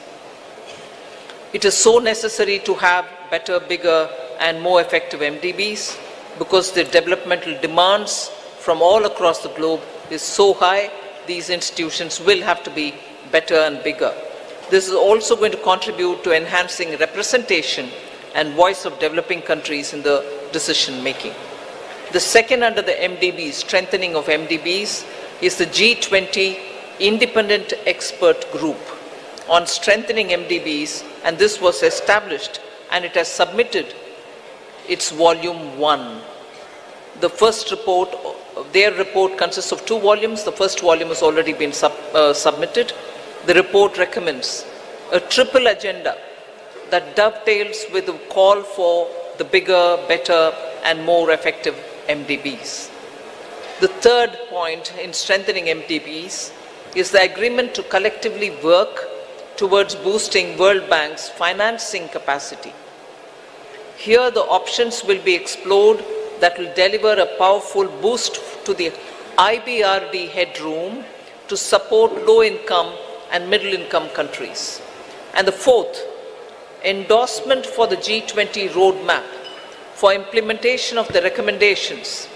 It is so necessary to have better, bigger, and more effective MDBs because the developmental demands from all across the globe is so high, these institutions will have to be better and bigger. This is also going to contribute to enhancing representation and voice of developing countries in the decision making. The second under the MDBs, strengthening of MDBs, is the G20 Independent Expert Group on strengthening MDBs, and this was established and it has submitted its volume 1. The first report, their report consists of 2 volumes. The first volume has already been submitted. The report recommends a triple agenda that dovetails with the call for the bigger, better, and more effective MDBs. The third point in strengthening MDBs is the agreement to collectively work towards boosting World Bank's financing capacity. Here the options will be explored that will deliver a powerful boost to the IBRD headroom to support low-income and middle-income countries. And the fourth, endorsement for the G20 roadmap for implementation of the recommendations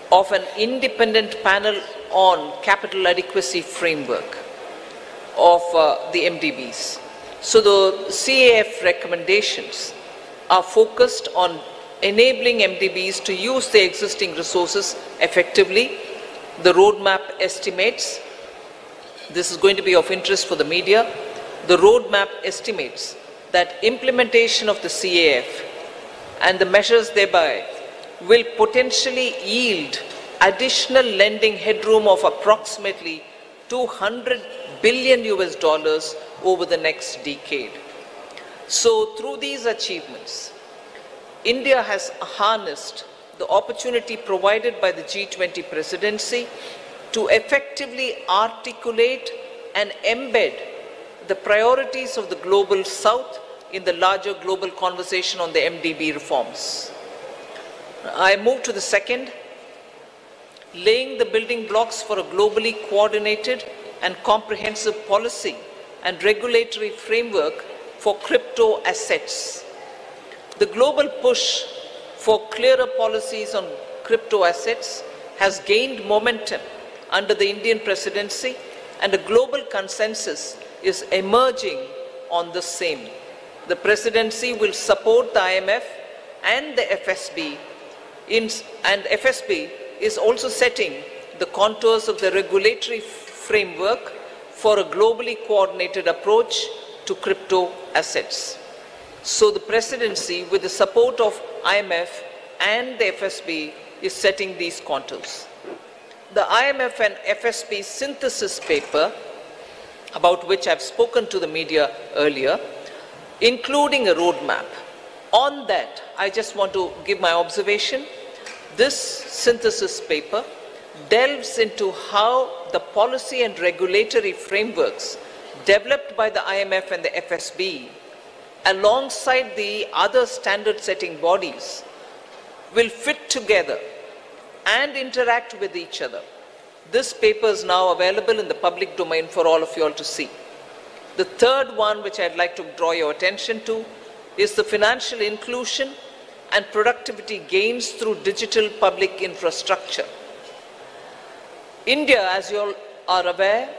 of an independent panel on capital adequacy framework of the MDBs. So the CAF recommendations are focused on enabling MDBs to use their existing resources effectively. The roadmap estimates, this is going to be of interest for the media, the roadmap estimates that implementation of the CAF and the measures thereby will potentially yield additional lending headroom of approximately $200 billion over the next decade. So through these achievements, India has harnessed the opportunity provided by the G20 presidency to effectively articulate and embed the priorities of the global south in the larger global conversation on the MDB reforms. I move to the second. laying the building blocks for a globally coordinated and comprehensive policy and regulatory framework for crypto assets. The global push for clearer policies on crypto assets has gained momentum under the Indian presidency, and a global consensus is emerging on the same. The presidency will support the IMF and the FSB, and FSB is also setting the contours of the regulatory framework for a globally coordinated approach to crypto assets. So the presidency, with the support of IMF and the FSB, is setting these contours. The IMF and FSB synthesis paper, about which I've spoken to the media earlier, including a roadmap. On that, I just want to give my observation. This synthesis paper delves into how the policy and regulatory frameworks developed by the IMF and the FSB, alongside the other standard-setting bodies, will fit together and interact with each other. This paper is now available in the public domain for all of you all to see. The third one, which I'd like to draw your attention to, is the financial inclusion and productivity gains through digital public infrastructure. India, as you all are aware,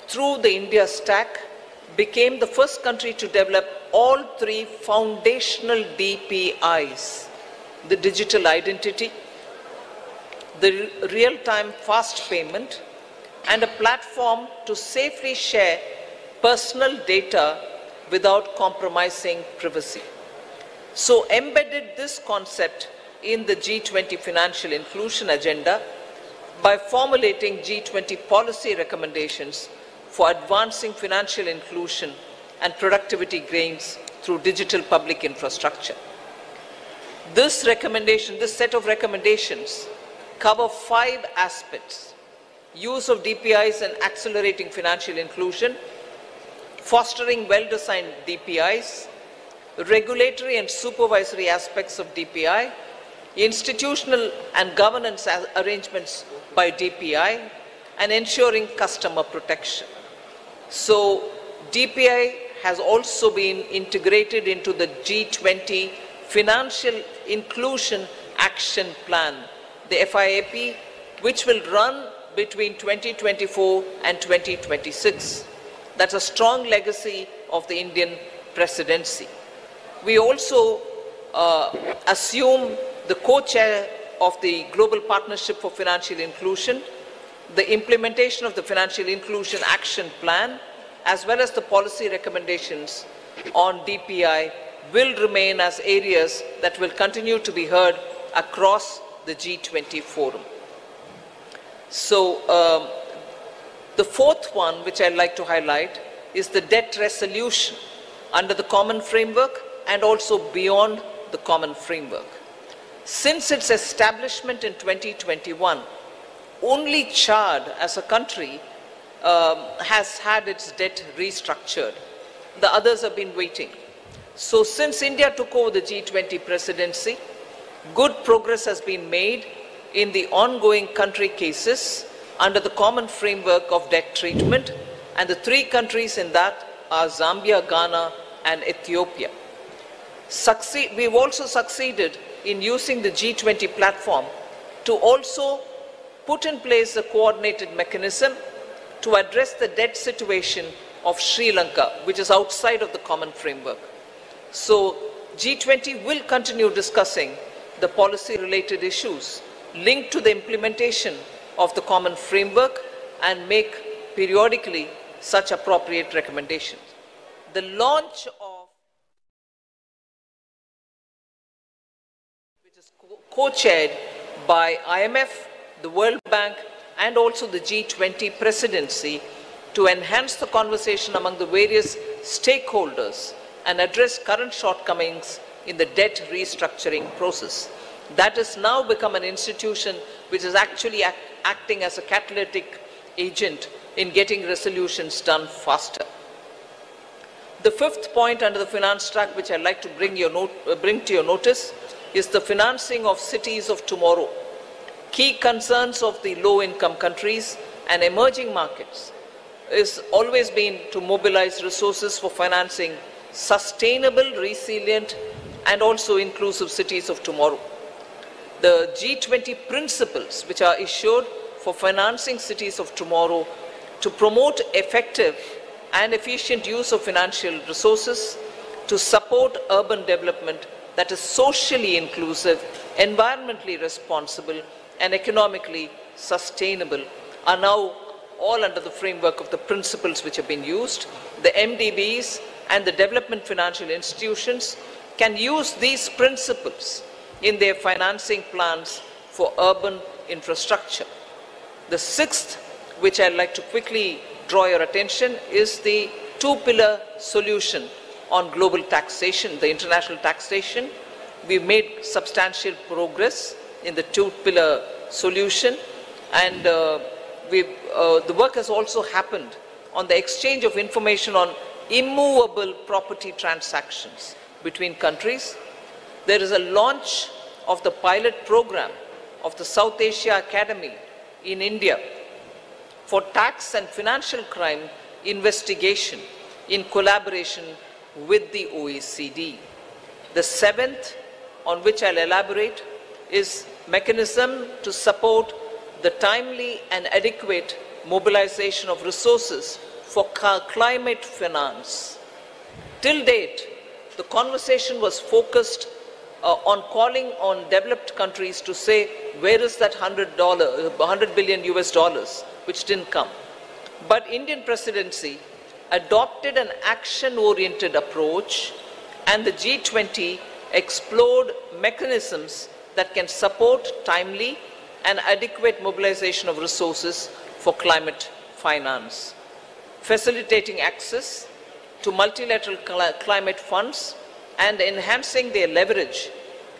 through the India Stack, became the first country to develop all three foundational DPIs: the digital identity, the real-time fast payment, and a platform to safely share personal data without compromising privacy. So embedded this concept in the G20 financial inclusion agenda by formulating G20 policy recommendations for advancing financial inclusion and productivity gains through digital public infrastructure. This set of recommendations cover 5 aspects: use of DPIs and accelerating financial inclusion, fostering well-designed DPIs, regulatory and supervisory aspects of DPI, institutional and governance arrangements by DPI, and ensuring customer protection. So DPI has also been integrated into the G20 Financial Inclusion Action Plan, the FIAP, which will run between 2024 and 2026. That's a strong legacy of the Indian presidency. We also assume the co-chair of the Global Partnership for Financial Inclusion. The implementation of the Financial Inclusion Action Plan, as well as the policy recommendations on DPI, will remain as areas that will continue to be heard across the G20 forum. So the fourth one, which I'd like to highlight, is the debt resolution under the common framework and also beyond the common framework. Since its establishment in 2021, only Chad as a country has had its debt restructured. The others have been waiting. So since India took over the G20 presidency, good progress has been made in the ongoing country cases under the common framework of debt treatment, and the 3 countries in that are Zambia, Ghana, and Ethiopia. We've also succeeded in using the G20 platform to also put in place a coordinated mechanism to address the debt situation of Sri Lanka, which is outside of the common framework. So G20 will continue discussing the policy-related issues linked to the implementation of the common framework and make periodically such appropriate recommendations. The launch of, which is co-chaired by IMF, the World Bank, and also the G20 presidency, to enhance the conversation among the various stakeholders and address current shortcomings in the debt restructuring process. That has now become an institution which is actually acting as a catalytic agent in getting resolutions done faster. The fifth point under the finance track, which I'd like to bring to your notice, is the financing of cities of tomorrow. key concerns of the low-income countries and emerging markets is always been to mobilize resources for financing sustainable, resilient, and also inclusive cities of tomorrow. The G20 principles, which are issued for financing cities of tomorrow to promote effective and efficient use of financial resources, to support urban development that is socially inclusive, environmentally responsible, and economically sustainable, are now all under the framework of the principles which have been used. The MDBs and the development financial institutions can use these principles in their financing plans for urban infrastructure. The sixth, which I'd like to quickly draw your attention, is the two-pillar solution on global taxation, the international taxation. We've made substantial progress in the two-pillar solution, and the work has also happened on the exchange of information on immovable property transactions between countries. There is a launch of the pilot program of the South Asia Academy in India for tax and financial crime investigation in collaboration with the OECD. The seventh, on which I'll elaborate, is mechanism to support the timely and adequate mobilization of resources for climate finance. Till date, the conversation was focused on calling on developed countries to say, where is that $100 billion US dollars, which didn't come. But Indian presidency adopted an action-oriented approach, and the G20 explored mechanisms that can support timely and adequate mobilization of resources for climate finance, facilitating access to multilateral climate funds and enhancing their leverage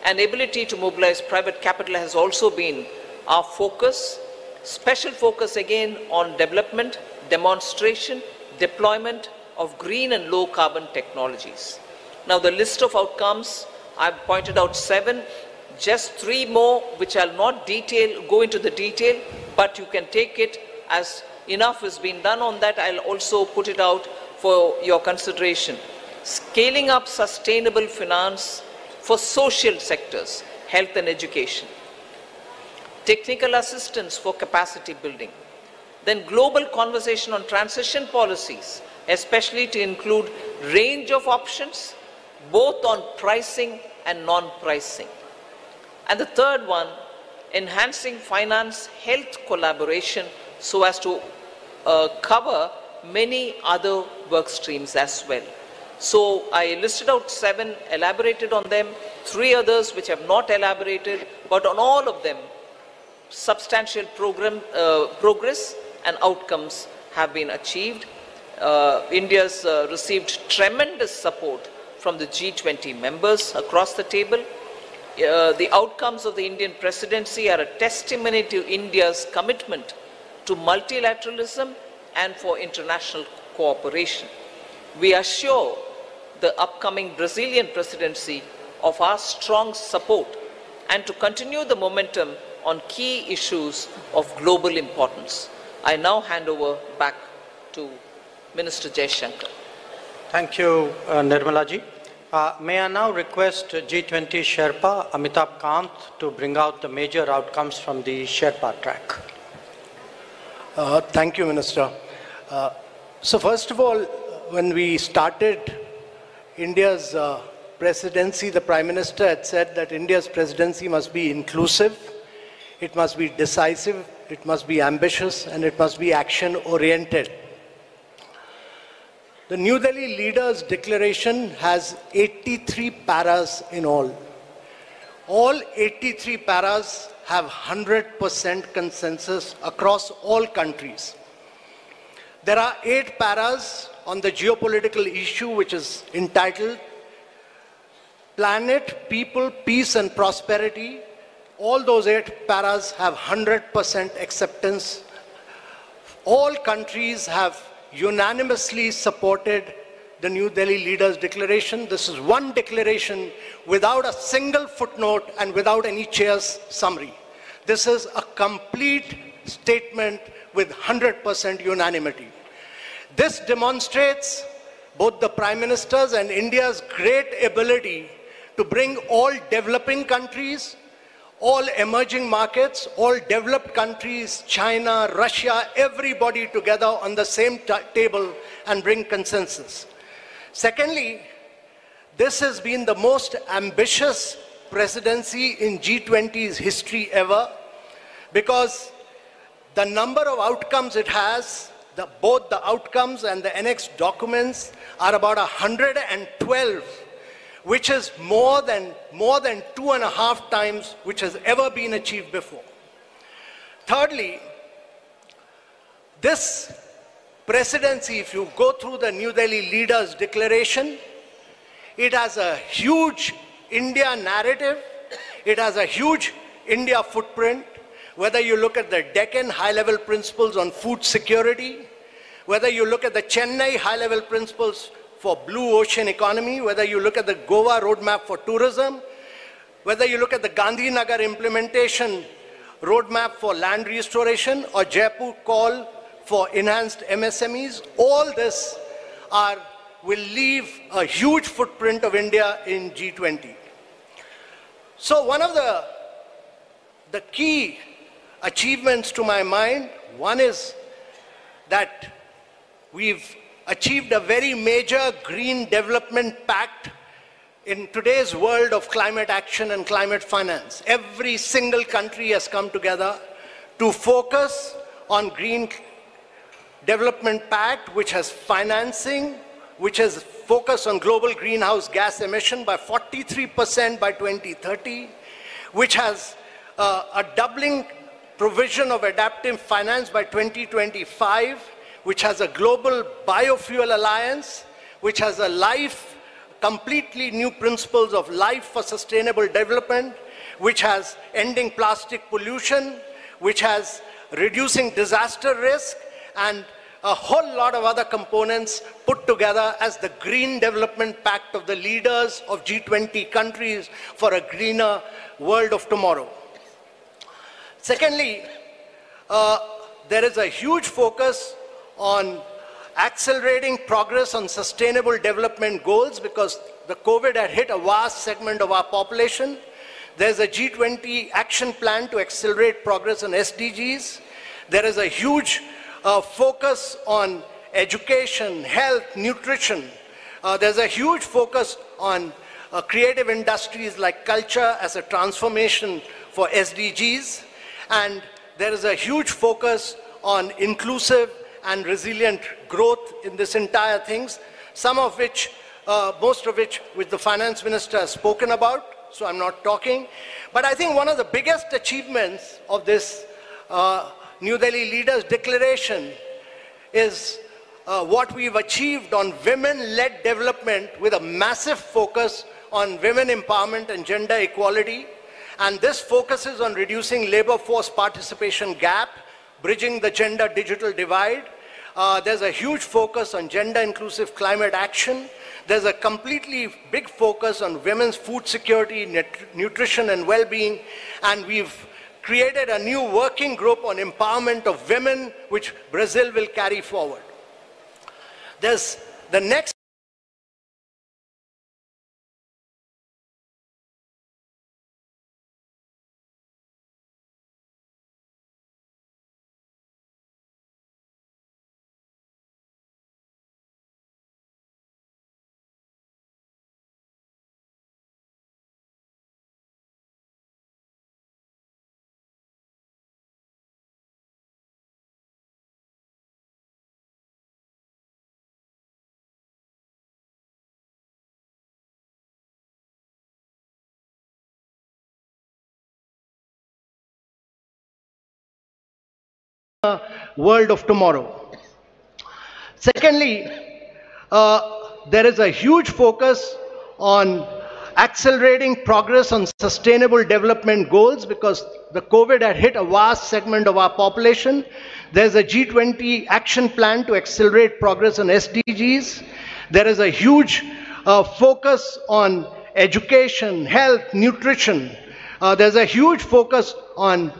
and ability to mobilize private capital has also been our focus. Special focus again on development, demonstration, deployment of green and low carbon technologies. Now the list of outcomes, I've pointed out 7, just 3 more which I'll not go into the detail, but you can take it as enough has been done on that. I'll also put it out for your consideration. Scaling up sustainable finance for social sectors, health and education. Technical assistance for capacity building. Then global conversation on transition policies, especially to include range of options, both on pricing and non-pricing. And the third one, enhancing finance health collaboration so as to cover many other work streams as well. So I listed out 7, elaborated on them, 3 others which have not elaborated, but on all of them, substantial progress and outcomes have been achieved. India's received tremendous support from the G20 members across the table. The outcomes of the Indian presidency are a testimony to India's commitment to multilateralism and for international cooperation. We assure the upcoming Brazilian presidency of our strong support and to continue the momentum on key issues of global importance. I now hand over back to Minister Jaishankar. Thank you, Nirmala ji. May I now request G20 Sherpa Amitabh Kant to bring out the major outcomes from the Sherpa track. Thank you, Minister. So first of all, when we started India's presidency, the Prime Minister had said that India's presidency must be inclusive, it must be decisive, it must be ambitious, and it must be action-oriented. The New Delhi Leaders' Declaration has 83 paras in all. All 83 paras have 100% consensus across all countries. There are 8 paras on the geopolitical issue, which is entitled Planet, People, Peace and Prosperity. All those 8 paras have 100% acceptance. All countries have unanimously supported the New Delhi Leaders' Declaration. This is one declaration without a single footnote and without any chair's summary. This is a complete statement with 100% unanimity. This demonstrates both the Prime Minister's and India's great ability to bring all developing countries, all emerging markets, all developed countries, China, Russia, everybody together on the same table and bring consensus. Secondly, this has been the most ambitious presidency in G20's history ever, because the number of outcomes it has, both the outcomes and the annexed documents are about 112, which is more than 2.5 times which has ever been achieved before. Thirdly, this presidency, if you go through the New Delhi Leaders' Declaration, it has a huge India narrative, it has a huge India footprint, whether you look at the Deccan high-level principles on food security, whether you look at the Chennai high-level principles for blue ocean economy, whether you look at the Goa roadmap for tourism, whether you look at the Gandhinagar implementation roadmap for land restoration or Jaipur call for enhanced MSMEs, all this will leave a huge footprint of India in G20. So one of the key achievements to my mind, one is that we've achieved a very major green development pact in today's world of climate action and climate finance. Every single country has come together to focus on green development pact, which has financing, which has focused on global greenhouse gas emission by 43% by 2030, which has a doubling provision of adaptive finance by 2025, which has a global biofuel alliance, which has completely new principles of life for sustainable development, which has ending plastic pollution, which has reducing disaster risk, and a whole lot of other components put together as the Green Development Pact of the leaders of G20 countries for a greener world of tomorrow. Secondly, there is a huge focus on accelerating progress on sustainable development goals, because the COVID had hit a vast segment of our population. There's a G20 action plan to accelerate progress on SDGs. There is a huge focus on education, health, nutrition. There's a huge focus on creative industries like culture as a transformation for SDGs. And there is a huge focus on inclusive and resilient growth in this entire things, some of which, most of which the finance minister has spoken about, so I'm not talking. But I think one of the biggest achievements of this New Delhi Leaders' Declaration is what we've achieved on women-led development, with a massive focus on women empowerment and gender equality. And this focuses on reducing labor force participation gap, bridging the gender digital divide. There's a huge focus on gender inclusive climate action. There's a completely big focus on women's food security, nutrition and well-being. And we've created a new working group on empowerment of women, which Brazil will carry forward. There's the next world of tomorrow. Secondly, there is a huge focus on accelerating progress on sustainable development goals, because the COVID had hit a vast segment of our population. There's a G20 action plan to accelerate progress on SDGs. There is a huge focus on education, health, nutrition. There's a huge focus on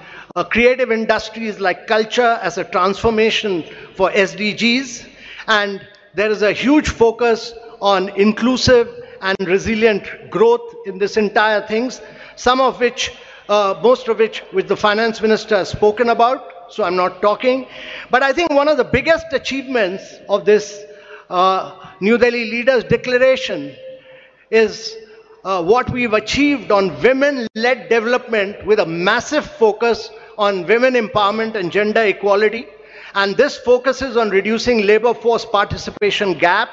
creative industries like culture as a transformation for SDGs, and there is a huge focus on inclusive and resilient growth in this entire things, some of which, most of which the finance minister has spoken about, so I'm not talking. But I think one of the biggest achievements of this New Delhi Leaders Declaration is what we've achieved on women-led development, with a massive focus on women empowerment and gender equality. And this focuses on reducing labor force participation gap,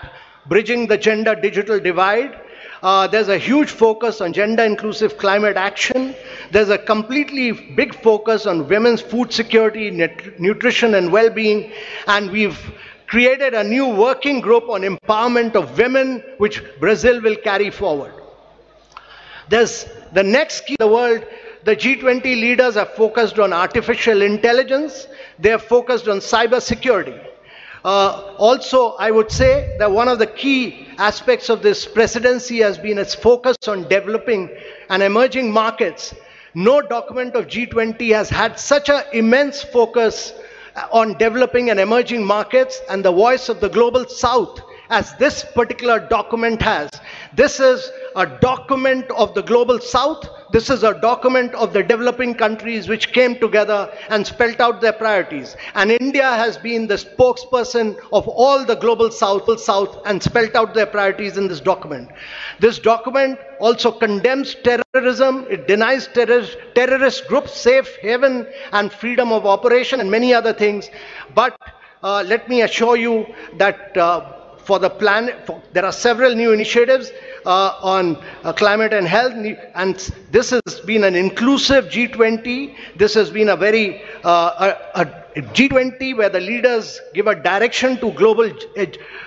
bridging the gender digital divide. There's a huge focus on gender inclusive climate action. There's a completely big focus on women's food security, nutrition and well-being. And we've created a new working group on empowerment of women, which Brazil will carry forward. There's the next key in the world. The G20 leaders are focused on artificial intelligence. They are focused on cyber security. Also, I would say that one of the key aspects of this presidency has been its focus on developing and emerging markets. No document of G20 has had such an immense focus on developing and emerging markets and the voice of the global south as this particular document has. This is a document of the global south. This is a document of the developing countries which came together and spelled out their priorities. And India has been the spokesperson of all the global south and spelled out their priorities in this document. This document also condemns terrorism. It denies terrorist groups safe haven and freedom of operation and many other things. But let me assure you that for the planet, there are several new initiatives on climate and health, and this has been an inclusive G20. This has been a very a G20 where the leaders give a direction to global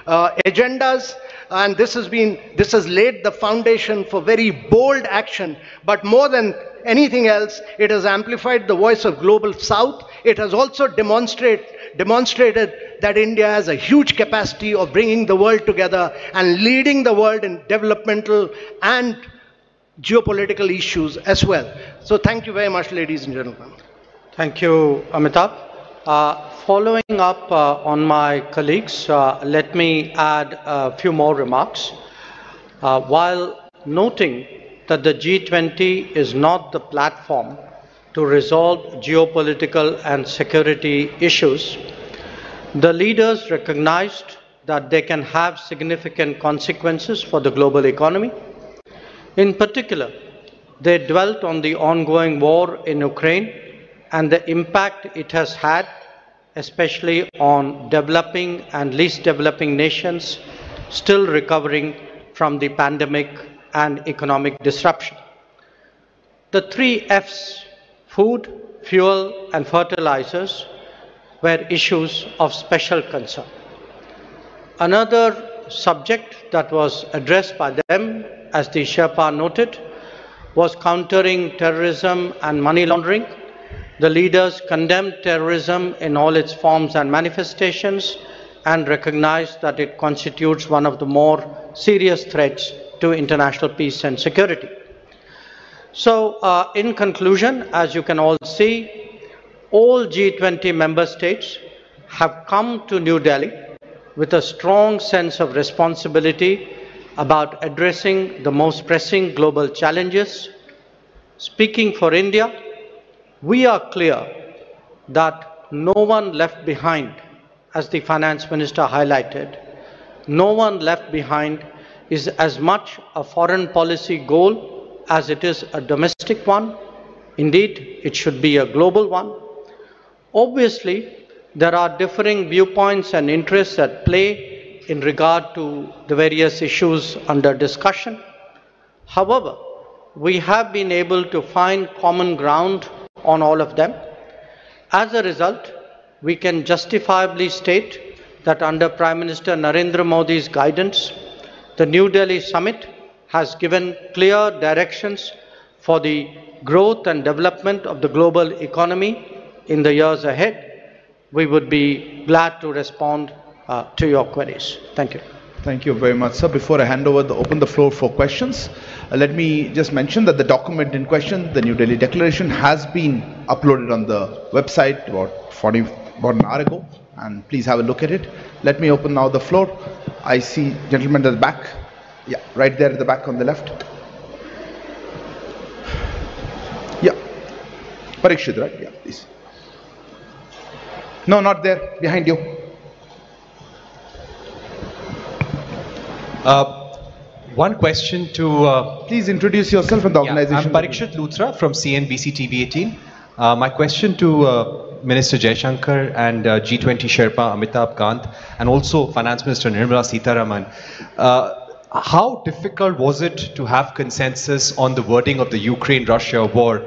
agendas, and this has laid the foundation for very bold action. But more than anything else, it has amplified the voice of global south. It has also demonstrated that India has a huge capacity of bringing the world together and leading the world in developmental and geopolitical issues as well. So thank you very much, ladies and gentlemen. Thank you, Amitabh. Following up on my colleagues, let me add a few more remarks. While noting that the G20 is not the platform to resolve geopolitical and security issues, the leaders recognized that they can have significant consequences for the global economy. In particular, they dwelt on the ongoing war in Ukraine and the impact it has had, especially on developing and least developing nations still recovering from the pandemic and economic disruption. The 3 F's, food, fuel, and fertilizers, were issues of special concern. Another subject that was addressed by them, as the Sherpa noted, was countering terrorism and money laundering. The leaders condemned terrorism in all its forms and manifestations and recognized that it constitutes one of the more serious threats to international peace and security. So, in conclusion, as you can all see, all G20 member states have come to New Delhi with a strong sense of responsibility about addressing the most pressing global challenges. Speaking for India, we are clear that no one left behind, as the finance minister highlighted. No one left behind is as much a foreign policy goal as it is a domestic one. Indeed, it should be a global one. Obviously, there are differing viewpoints and interests at play in regard to the various issues under discussion. However, we have been able to find common ground on all of them. As a result, we can justifiably state that under Prime Minister Narendra Modi's guidance, the New Delhi summit has given clear directions for the growth and development of the global economy in the years ahead. We would be glad to respond to your queries. Thank you. Thank you very much, sir. Before I open the floor for questions, let me just mention that the document in question, the New Delhi Declaration, has been uploaded on the website about an hour ago, and please have a look at it. Let me open now the floor. I see gentlemen at the back. Yeah, right there at the back on the left. Yeah. Parikshit, right? Yeah, please. No, not there. Behind you. One question to... Please introduce yourself and the organization. I'm Parikshit Luthra from CNBC TV 18. My question to Minister Jaishankar and G20 Sherpa Amitabh Kant and also Finance Minister Nirmala Sitharaman. How difficult was it to have consensus on the wording of the Ukraine-Russia war?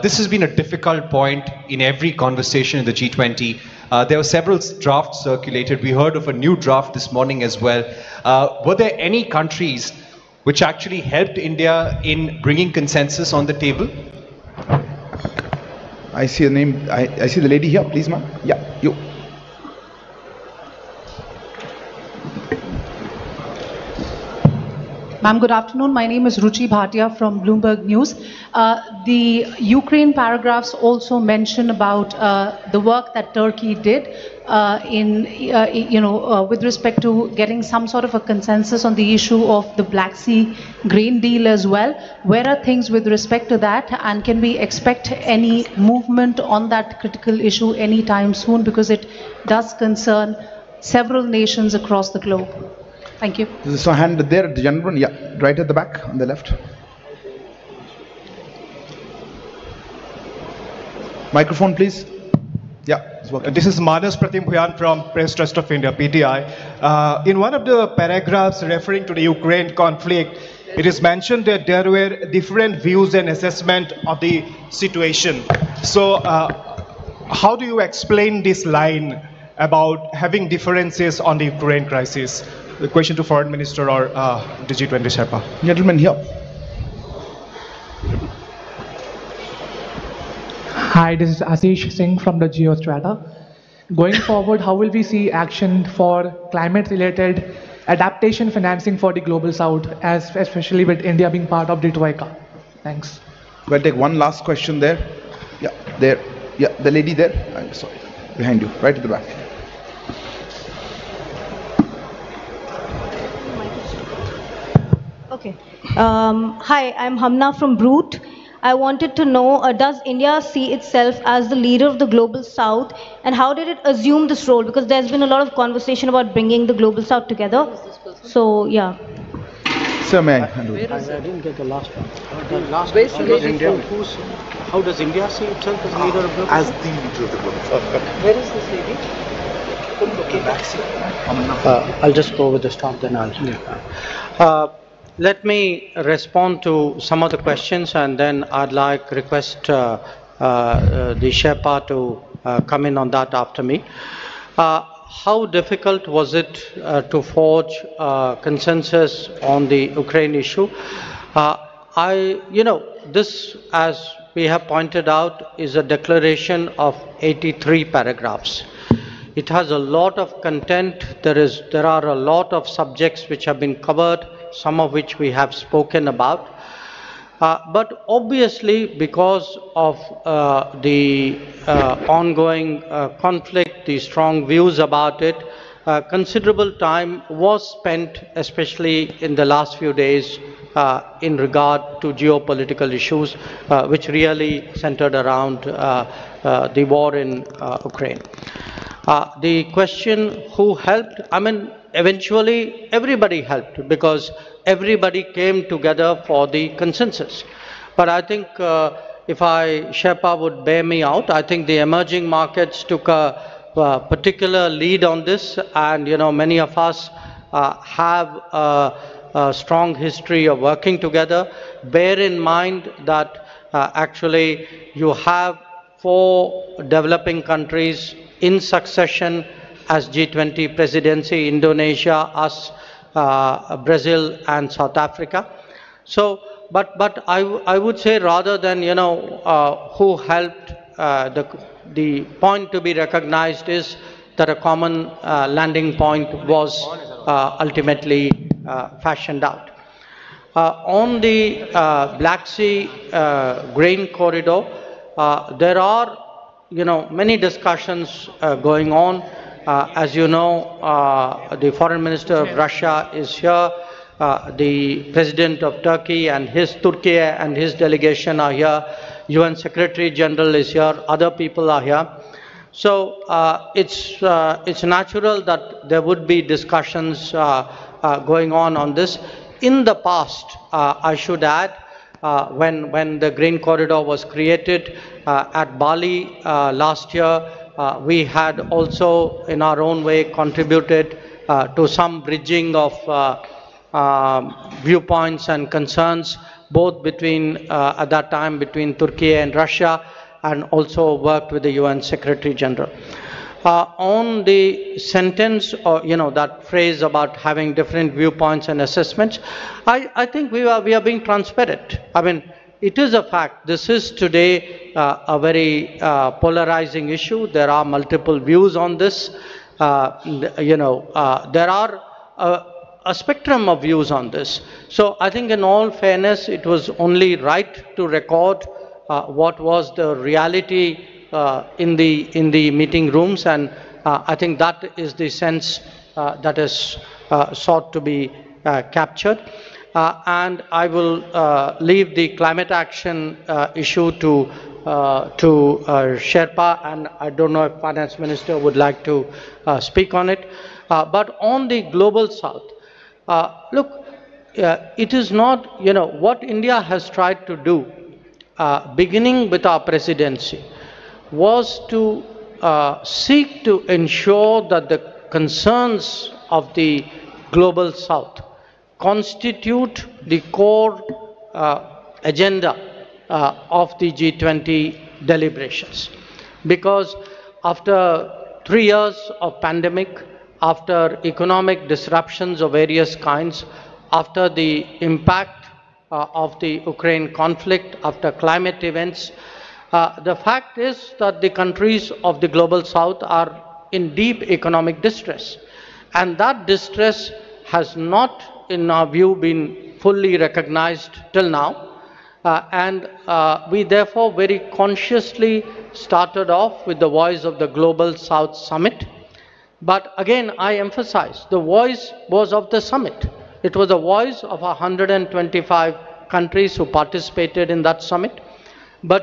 This has been a difficult point in every conversation in the G20. There were several drafts circulated. We heard of a new draft this morning as well. Were there any countries which actually helped India in bringing consensus on the table? I see a name. I see the lady here. Please, ma'am. Yeah, you. Ma'am, good afternoon. My name is Ruchi Bhatia from Bloomberg News. The Ukraine paragraphs also mention about the work that Turkey did with respect to getting some sort of a consensus on the issue of the Black Sea grain deal as well. Where are things with respect to that, and can we expect any movement on that critical issue anytime soon, because it does concern several nations across the globe? Thank you. There's a hand there, the gentleman, yeah, right at the back on the left. Microphone, please. Yeah, it's working. This is Manas Pratim Bhuyan from Press Trust of India, PTI. In one of the paragraphs referring to the Ukraine conflict, it is mentioned that there were different views and assessment of the situation. So, how do you explain this line about having differences on the Ukraine crisis? The question to Foreign Minister or the G20 Sherpa. Gentleman here. Hi, this is Ashish Singh from the Geostrata. Going forward, how will we see action for climate-related adaptation financing for the Global South, especially with India being part of the Troika? Thanks. We'll take one last question there. Yeah, there. Yeah, the lady there. I'm sorry. Behind you, right at the back. Okay. Hi, I'm Hamna from Brute. I wanted to know, does India see itself as the leader of the Global South, and how did it assume this role? Because there's been a lot of conversation about bringing the Global South together. So, yeah. Sir, may I handle it? I didn't get the last one. The last one. How does India see itself as leader of the Global South? As the leader of the Global South. Where is this lady? I'll just go with the stop, then I'll... Yeah. Let me respond to some of the questions, and then I'd like request the Sherpa to come in on that after me. How difficult was it to forge consensus on the Ukraine issue? This, as we have pointed out, is a declaration of 83 paragraphs. It has a lot of content. There are a lot of subjects which have been covered, some of which we have spoken about. But obviously, because of the ongoing conflict, the strong views about it, considerable time was spent, especially in the last few days, in regard to geopolitical issues, which really centered around the war in Ukraine. The question who helped, eventually everybody helped, because everybody came together for the consensus. But I think if Sherpa would bear me out, I think the emerging markets took a particular lead on this, and many of us have a strong history of working together. Bear in mind that actually you have 4 developing countries in succession as G20 presidency: Indonesia, us, Brazil, and South Africa. So, but I would say, rather than who helped, the point to be recognized is that a common landing point was ultimately fashioned out. On the Black Sea grain corridor, there are, many discussions going on. As you know, the Foreign Minister of Russia is here. The President of Turkey and his delegation are here. UN Secretary General is here. Other people are here. So it's natural that there would be discussions going on this. In the past, I should add, when the grain corridor was created at Bali last year, we had also in our own way contributed to some bridging of viewpoints and concerns, both between at that time between Turkey and Russia, and also worked with the UN Secretary General. On the sentence, or that phrase about having different viewpoints and assessments, I think we are being transparent. I mean, it is a fact. This is today a very polarizing issue. There are multiple views on this. There are a spectrum of views on this. So I think in all fairness, it was only right to record what was the reality in the meeting rooms, and I think that is the sense that is sought to be captured. And I will leave the climate action issue to Sherpa, and I don't know if Finance Minister would like to speak on it. But on the global south, look, it is not, what India has tried to do, beginning with our presidency, was to seek to ensure that the concerns of the global south constitute the core agenda of the G20 deliberations. Because after 3 years of pandemic, after economic disruptions of various kinds, after the impact of the Ukraine conflict, after climate events, the fact is that the countries of the global south are in deep economic distress. And that distress has not, in our view, been fully recognized till now. And we therefore very consciously started off with the Voice of the Global South Summit. But again, I emphasize, the voice was of the summit. It was a voice of 125 countries who participated in that summit. But